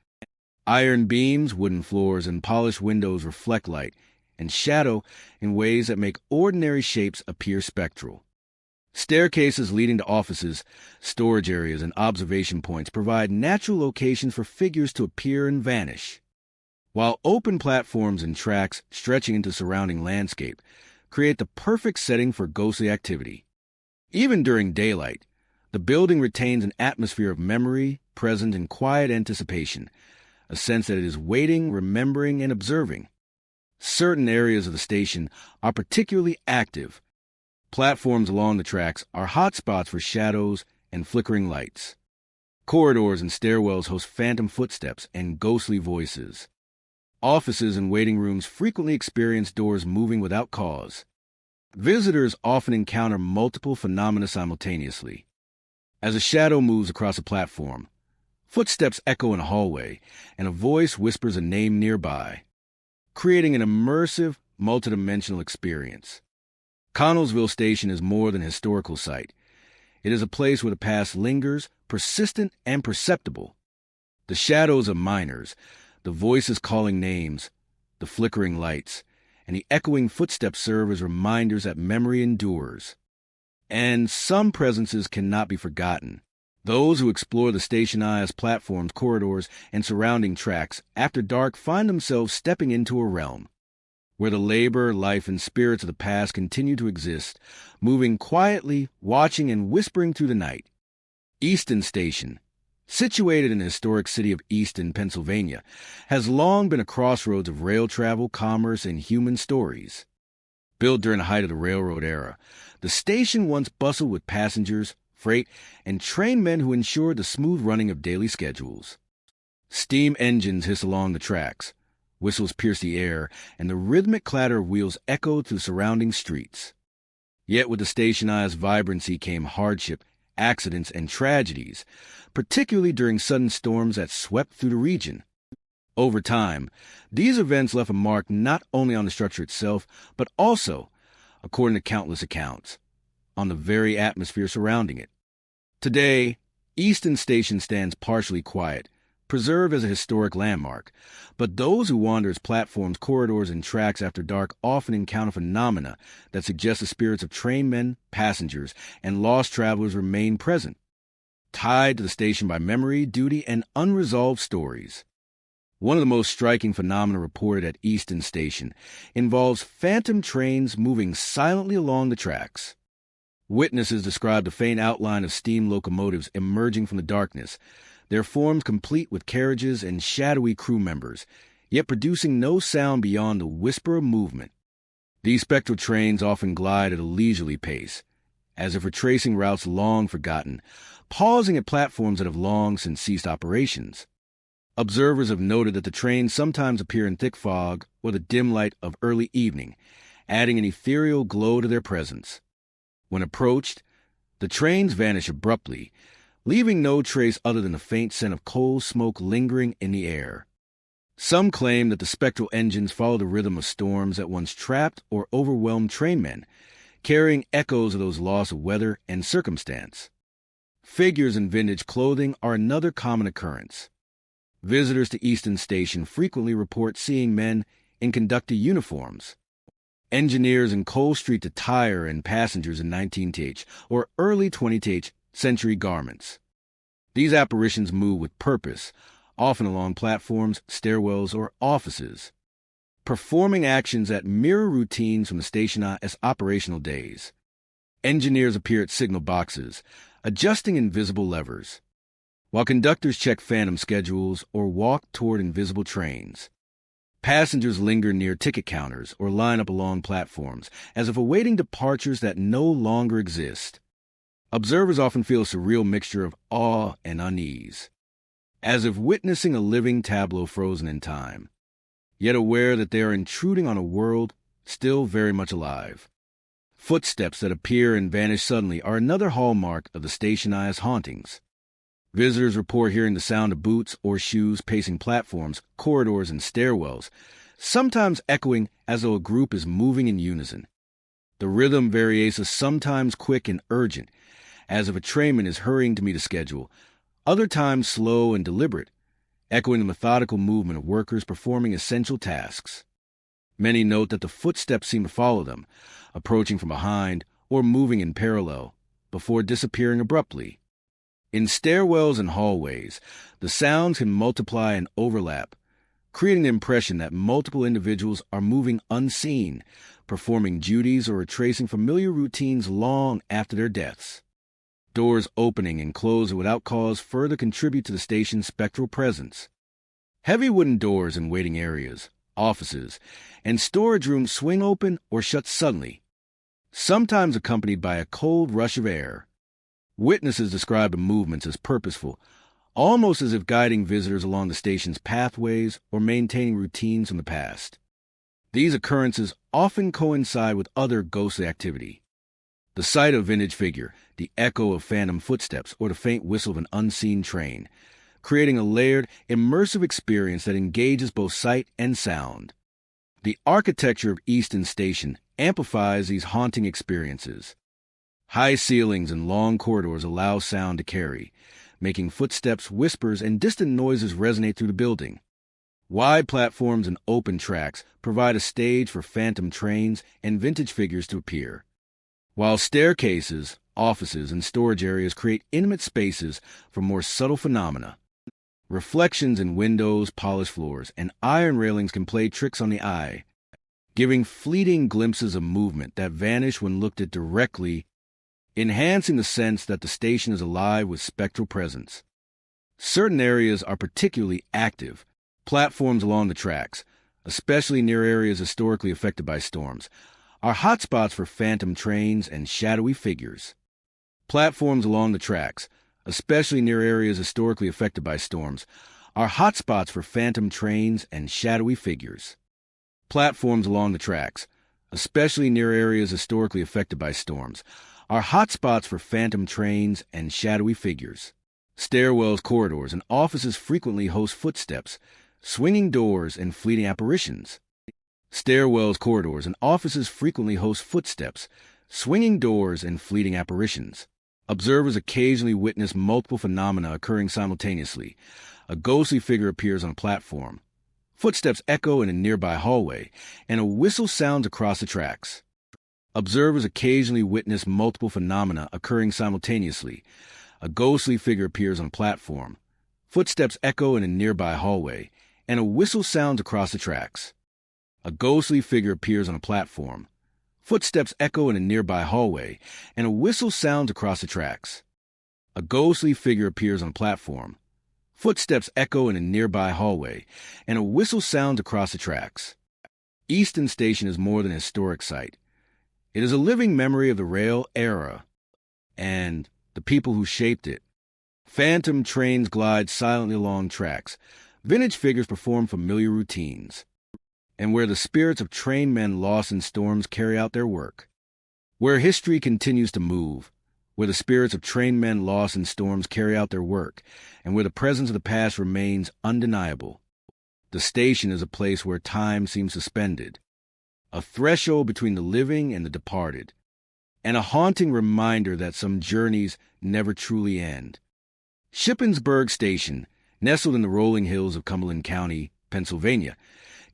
[SPEAKER 1] Iron beams, wooden floors, and polished windows reflect light and shadow in ways that make ordinary shapes appear spectral. Staircases leading to offices, storage areas, and observation points provide natural locations for figures to appear and vanish, while open platforms and tracks stretching into surrounding landscape create the perfect setting for ghostly activity. Even during daylight, the building retains an atmosphere of memory, present, and quiet anticipation, a sense that it is waiting, remembering, and observing. Certain areas of the station are particularly active. Platforms along the tracks are hotspots for shadows and flickering lights. Corridors and stairwells host phantom footsteps and ghostly voices. Offices and waiting rooms frequently experience doors moving without cause. Visitors often encounter multiple phenomena simultaneously. As a shadow moves across a platform, footsteps echo in a hallway, and a voice whispers a name nearby, creating an immersive, multidimensional experience. Connellsville Station is more than a historical site. It is a place where the past lingers, persistent and perceptible. The shadows of miners, the voices calling names, the flickering lights, and the echoing footsteps serve as reminders that memory endures. And some presences cannot be forgotten. Those who explore the station's platforms, corridors, and surrounding tracks after dark find themselves stepping into a realm where the labor, life, and spirits of the past continue to exist, moving quietly, watching, and whispering through the night. Easton Station, situated in the historic city of Easton, Pennsylvania, has long been a crossroads of rail travel, commerce, and human stories. Built during the height of the railroad era, the station once bustled with passengers, freight, and train men who ensured the smooth running of daily schedules. Steam engines hiss along the tracks, whistles pierce the air, and the rhythmic clatter of wheels echoed through surrounding streets. Yet with the stationized vibrancy came hardship, accidents, and tragedies, particularly during sudden storms that swept through the region. Over time, these events left a mark not only on the structure itself, but also, according to countless accounts, on the very atmosphere surrounding it. Today, Easton Station stands partially quiet, preserved as a historic landmark, but those who wander its platforms, corridors, and tracks after dark often encounter phenomena that suggest the spirits of trainmen, passengers, and lost travelers remain present, tied to the station by memory, duty, and unresolved stories. One of the most striking phenomena reported at Easton Station involves phantom trains moving silently along the tracks. Witnesses described the faint outline of steam locomotives emerging from the darkness, their forms complete with carriages and shadowy crew members, yet producing no sound beyond the whisper of movement. These spectral trains often glide at a leisurely pace, as if retracing routes long forgotten, pausing at platforms that have long since ceased operations. Observers have noted that the trains sometimes appear in thick fog or the dim light of early evening, adding an ethereal glow to their presence. When approached, the trains vanish abruptly, leaving no trace other than the faint scent of coal smoke lingering in the air. Some claim that the spectral engines follow the rhythm of storms that once trapped or overwhelmed trainmen, carrying echoes of those loss of weather and circumstance. Figures in vintage clothing are another common occurrence. Visitors to Easton Station frequently report seeing men in conductor uniforms, engineers in Coal Street attire, and passengers in 19th or early 20th century garments. These apparitions move with purpose, often along platforms, stairwells, or offices, performing actions that mirror routines from the station as operational days. Engineers appear at signal boxes, adjusting invisible levers, while conductors check phantom schedules or walk toward invisible trains. Passengers linger near ticket counters or line up along platforms, as if awaiting departures that no longer exist. Observers often feel a surreal mixture of awe and unease, as if witnessing a living tableau frozen in time, yet aware that they are intruding on a world still very much alive. Footsteps that appear and vanish suddenly are another hallmark of the stationized hauntings. Visitors report hearing the sound of boots or shoes pacing platforms, corridors, and stairwells, sometimes echoing as though a group is moving in unison. The rhythm varies is sometimes quick and urgent, as if a trainman is hurrying to meet a schedule, other times slow and deliberate, echoing the methodical movement of workers performing essential tasks. Many note that the footsteps seem to follow them, approaching from behind or moving in parallel, before disappearing abruptly. In stairwells and hallways, the sounds can multiply and overlap, creating the impression that multiple individuals are moving unseen, performing duties or retracing familiar routines long after their deaths. Doors opening and closing without cause further contribute to the station's spectral presence. Heavy wooden doors in waiting areas, offices, and storage rooms swing open or shut suddenly, sometimes accompanied by a cold rush of air. Witnesses describe the movements as purposeful, almost as if guiding visitors along the station's pathways or maintaining routines from the past. These occurrences often coincide with other ghostly activity. The sight of a vintage figure, the echo of phantom footsteps, or the faint whistle of an unseen train, creating a layered, immersive experience that engages both sight and sound. The architecture of Easton Station amplifies these haunting experiences. High ceilings and long corridors allow sound to carry, making footsteps, whispers, and distant noises resonate through the building. Wide platforms and open tracks provide a stage for phantom trains and vintage figures to appear, while staircases, offices, and storage areas create intimate spaces for more subtle phenomena. Reflections in windows, polished floors, and iron railings can play tricks on the eye, giving fleeting glimpses of movement that vanish when looked at directly, enhancing the sense that the station is alive with spectral presence. Certain areas are particularly active. Platforms along the tracks, especially near areas historically affected by storms, are hotspots for phantom trains and shadowy figures. Platforms along the tracks, especially near areas historically affected by storms, are hotspots for phantom trains and shadowy figures. Platforms along the tracks, especially near areas historically affected by storms, are hotspots for phantom trains and shadowy figures. Stairwells, corridors, and offices frequently host footsteps, swinging doors, and fleeting apparitions. Stairwells, corridors, and offices frequently host footsteps, swinging doors, and fleeting apparitions. Observers occasionally witness multiple phenomena occurring simultaneously. A ghostly figure appears on a platform. Footsteps echo in a nearby hallway, and a whistle sounds across the tracks. Observers occasionally witness multiple phenomena occurring simultaneously. A ghostly figure appears on a platform. Footsteps echo in a nearby hallway, and a whistle sounds across the tracks. A ghostly figure appears on a platform. Footsteps echo in a nearby hallway, and a whistle sounds across the tracks. A ghostly figure appears on a platform. Footsteps echo in a nearby hallway, and a whistle sounds across the tracks. Easton Station is more than a historic site. It is a living memory of the rail era and the people who shaped it. Phantom trains glide silently along tracks. Vintage figures perform familiar routines, and where the spirits of train men lost in storms carry out their work. Where history continues to move, where the spirits of train men lost in storms carry out their work, and where the presence of the past remains undeniable. The station is a place where time seems suspended, a threshold between the living and the departed, and a haunting reminder that some journeys never truly end. Shippensburg Station, nestled in the rolling hills of Cumberland County, Pennsylvania,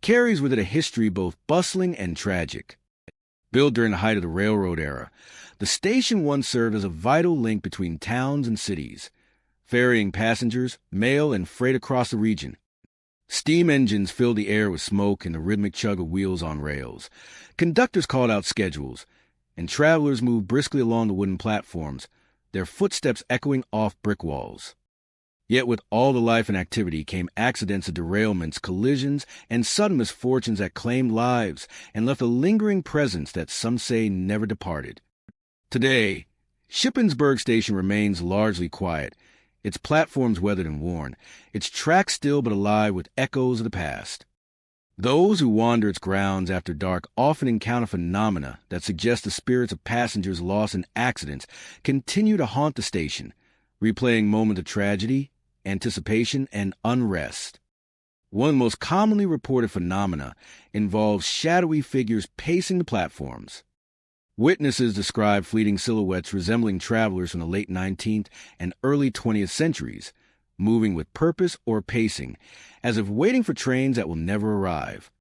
[SPEAKER 1] carries with it a history both bustling and tragic. Built during the height of the railroad era, the station once served as a vital link between towns and cities, ferrying passengers, mail, and freight across the region. Steam engines filled the air with smoke and the rhythmic chug of wheels on rails. Conductors called out schedules, and travelers moved briskly along the wooden platforms, their footsteps echoing off brick walls. Yet with all the life and activity came accidents and derailments, collisions, and sudden misfortunes that claimed lives and left a lingering presence that some say never departed. Today, Shippensburg Station remains largely quiet, its platforms weathered and worn, its tracks still but alive with echoes of the past. Those who wander its grounds after dark often encounter phenomena that suggest the spirits of passengers lost in accidents continue to haunt the station, replaying moments of tragedy, anticipation, and unrest. One of the most commonly reported phenomena involves shadowy figures pacing the platforms. Witnesses describe fleeting silhouettes resembling travelers from the late 19th and early 20th centuries, moving with purpose or pacing, as if waiting for trains that will never arrive.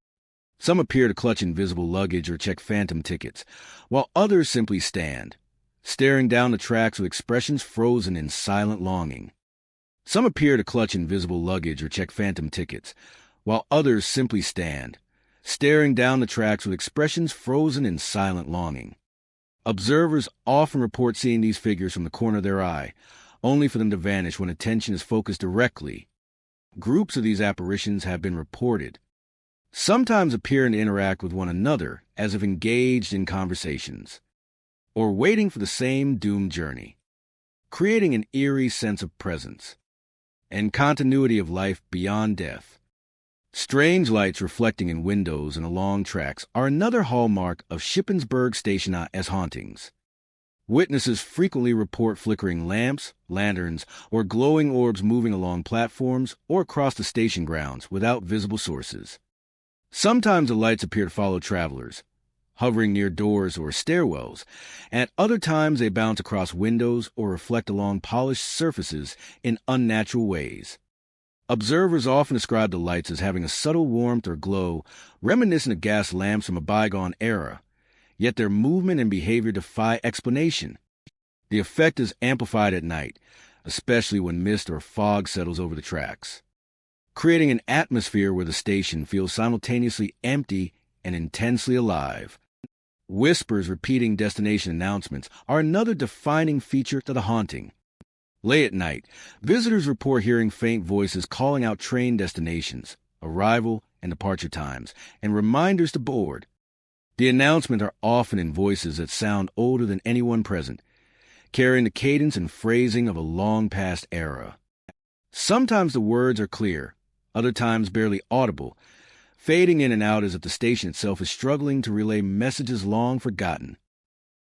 [SPEAKER 1] Some appear to clutch invisible luggage or check phantom tickets, while others simply stand, staring down the tracks with expressions frozen in silent longing. Some appear to clutch invisible luggage or check phantom tickets, while others simply stand, staring down the tracks with expressions frozen in silent longing. Observers often report seeing these figures from the corner of their eye, only for them to vanish when attention is focused directly. Groups of these apparitions have been reported, sometimes appear and interact with one another as if engaged in conversations, or waiting for the same doomed journey, creating an eerie sense of presence and continuity of life beyond death. Strange lights reflecting in windows and along tracks are another hallmark of Shippensburg Station as hauntings. Witnesses frequently report flickering lamps, lanterns, or glowing orbs moving along platforms or across the station grounds without visible sources. Sometimes the lights appear to follow travelers, hovering near doors or stairwells, and at other times they bounce across windows or reflect along polished surfaces in unnatural ways. Observers often describe the lights as having a subtle warmth or glow reminiscent of gas lamps from a bygone era, yet their movement and behavior defy explanation. The effect is amplified at night, especially when mist or fog settles over the tracks, creating an atmosphere where the station feels simultaneously empty and intensely alive. Whispers repeating destination announcements are another defining feature to the haunting. Late at night, visitors report hearing faint voices calling out train destinations, arrival and departure times, and reminders to board. The announcements are often in voices that sound older than anyone present, carrying the cadence and phrasing of a long-past era. Sometimes the words are clear, other times barely audible, fading in and out as if the station itself is struggling to relay messages long forgotten.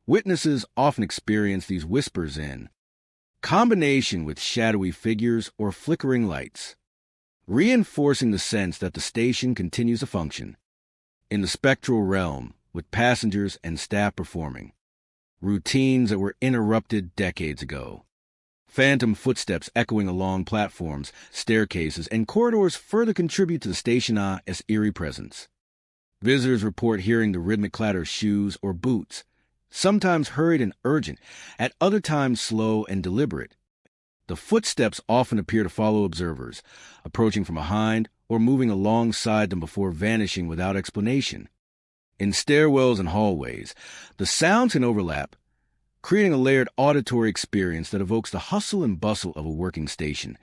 [SPEAKER 1] Witnesses often experience these whispers in combination with shadowy figures or flickering lights, reinforcing the sense that the station continues to function. In the spectral realm, with passengers and staff performing routines that were interrupted decades ago. Phantom footsteps echoing along platforms, staircases, and corridors further contribute to the station's eerie presence. Visitors report hearing the rhythmic clatter of shoes or boots, sometimes hurried and urgent, at other times slow and deliberate. The footsteps often appear to follow observers, approaching from behind or moving alongside them before vanishing without explanation. In stairwells and hallways, the sounds can overlap, creating a layered auditory experience that evokes the hustle and bustle of a working station,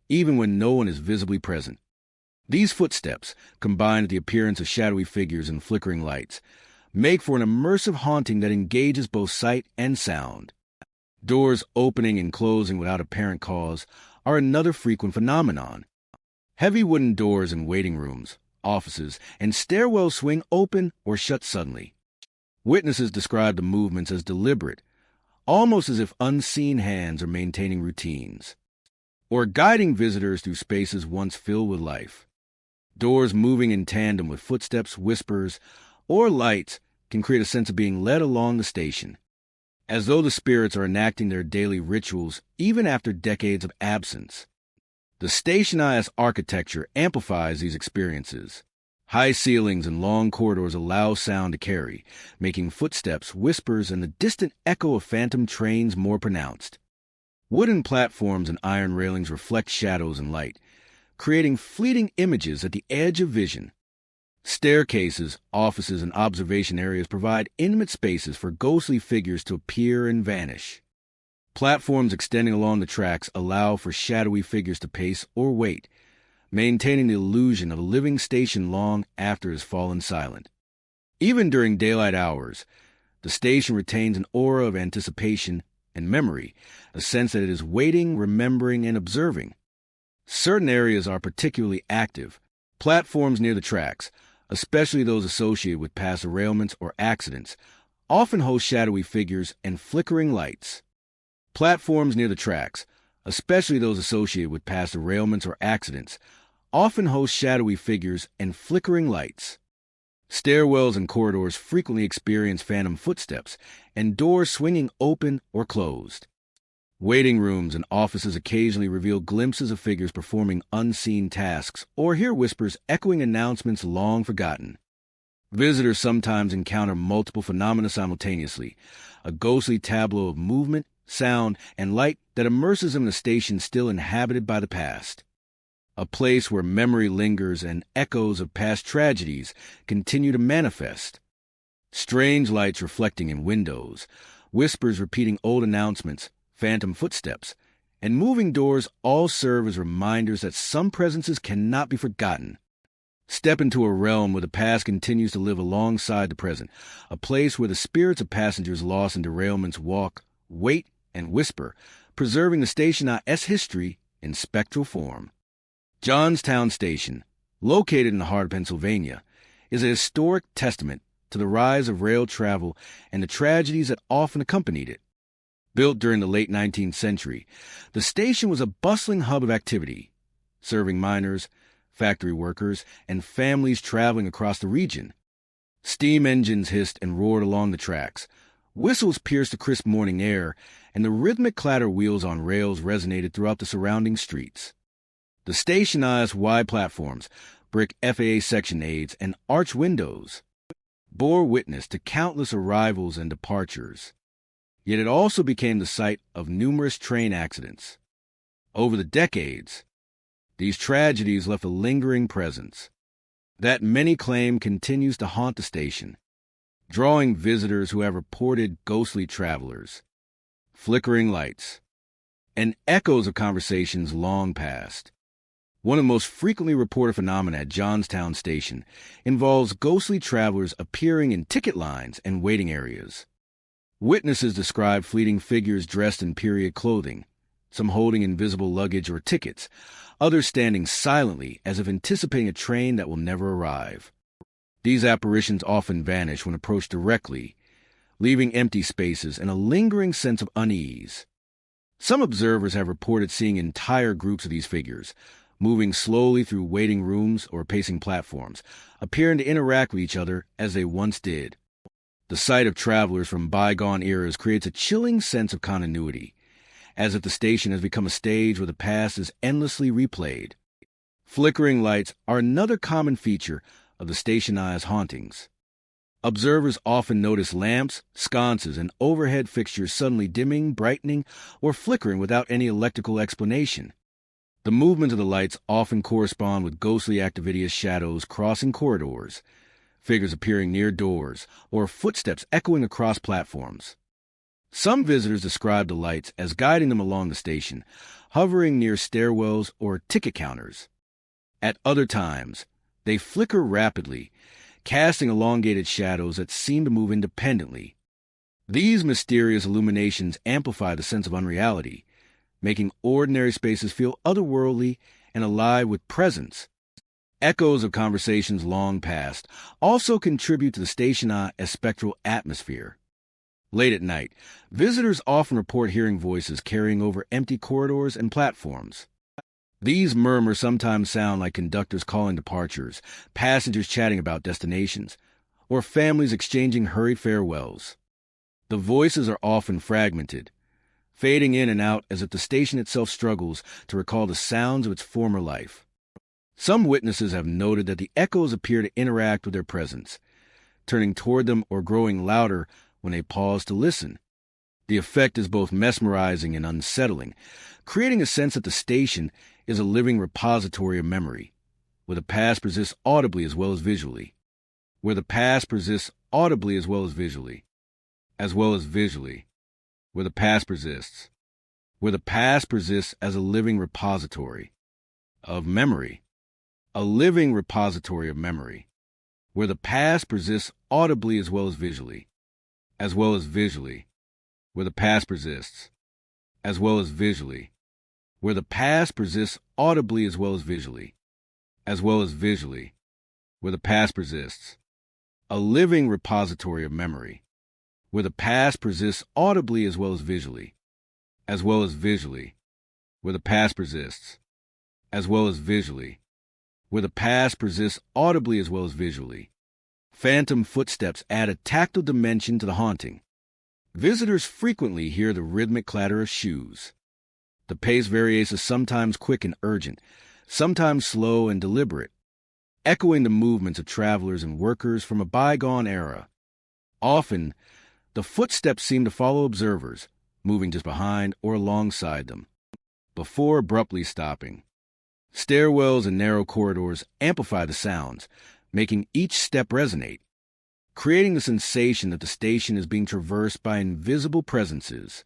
[SPEAKER 1] even when no one is visibly present. These footsteps, combined with the appearance of shadowy figures and flickering lights, make for an immersive haunting that engages both sight and sound. Doors opening and closing without apparent cause are another frequent phenomenon. Heavy wooden doors in waiting rooms, offices, and stairwells swing open or shut suddenly. Witnesses describe the movements as deliberate, almost as if unseen hands are maintaining routines, or guiding visitors through spaces once filled with life. Doors moving in tandem with footsteps, whispers, or lights can create a sense of being led along the station, as though the spirits are enacting their daily rituals even after decades of absence. The stationized architecture amplifies these experiences. High ceilings and long corridors allow sound to carry, making footsteps, whispers, and the distant echo of phantom trains more pronounced. Wooden platforms and iron railings reflect shadows and light, creating fleeting images at the edge of vision. Staircases, offices, and observation areas provide intimate spaces for ghostly figures to appear and vanish. Platforms extending along the tracks allow for shadowy figures to pace or wait, maintaining the illusion of a living station long after it has fallen silent. Even during daylight hours, the station retains an aura of anticipation and memory, a sense that it is waiting, remembering, and observing. Certain areas are particularly active. Platforms near the tracks, especially those associated with past derailments or accidents, often host shadowy figures and flickering lights. Platforms near the tracks, especially those associated with past derailments or accidents, often host shadowy figures and flickering lights. Stairwells and corridors frequently experience phantom footsteps and doors swinging open or closed. Waiting rooms and offices occasionally reveal glimpses of figures performing unseen tasks or hear whispers echoing announcements long forgotten. Visitors sometimes encounter multiple phenomena simultaneously, a ghostly tableau of movement, sound, and light that immerses them in a station still inhabited by the past. A place where memory lingers and echoes of past tragedies continue to manifest. Strange lights reflecting in windows, whispers repeating old announcements, phantom footsteps, and moving doors all serve as reminders that some presences cannot be forgotten. Step into a realm where the past continues to live alongside the present, a place where the spirits of passengers lost in derailments walk, wait, and whisper, preserving the station's history in spectral form. Johnstown Station, located in the heart of Pennsylvania, is a historic testament to the rise of rail travel and the tragedies that often accompanied it. Built during the late 19th century, the station was a bustling hub of activity, serving miners, factory workers, and families traveling across the region. Steam engines hissed and roared along the tracks, whistles pierced the crisp morning air, and the rhythmic clatter wheels on rails resonated throughout the surrounding streets. The station's wide platforms, brick FAA section aids, and arch windows bore witness to countless arrivals and departures. Yet it also became the site of numerous train accidents. Over the decades, these tragedies left a lingering presence that many claim continues to haunt the station, drawing visitors who have reported ghostly travelers, flickering lights, and echoes of conversations long past. One of the most frequently reported phenomena at Johnstown Station involves ghostly travelers appearing in ticket lines and waiting areas. Witnesses describe fleeting figures dressed in period clothing, some holding invisible luggage or tickets, others standing silently as if anticipating a train that will never arrive. These apparitions often vanish when approached directly, leaving empty spaces and a lingering sense of unease. Some observers have reported seeing entire groups of these figures, moving slowly through waiting rooms or pacing platforms, appearing to interact with each other as they once did. The sight of travelers from bygone eras creates a chilling sense of continuity, as if the station has become a stage where the past is endlessly replayed. Flickering lights are another common feature of the station-eye's hauntings. Observers often notice lamps, sconces, and overhead fixtures suddenly dimming, brightening, or flickering without any electrical explanation. The movement of the lights often correspond with ghostly activity as shadows crossing corridors, figures appearing near doors, or footsteps echoing across platforms. Some visitors describe the lights as guiding them along the station, hovering near stairwells or ticket counters. At other times, they flicker rapidly, casting elongated shadows that seem to move independently. These mysterious illuminations amplify the sense of unreality, making ordinary spaces feel otherworldly and alive with presence. Echoes of conversations long past also contribute to the station-eye's spectral atmosphere. Late at night, visitors often report hearing voices carrying over empty corridors and platforms. These murmurs sometimes sound like conductors calling departures, passengers chatting about destinations, or families exchanging hurried farewells. The voices are often fragmented, fading in and out as if the station itself struggles to recall the sounds of its former life. Some witnesses have noted that the echoes appear to interact with their presence, turning toward them or growing louder when they pause to listen. The effect is both mesmerizing and unsettling, creating a sense that the station is a living repository of memory, where the past persists audibly as well as visually. Where the past persists audibly as well as visually. Where the past persists. Where the past persists as a living repository of memory. A living repository of memory. Where the past persists audibly as well as visually. Where the past persists. Where the past persists audibly as well as visually. Where the past persists. A living repository of memory. Where the past persists audibly as well as visually. Where the past persists. Where the past persists audibly as well as visually. Phantom footsteps add a tactile dimension to the haunting. Visitors frequently hear the rhythmic clatter of shoes. The pace varies as sometimes quick and urgent, sometimes slow and deliberate, echoing the movements of travelers and workers from a bygone era. Often, the footsteps seem to follow observers, moving just behind or alongside them, before abruptly stopping. Stairwells and narrow corridors amplify the sounds, making each step resonate, creating the sensation that the station is being traversed by invisible presences.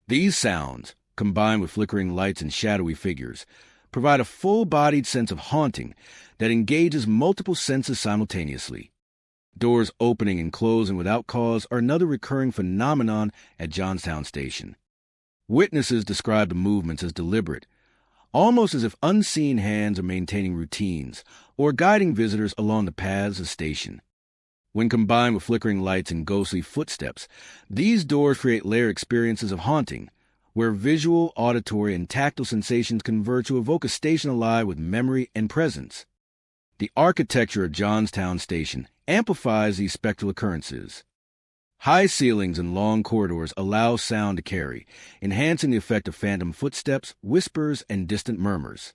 [SPEAKER 1] These sounds, combined with flickering lights and shadowy figures, provide a full-bodied sense of haunting that engages multiple senses simultaneously. Doors opening and closing without cause are another recurring phenomenon at Johnstown Station. Witnesses describe the movements as deliberate, almost as if unseen hands are maintaining routines or guiding visitors along the paths of the station. When combined with flickering lights and ghostly footsteps, these doors create layered experiences of haunting, where visual, auditory, and tactile sensations converge to evoke a station alive with memory and presence. The architecture of Johnstown Station amplifies these spectral occurrences. High ceilings and long corridors allow sound to carry, enhancing the effect of phantom footsteps, whispers, and distant murmurs.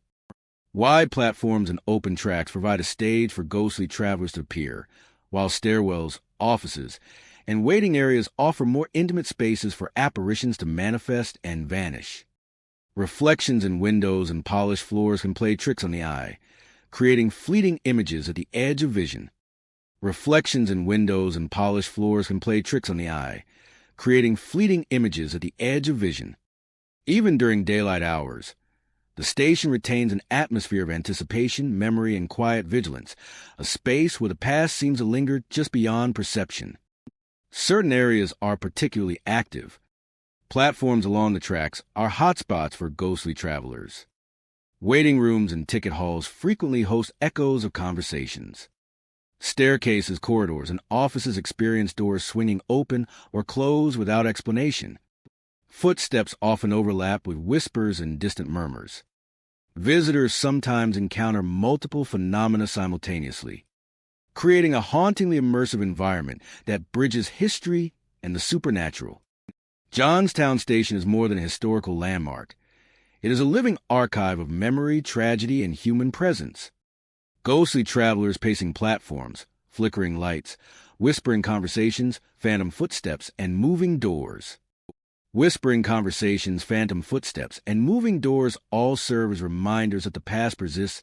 [SPEAKER 1] Wide platforms and open tracks provide a stage for ghostly travelers to appear, while stairwells, offices, and waiting areas offer more intimate spaces for apparitions to manifest and vanish. Reflections in windows and polished floors can play tricks on the eye, creating fleeting images at the edge of vision. Reflections in windows and polished floors can play tricks on the eye, creating fleeting images at the edge of vision. Even during daylight hours, the station retains an atmosphere of anticipation, memory, and quiet vigilance, a space where the past seems to linger just beyond perception. Certain areas are particularly active. Platforms along the tracks are hotspots for ghostly travelers. Waiting rooms and ticket halls frequently host echoes of conversations. Staircases, corridors, and offices experience doors swinging open or closed without explanation. Footsteps often overlap with whispers and distant murmurs. Visitors sometimes encounter multiple phenomena simultaneously, creating a hauntingly immersive environment that bridges history and the supernatural. Johnstown Station is more than a historical landmark. It is a living archive of memory, tragedy, and human presence. Ghostly travelers pacing platforms, flickering lights, whispering conversations, phantom footsteps, and moving doors. Whispering conversations, phantom footsteps, and moving doors all serve as reminders that the past persists,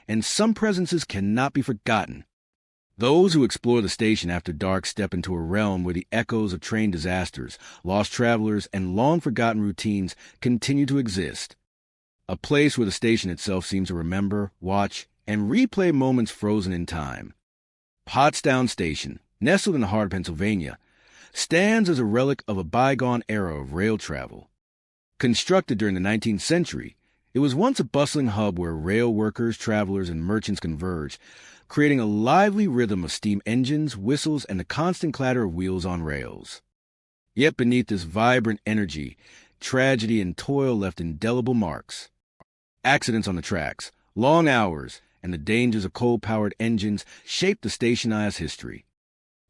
[SPEAKER 1] and some presences cannot be forgotten. Those who explore the station after dark step into a realm where the echoes of train disasters, lost travelers, and long-forgotten routines continue to exist. A place where the station itself seems to remember, watch, and replay moments frozen in time. Pottstown Station, nestled in the heart of Pennsylvania, stands as a relic of a bygone era of rail travel. Constructed during the 19th century, it was once a bustling hub where rail workers, travelers, and merchants converged, creating a lively rhythm of steam engines, whistles, and the constant clatter of wheels on rails. Yet beneath this vibrant energy, tragedy and toil left indelible marks. Accidents on the tracks, long hours, and the dangers of coal-powered engines shaped the station's history.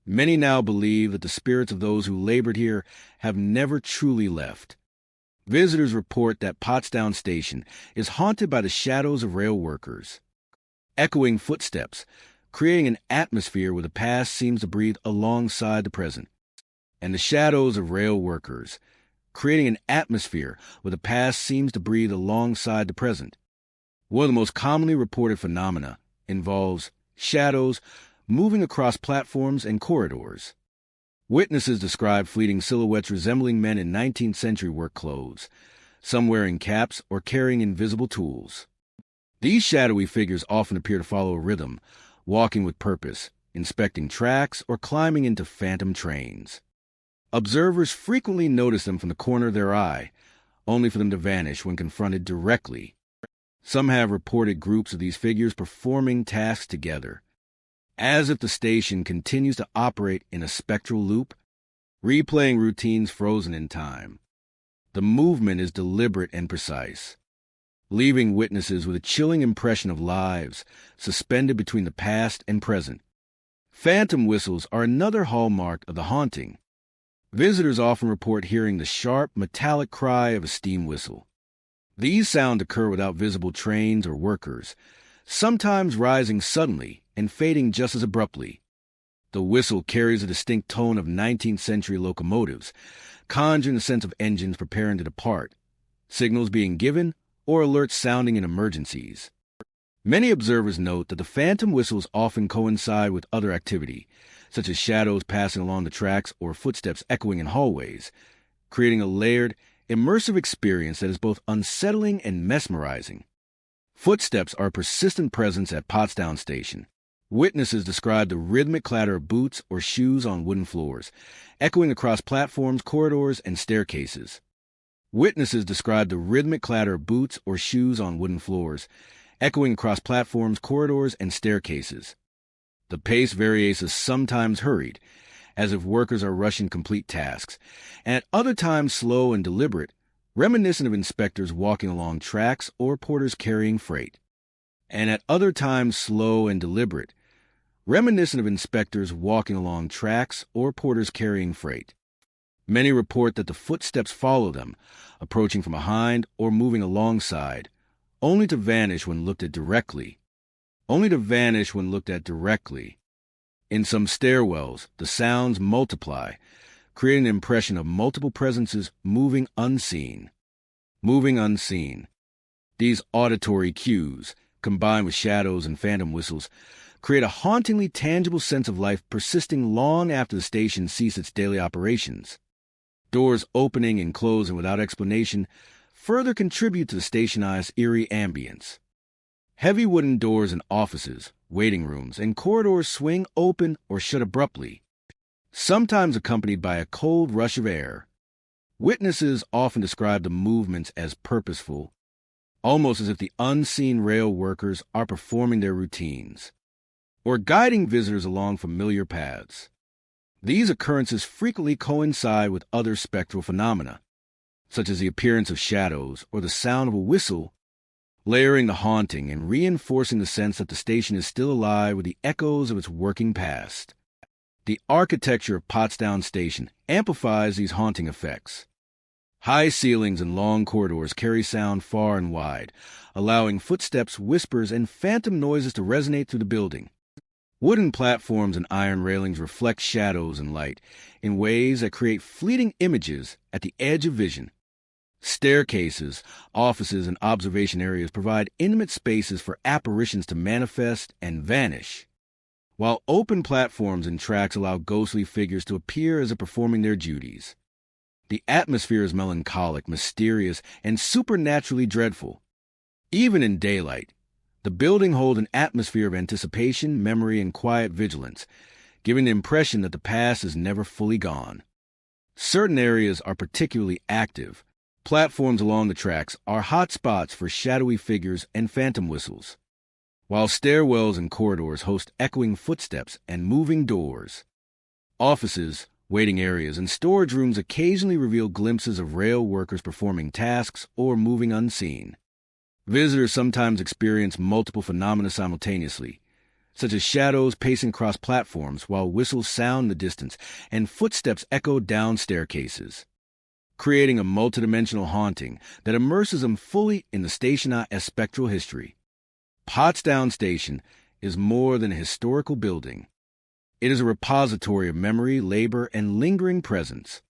[SPEAKER 1] Many now believe that the spirits of those who labored here have never truly left. Visitors report that Pottstown Station is haunted by the shadows of rail workers. Echoing footsteps, creating an atmosphere where the past seems to breathe alongside the present. And the shadows of rail workers, creating an atmosphere where the past seems to breathe alongside the present. One of the most commonly reported phenomena involves shadows moving across platforms and corridors. Witnesses describe fleeting silhouettes resembling men in 19th century work clothes, some wearing caps or carrying invisible tools. These shadowy figures often appear to follow a rhythm, walking with purpose, inspecting tracks, or climbing into phantom trains. Observers frequently notice them from the corner of their eye, only for them to vanish when confronted directly. Some have reported groups of these figures performing tasks together, as if the station continues to operate in a spectral loop, replaying routines frozen in time. The movement is deliberate and precise, leaving witnesses with a chilling impression of lives suspended between the past and present. Phantom whistles are another hallmark of the haunting. Visitors often report hearing the sharp, metallic cry of a steam whistle. These sounds occur without visible trains or workers, sometimes rising suddenly and fading just as abruptly. The whistle carries a distinct tone of 19th century locomotives, conjuring a sense of engines preparing to depart, signals being given, or alerts sounding in emergencies. Many observers note that the phantom whistles often coincide with other activity, such as shadows passing along the tracks or footsteps echoing in hallways, creating a layered, immersive experience that is both unsettling and mesmerizing. Footsteps are a persistent presence at Pottstown Station. Witnesses describe the rhythmic clatter of boots or shoes on wooden floors, echoing across platforms, corridors, and staircases. Witnesses describe the rhythmic clatter of boots or shoes on wooden floors, echoing across platforms, corridors, and staircases. The pace varies as sometimes hurried, as if workers are rushing complete tasks, and at other times slow and deliberate, reminiscent of inspectors walking along tracks or porters carrying freight. And at other times slow and deliberate, reminiscent of inspectors walking along tracks or porters carrying freight. Many report that the footsteps follow them, approaching from behind or moving alongside, only to vanish when looked at directly. In some stairwells, the sounds multiply, creating an impression of multiple presences moving unseen. These auditory cues, combined with shadows and phantom whistles, create a hauntingly tangible sense of life persisting long after the station ceases its daily operations. Doors opening and closing without explanation further contribute to the station's eerie ambience. Heavy wooden doors in offices, waiting rooms, and corridors swing open or shut abruptly, sometimes accompanied by a cold rush of air. Witnesses often describe the movements as purposeful, almost as if the unseen rail workers are performing their routines, or guiding visitors along familiar paths. These occurrences frequently coincide with other spectral phenomena, such as the appearance of shadows or the sound of a whistle, layering the haunting and reinforcing the sense that the station is still alive with the echoes of its working past. The architecture of Potsdam Station amplifies these haunting effects. High ceilings and long corridors carry sound far and wide, allowing footsteps, whispers, and phantom noises to resonate through the building. Wooden platforms and iron railings reflect shadows and light in ways that create fleeting images at the edge of vision. Staircases, offices, and observation areas provide intimate spaces for apparitions to manifest and vanish, while open platforms and tracks allow ghostly figures to appear as if performing their duties. The atmosphere is melancholic, mysterious, and supernaturally dreadful. Even in daylight, the building holds an atmosphere of anticipation, memory, and quiet vigilance, giving the impression that the past is never fully gone. Certain areas are particularly active. Platforms along the tracks are hot spots for shadowy figures and phantom whistles, while stairwells and corridors host echoing footsteps and moving doors. Offices, waiting areas, and storage rooms occasionally reveal glimpses of rail workers performing tasks or moving unseen. Visitors sometimes experience multiple phenomena simultaneously, such as shadows pacing across platforms while whistles sound in the distance and footsteps echo down staircases, creating a multidimensional haunting that immerses them fully in the station's spectral history. Potsdam Station is more than a historical building. It is a repository of memory, labor, and lingering presence.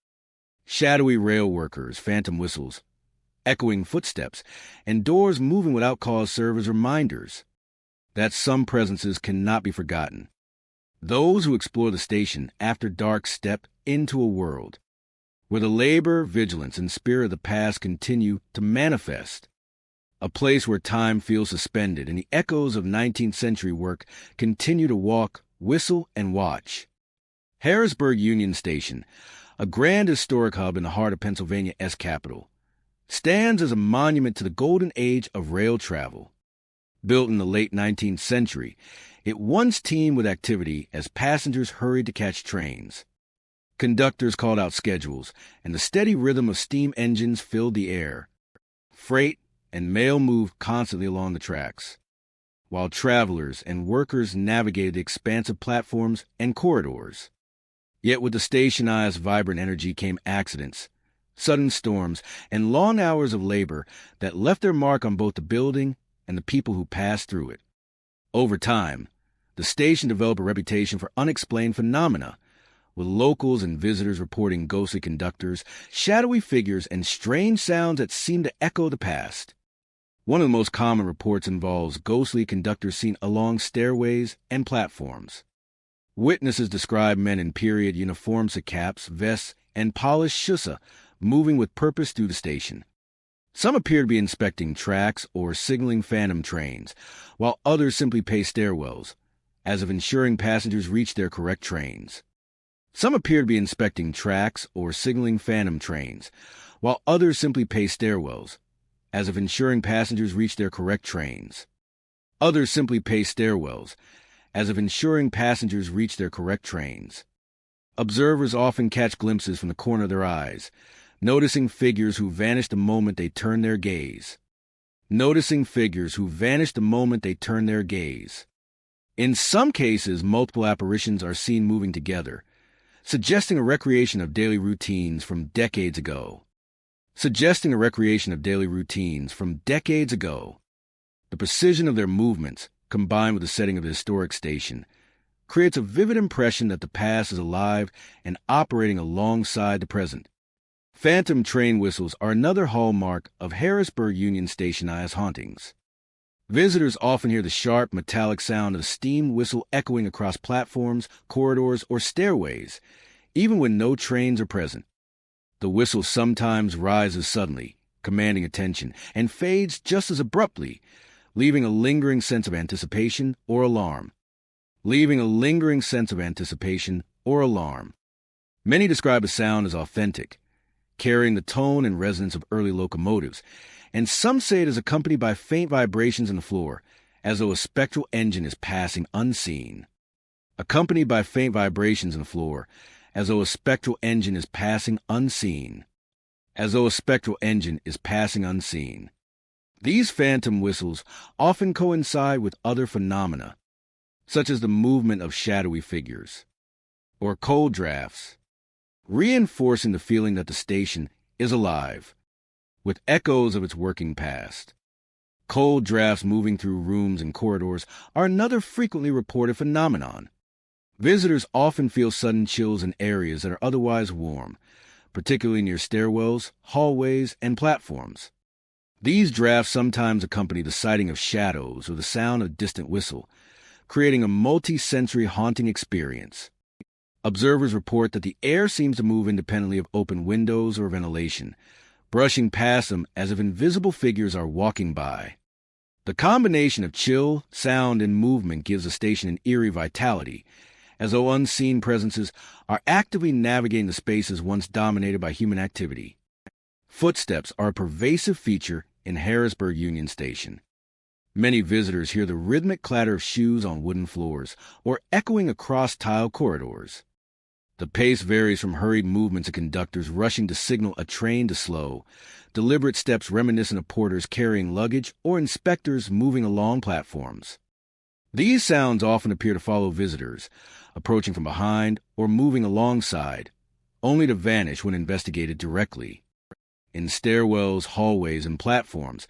[SPEAKER 1] Shadowy rail workers, phantom whistles, echoing footsteps, and doors moving without cause serve as reminders that some presences cannot be forgotten. Those who explore the station after dark step into a world where the labor, vigilance, and spirit of the past continue to manifest. A place where time feels suspended and the echoes of 19th century work continue to walk, whistle, and watch. Harrisburg Union Station, a grand historic hub in the heart of Pennsylvania's capital, stands as a monument to the golden age of rail travel. Built in the late 19th century, it once teemed with activity as passengers hurried to catch trains. Conductors called out schedules, and the steady rhythm of steam engines filled the air. Freight and mail moved constantly along the tracks, while travelers and workers navigated the expansive platforms and corridors. Yet with the station's vibrant energy came accidents, sudden storms, and long hours of labor that left their mark on both the building and the people who passed through it. Over time, the station developed a reputation for unexplained phenomena, with locals and visitors reporting ghostly conductors, shadowy figures, and strange sounds that seem to echo the past. One of the most common reports involves ghostly conductors seen along stairways and platforms. Witnesses describe men in period uniforms, caps, vests, and polished shusa moving with purpose through the station. Some appear to be inspecting tracks or signaling phantom trains, while others simply pace stairwells, as if ensuring passengers reach their correct trains. Some appear to be inspecting tracks or signaling phantom trains, while others simply pace stairwells, as if ensuring passengers reach their correct trains. Others simply pace stairwells, as if ensuring passengers reach their correct trains. Observers often catch glimpses from the corner of their eyes, noticing figures who vanish the moment they turn their gaze. Noticing figures who vanish the moment they turn their gaze. In some cases, multiple apparitions are seen moving together, suggesting a recreation of daily routines from decades ago. The precision of their movements, combined with the setting of the historic station, creates a vivid impression that the past is alive and operating alongside the present. Phantom train whistles are another hallmark of Harrisburg Union Station's hauntings. Visitors often hear the sharp, metallic sound of a steam whistle echoing across platforms, corridors, or stairways, even when no trains are present. The whistle sometimes rises suddenly, commanding attention, and fades just as abruptly, leaving a lingering sense of anticipation or alarm. Many describe the sound as authentic, carrying the tone and resonance of early locomotives, and some say it is accompanied by faint vibrations in the floor, as though a spectral engine is passing unseen. Accompanied by faint vibrations in the floor, as though a spectral engine is passing unseen. As though a spectral engine is passing unseen. These phantom whistles often coincide with other phenomena, such as the movement of shadowy figures, or cold drafts, reinforcing the feeling that the station is alive, with echoes of its working past. Cold drafts moving through rooms and corridors are another frequently reported phenomenon. Visitors often feel sudden chills in areas that are otherwise warm, particularly near stairwells, hallways, and platforms. These drafts sometimes accompany the sighting of shadows or the sound of a distant whistle, creating a multi-sensory haunting experience. Observers report that the air seems to move independently of open windows or ventilation, brushing past them as if invisible figures are walking by. The combination of chill, sound, and movement gives the station an eerie vitality, as though unseen presences are actively navigating the spaces once dominated by human activity. Footsteps are a pervasive feature in Harrisburg Union Station. Many visitors hear the rhythmic clatter of shoes on wooden floors or echoing across tile corridors. The pace varies from hurried movements of conductors rushing to signal a train to slow, deliberate steps reminiscent of porters carrying luggage or inspectors moving along platforms. These sounds often appear to follow visitors, approaching from behind or moving alongside, only to vanish when investigated directly. In stairwells, hallways, and platforms,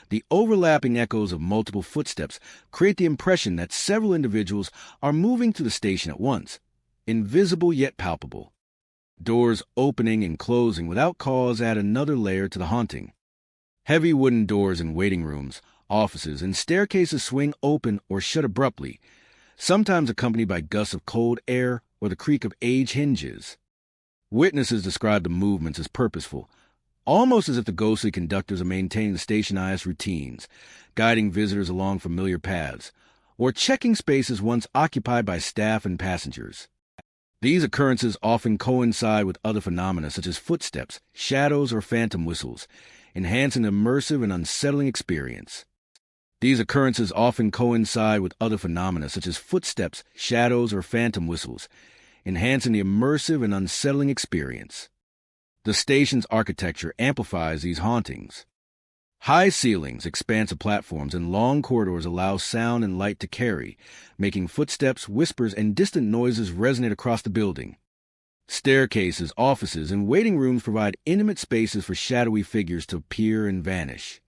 [SPEAKER 1] the overlapping echoes of multiple footsteps create the impression that several individuals are moving through the station at once, invisible yet palpable. Doors opening and closing without cause add another layer to the haunting. Heavy wooden doors in waiting rooms, offices, and staircases swing open or shut abruptly, sometimes accompanied by gusts of cold air or the creak of aged hinges. Witnesses describe the movements as purposeful, almost as if the ghostly conductors are maintaining the stationized routines, guiding visitors along familiar paths, or checking spaces once occupied by staff and passengers. These occurrences often coincide with other phenomena such as footsteps, shadows, or phantom whistles, enhancing the immersive and unsettling experience. These occurrences often coincide with other phenomena such as footsteps, shadows, or phantom whistles, enhancing the immersive and unsettling experience. The station's architecture amplifies these hauntings. High ceilings, expansive platforms, and long corridors allow sound and light to carry, making footsteps, whispers, and distant noises resonate across the building. Staircases, offices, and waiting rooms provide intimate spaces for shadowy figures to appear and vanish.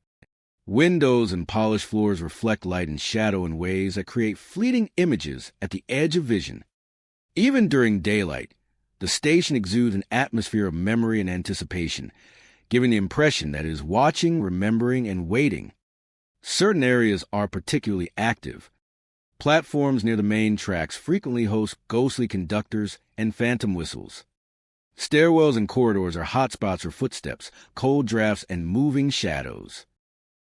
[SPEAKER 1] Windows and polished floors reflect light and shadow in ways that create fleeting images at the edge of vision. Even during daylight, the station exudes an atmosphere of memory and anticipation, giving the impression that it is watching, remembering, and waiting. Certain areas are particularly active. Platforms near the main tracks frequently host ghostly conductors and phantom whistles. Stairwells and corridors are hotspots for footsteps, cold drafts, and moving shadows.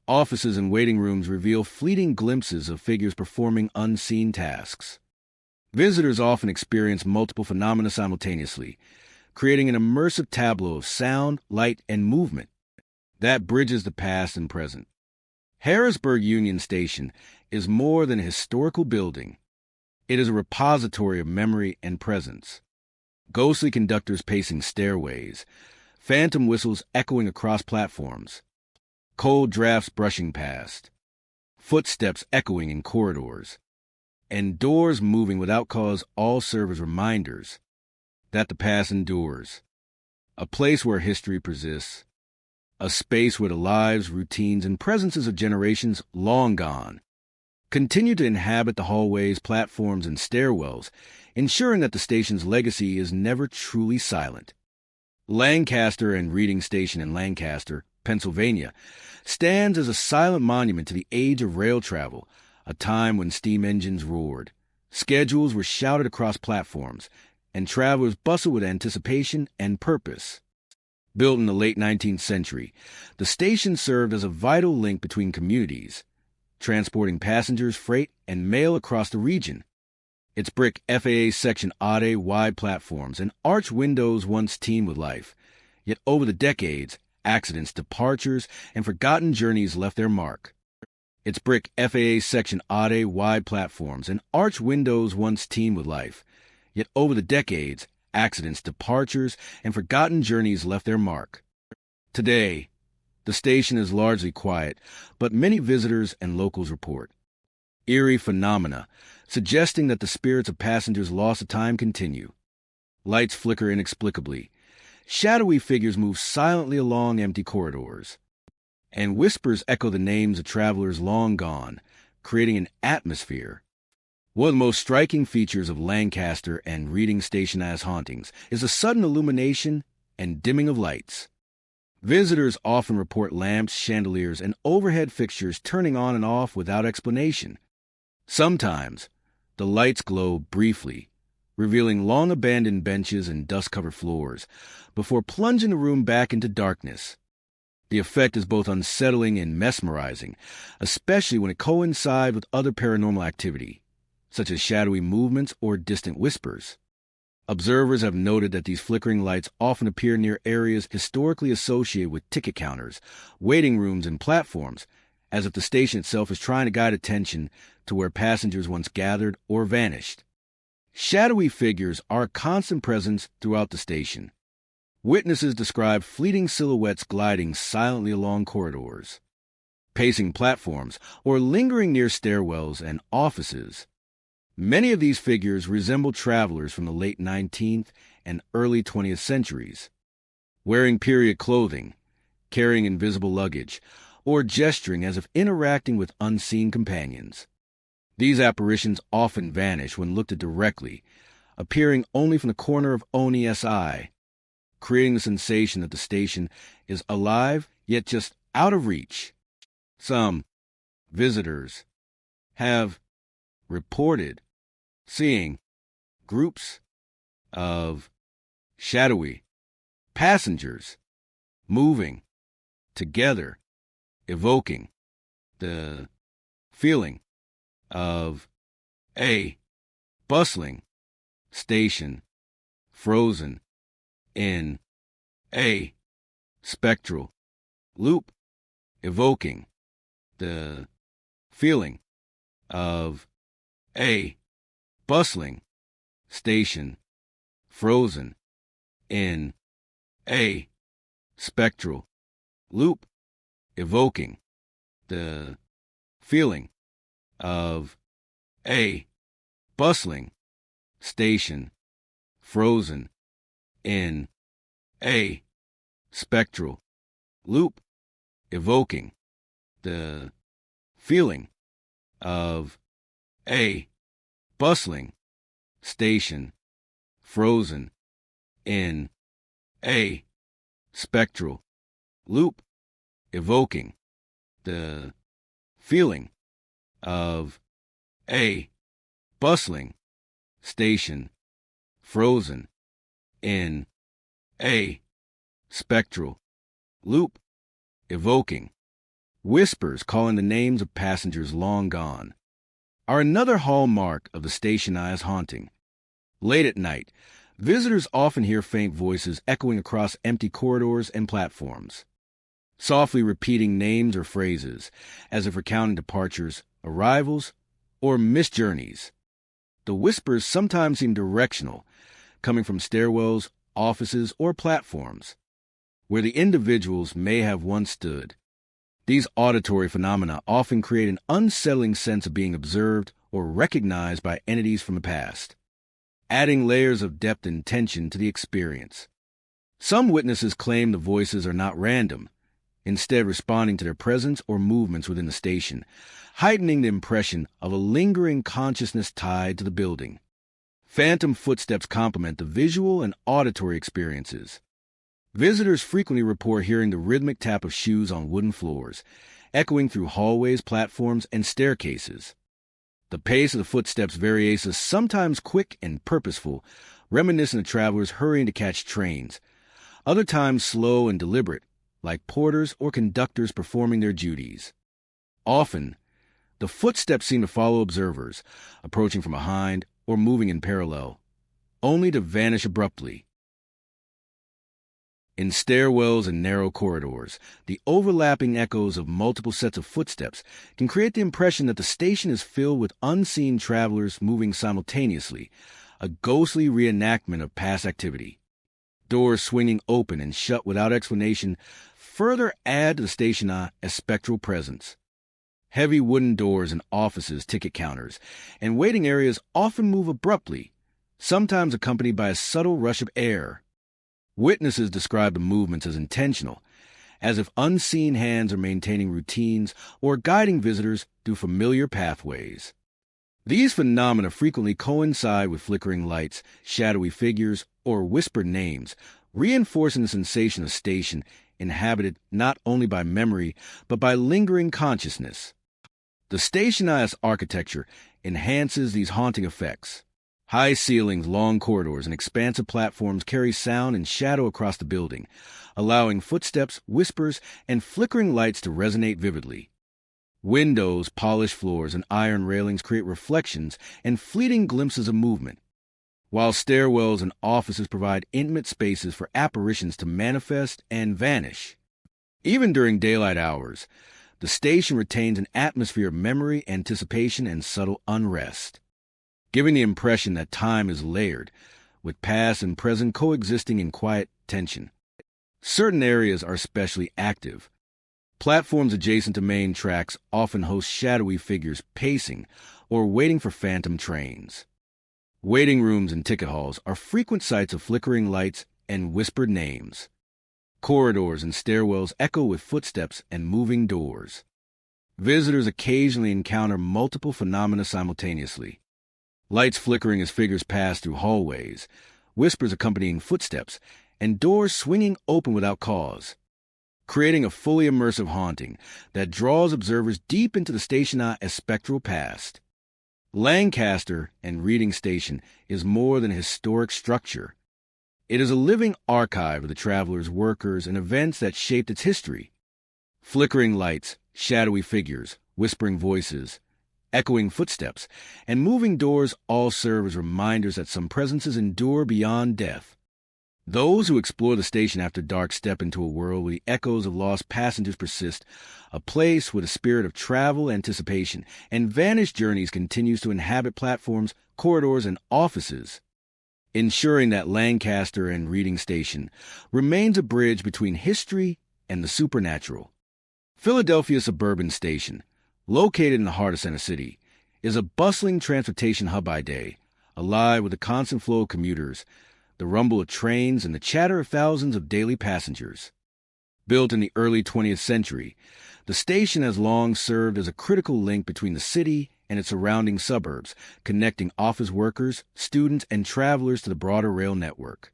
[SPEAKER 1] Offices and waiting rooms reveal fleeting glimpses of figures performing unseen tasks. Visitors often experience multiple phenomena simultaneously, creating an immersive tableau of sound, light, and movement that bridges the past and present. Harrisburg Union Station is more than a historical building. It is a repository of memory and presence. Ghostly conductors pacing stairways, phantom whistles echoing across platforms, cold drafts brushing past, footsteps echoing in corridors, and doors moving without cause all serve as reminders that the past endures, a place where history persists, a space where the lives, routines, and presences of generations long gone continue to inhabit the hallways, platforms, and stairwells, ensuring that the station's legacy is never truly silent. Lancaster and Reading Station in Lancaster, Pennsylvania, stands as a silent monument to the age of rail travel, a time when steam engines roared, schedules were shouted across platforms, and travelers bustled with anticipation and purpose. Built in the late 19th century, the station served as a vital link between communities, transporting passengers, freight, and mail across the region. Its brick FAA Section A wide platforms and arched windows once teemed with life, Yet over the decades, accidents, departures, and forgotten journeys left their mark. Its brick FAA Section A wide platforms and arch windows once teemed with life. Yet over the decades, accidents, departures, and forgotten journeys left their mark. Today, the station is largely quiet, but many visitors and locals report eerie phenomena, suggesting that the spirits of passengers lost to time continue. Lights flicker inexplicably. Shadowy figures move silently along empty corridors. And whispers echo the names of travelers long gone, creating an atmosphere. One of the most striking features of Lancaster and Reading Station as hauntings is the sudden illumination and dimming of lights. Visitors often report lamps, chandeliers, and overhead fixtures turning on and off without explanation. Sometimes, the lights glow briefly, revealing long-abandoned benches and dust-covered floors, before plunging the room back into darkness. The effect is both unsettling and mesmerizing, especially when it coincides with other paranormal activity, such as shadowy movements or distant whispers. Observers have noted that these flickering lights often appear near areas historically associated with ticket counters, waiting rooms, and platforms, as if the station itself is trying to guide attention to where passengers once gathered or vanished. Shadowy figures are a constant presence throughout the station. Witnesses describe fleeting silhouettes gliding silently along corridors, pacing platforms, or lingering near stairwells and offices. Many of these figures resemble travelers from the late 19th and early 20th centuries, wearing period clothing, carrying invisible luggage, or gesturing as if interacting with unseen companions. These apparitions often vanish when looked at directly, appearing only from the corner of Oni's eye, creating the sensation that the station is alive yet just out of reach. Some visitors have reported seeing groups of shadowy passengers moving together, evoking the feeling of a bustling station frozen in a spectral loop, evoking the feeling of a bustling station frozen in a spectral loop, evoking the feeling of a bustling station frozen in a spectral loop, evoking the feeling of a bustling station frozen in a spectral loop, evoking the feeling of a bustling station frozen in a spectral loop, evoking whispers calling the names of passengers long gone are another hallmark of the station eye's haunting. Late at night, visitors often hear faint voices echoing across empty corridors and platforms, softly repeating names or phrases, as if recounting departures, arrivals, or missed journeys. The whispers sometimes seem directional, coming from stairwells, offices, or platforms, where the individuals may have once stood. These auditory phenomena often create an unsettling sense of being observed or recognized by entities from the past, adding layers of depth and tension to the experience. Some witnesses claim the voices are not random, instead responding to their presence or movements within the station, heightening the impression of a lingering consciousness tied to the building. Phantom footsteps complement the visual and auditory experiences. Visitors frequently report hearing the rhythmic tap of shoes on wooden floors, echoing through hallways, platforms, and staircases. The pace of the footsteps varies, sometimes quick and purposeful, reminiscent of travelers hurrying to catch trains, other times slow and deliberate, like porters or conductors performing their duties. Often, the footsteps seem to follow observers, approaching from behind or moving in parallel, only to vanish abruptly. In stairwells and narrow corridors, the overlapping echoes of multiple sets of footsteps can create the impression that the station is filled with unseen travelers moving simultaneously, a ghostly reenactment of past activity. Doors swinging open and shut without explanation further add to the station's spectral presence. Heavy wooden doors in offices, ticket counters, and waiting areas often move abruptly, sometimes accompanied by a subtle rush of air. Witnesses describe the movements as intentional, as if unseen hands are maintaining routines or guiding visitors through familiar pathways. These phenomena frequently coincide with flickering lights, shadowy figures, or whispered names, reinforcing the sensation of station inhabited not only by memory, but by lingering consciousness. The stationized architecture enhances these haunting effects. High ceilings, long corridors, and expansive platforms carry sound and shadow across the building, allowing footsteps, whispers, and flickering lights to resonate vividly. Windows, polished floors, and iron railings create reflections and fleeting glimpses of movement, while stairwells and offices provide intimate spaces for apparitions to manifest and vanish. Even during daylight hours, the station retains an atmosphere of memory, anticipation, and subtle unrest, giving the impression that time is layered, with past and present coexisting in quiet tension. Certain areas are especially active. Platforms adjacent to main tracks often host shadowy figures pacing or waiting for phantom trains. Waiting rooms and ticket halls are frequent sites of flickering lights and whispered names. Corridors and stairwells echo with footsteps and moving doors. Visitors occasionally encounter multiple phenomena simultaneously. Lights flickering as figures pass through hallways, whispers accompanying footsteps, and doors swinging open without cause, creating a fully immersive haunting that draws observers deep into the station's spectral past. Lancaster and Reading Station is more than a historic structure. It is a living archive of the travelers, workers, and events that shaped its history. Flickering lights, shadowy figures, whispering voices, echoing footsteps, and moving doors all serve as reminders that some presences endure beyond death. Those who explore the station after dark step into a world where the echoes of lost passengers persist, a place where the spirit of travel, anticipation, and vanished journeys continues to inhabit platforms, corridors, and offices, ensuring that Lancaster and Reading Station remains a bridge between history and the supernatural. Philadelphia Suburban Station, located in the heart of Center City, is a bustling transportation hub by day, alive with a constant flow of commuters, the rumble of trains, and the chatter of thousands of daily passengers. Built in the early 20th century, the station has long served as a critical link between the city and its surrounding suburbs, connecting office workers, students, and travelers to the broader rail network.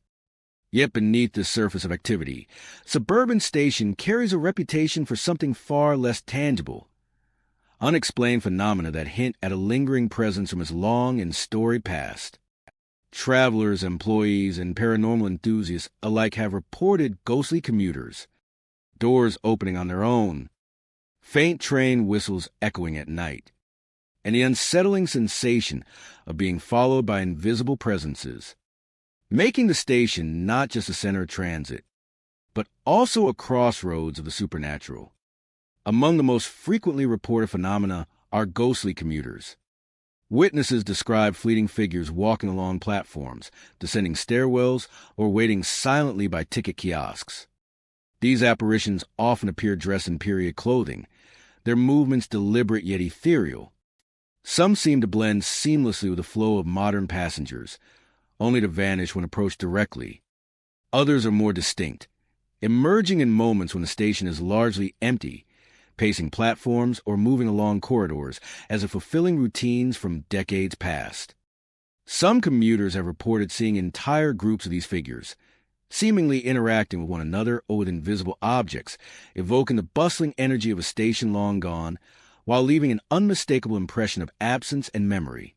[SPEAKER 1] Yet beneath this surface of activity, Suburban Station carries a reputation for something far less tangible. Unexplained phenomena that hint at a lingering presence from its long and storied past. Travelers, employees, and paranormal enthusiasts alike have reported ghostly commuters, doors opening on their own, faint train whistles echoing at night, and the unsettling sensation of being followed by invisible presences, making the station not just a center of transit, but also a crossroads of the supernatural. Among the most frequently reported phenomena are ghostly commuters. Witnesses describe fleeting figures walking along platforms, descending stairwells, or waiting silently by ticket kiosks. These apparitions often appear dressed in period clothing, their movements deliberate yet ethereal. Some seem to blend seamlessly with the flow of modern passengers, only to vanish when approached directly. Others are more distinct, emerging in moments when the station is largely empty, pacing platforms or moving along corridors as if fulfilling routines from decades past. Some commuters have reported seeing entire groups of these figures, seemingly interacting with one another or with invisible objects, evoking the bustling energy of a station long gone, while leaving an unmistakable impression of absence and memory.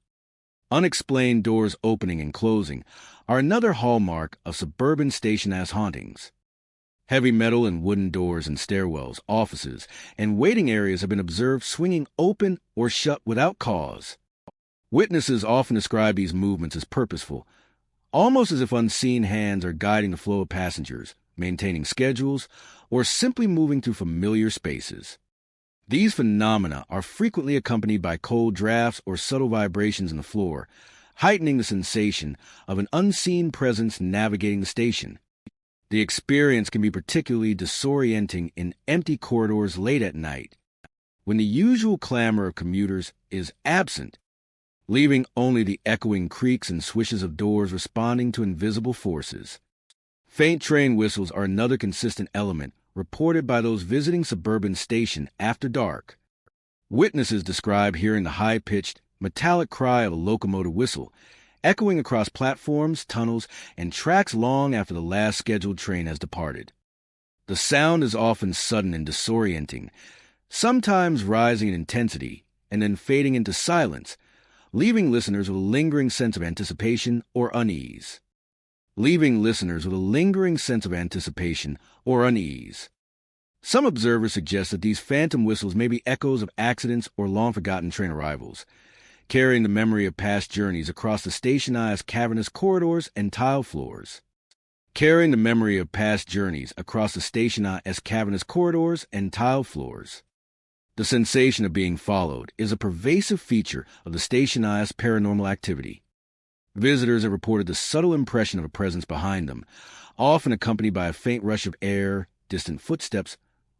[SPEAKER 1] Unexplained doors opening and closing are another hallmark of suburban station-ass hauntings. Heavy metal and wooden doors in stairwells, offices, and waiting areas have been observed swinging open or shut without cause. Witnesses often describe these movements as purposeful, almost as if unseen hands are guiding the flow of passengers, maintaining schedules, or simply moving through familiar spaces. These phenomena are frequently accompanied by cold drafts or subtle vibrations in the floor, heightening the sensation of an unseen presence navigating the station. The experience can be particularly disorienting in empty corridors late at night, when the usual clamor of commuters is absent, leaving only the echoing creaks and swishes of doors responding to invisible forces. Faint train whistles are another consistent element reported by those visiting suburban station after dark. Witnesses describe hearing the high-pitched, metallic cry of a locomotive whistle, echoing across platforms, tunnels, and tracks long after the last scheduled train has departed. The sound is often sudden and disorienting, sometimes rising in intensity and then fading into silence, leaving listeners with a lingering sense of anticipation or unease. Some observers suggest that these phantom whistles may be echoes of accidents or long-forgotten train arrivals, carrying the memory of past journeys across the stationized cavernous corridors and tile floors. The sensation of being followed is a pervasive feature of the stationized paranormal activity. Visitors have reported the subtle impression of a presence behind them, often accompanied by a faint rush of air, distant footsteps,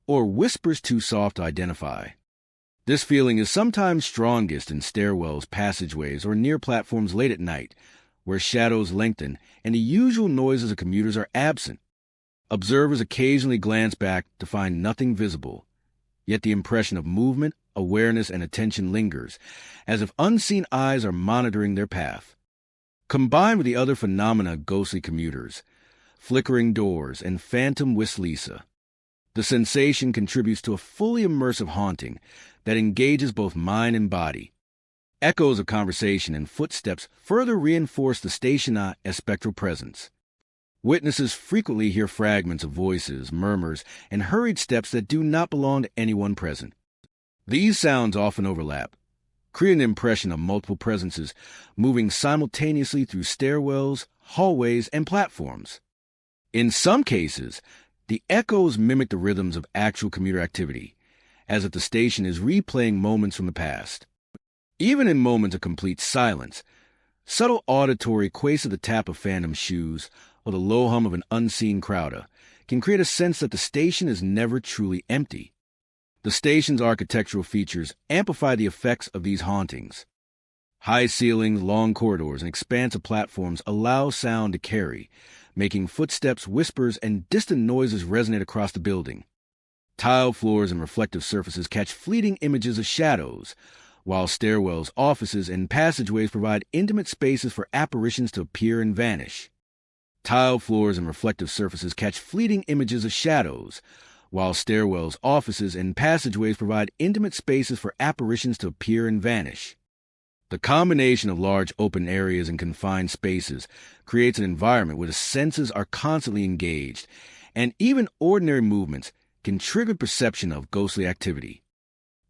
[SPEAKER 1] or whispers too soft to identify. This feeling is sometimes strongest in stairwells, passageways, or near platforms late at night, where shadows lengthen and the usual noises of commuters are absent. Observers occasionally glance back to find nothing visible, yet the impression of movement, awareness, and attention lingers, as if unseen eyes are monitoring their path. Combined with the other phenomena of ghostly commuters, flickering doors, and phantom whistlesa, the sensation contributes to a fully immersive haunting that engages both mind and body. Echoes of conversation and footsteps further reinforce the station's spectral presence. Witnesses frequently hear fragments of voices, murmurs, and hurried steps that do not belong to anyone present. These sounds often overlap, creating an impression of multiple presences moving simultaneously through stairwells, hallways, and platforms. In some cases, the echoes mimic the rhythms of actual commuter activity, as if the station is replaying moments from the past. Even in moments of complete silence, subtle auditory quays of the tap of phantom shoes or the low hum of an unseen crowder can create a sense that the station is never truly empty. The station's architectural features amplify the effects of these hauntings. High ceilings, long corridors, and expansive platforms allow sound to carry, making footsteps, whispers, and distant noises resonate across the building. Tile floors and reflective surfaces catch fleeting images of shadows, while stairwells, offices, and passageways provide intimate spaces for apparitions to appear and vanish. Tile floors and reflective surfaces catch fleeting images of shadows, while stairwells, offices, and passageways provide intimate spaces for apparitions to appear and vanish. The combination of large open areas and confined spaces creates an environment where the senses are constantly engaged, and even ordinary movements can trigger perception of ghostly activity.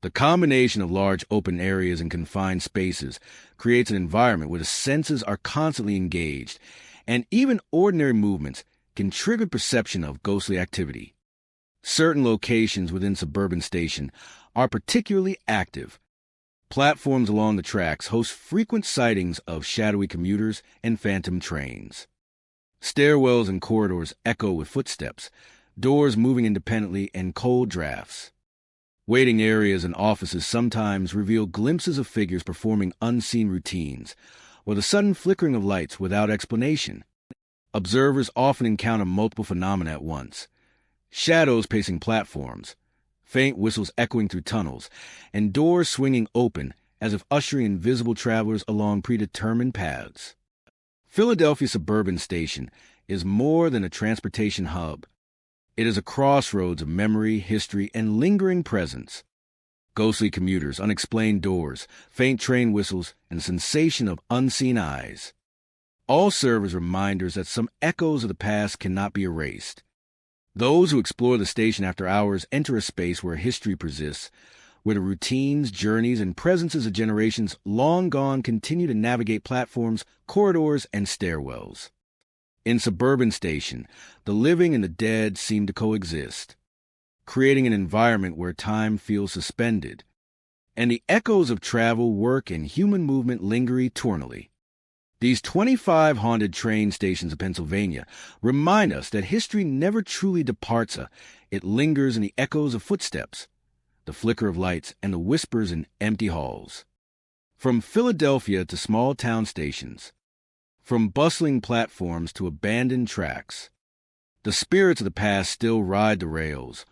[SPEAKER 1] The combination of large open areas and confined spaces creates an environment where the senses are constantly engaged, and even ordinary movements can trigger perception of ghostly activity. Certain locations within suburban station are particularly active. Platforms along the tracks host frequent sightings of shadowy commuters and phantom trains. Stairwells and corridors echo with footsteps, doors moving independently, and cold drafts. Waiting areas and offices sometimes reveal glimpses of figures performing unseen routines, or the sudden flickering of lights without explanation. Observers often encounter multiple phenomena at once: shadows pacing platforms, faint whistles echoing through tunnels, and doors swinging open as if ushering invisible travelers along predetermined paths. Philadelphia Suburban Station is more than a transportation hub. It is a crossroads of memory, history, and lingering presence. Ghostly commuters, unexplained doors, faint train whistles, and the sensation of unseen eyes all serve as reminders that some echoes of the past cannot be erased. Those who explore the station after hours enter a space where history persists, where the routines, journeys, and presences of generations long gone continue to navigate platforms, corridors, and stairwells. In Suburban Station, the living and the dead seem to coexist, creating an environment where time feels suspended, and the echoes of travel, work, and human movement linger eternally. These 25 haunted train stations of Pennsylvania remind us that history never truly departs us. It lingers in the echoes of footsteps, the flicker of lights, and the whispers in empty halls. From Philadelphia to small town stations, from bustling platforms to abandoned tracks, the spirits of the past still ride the rails,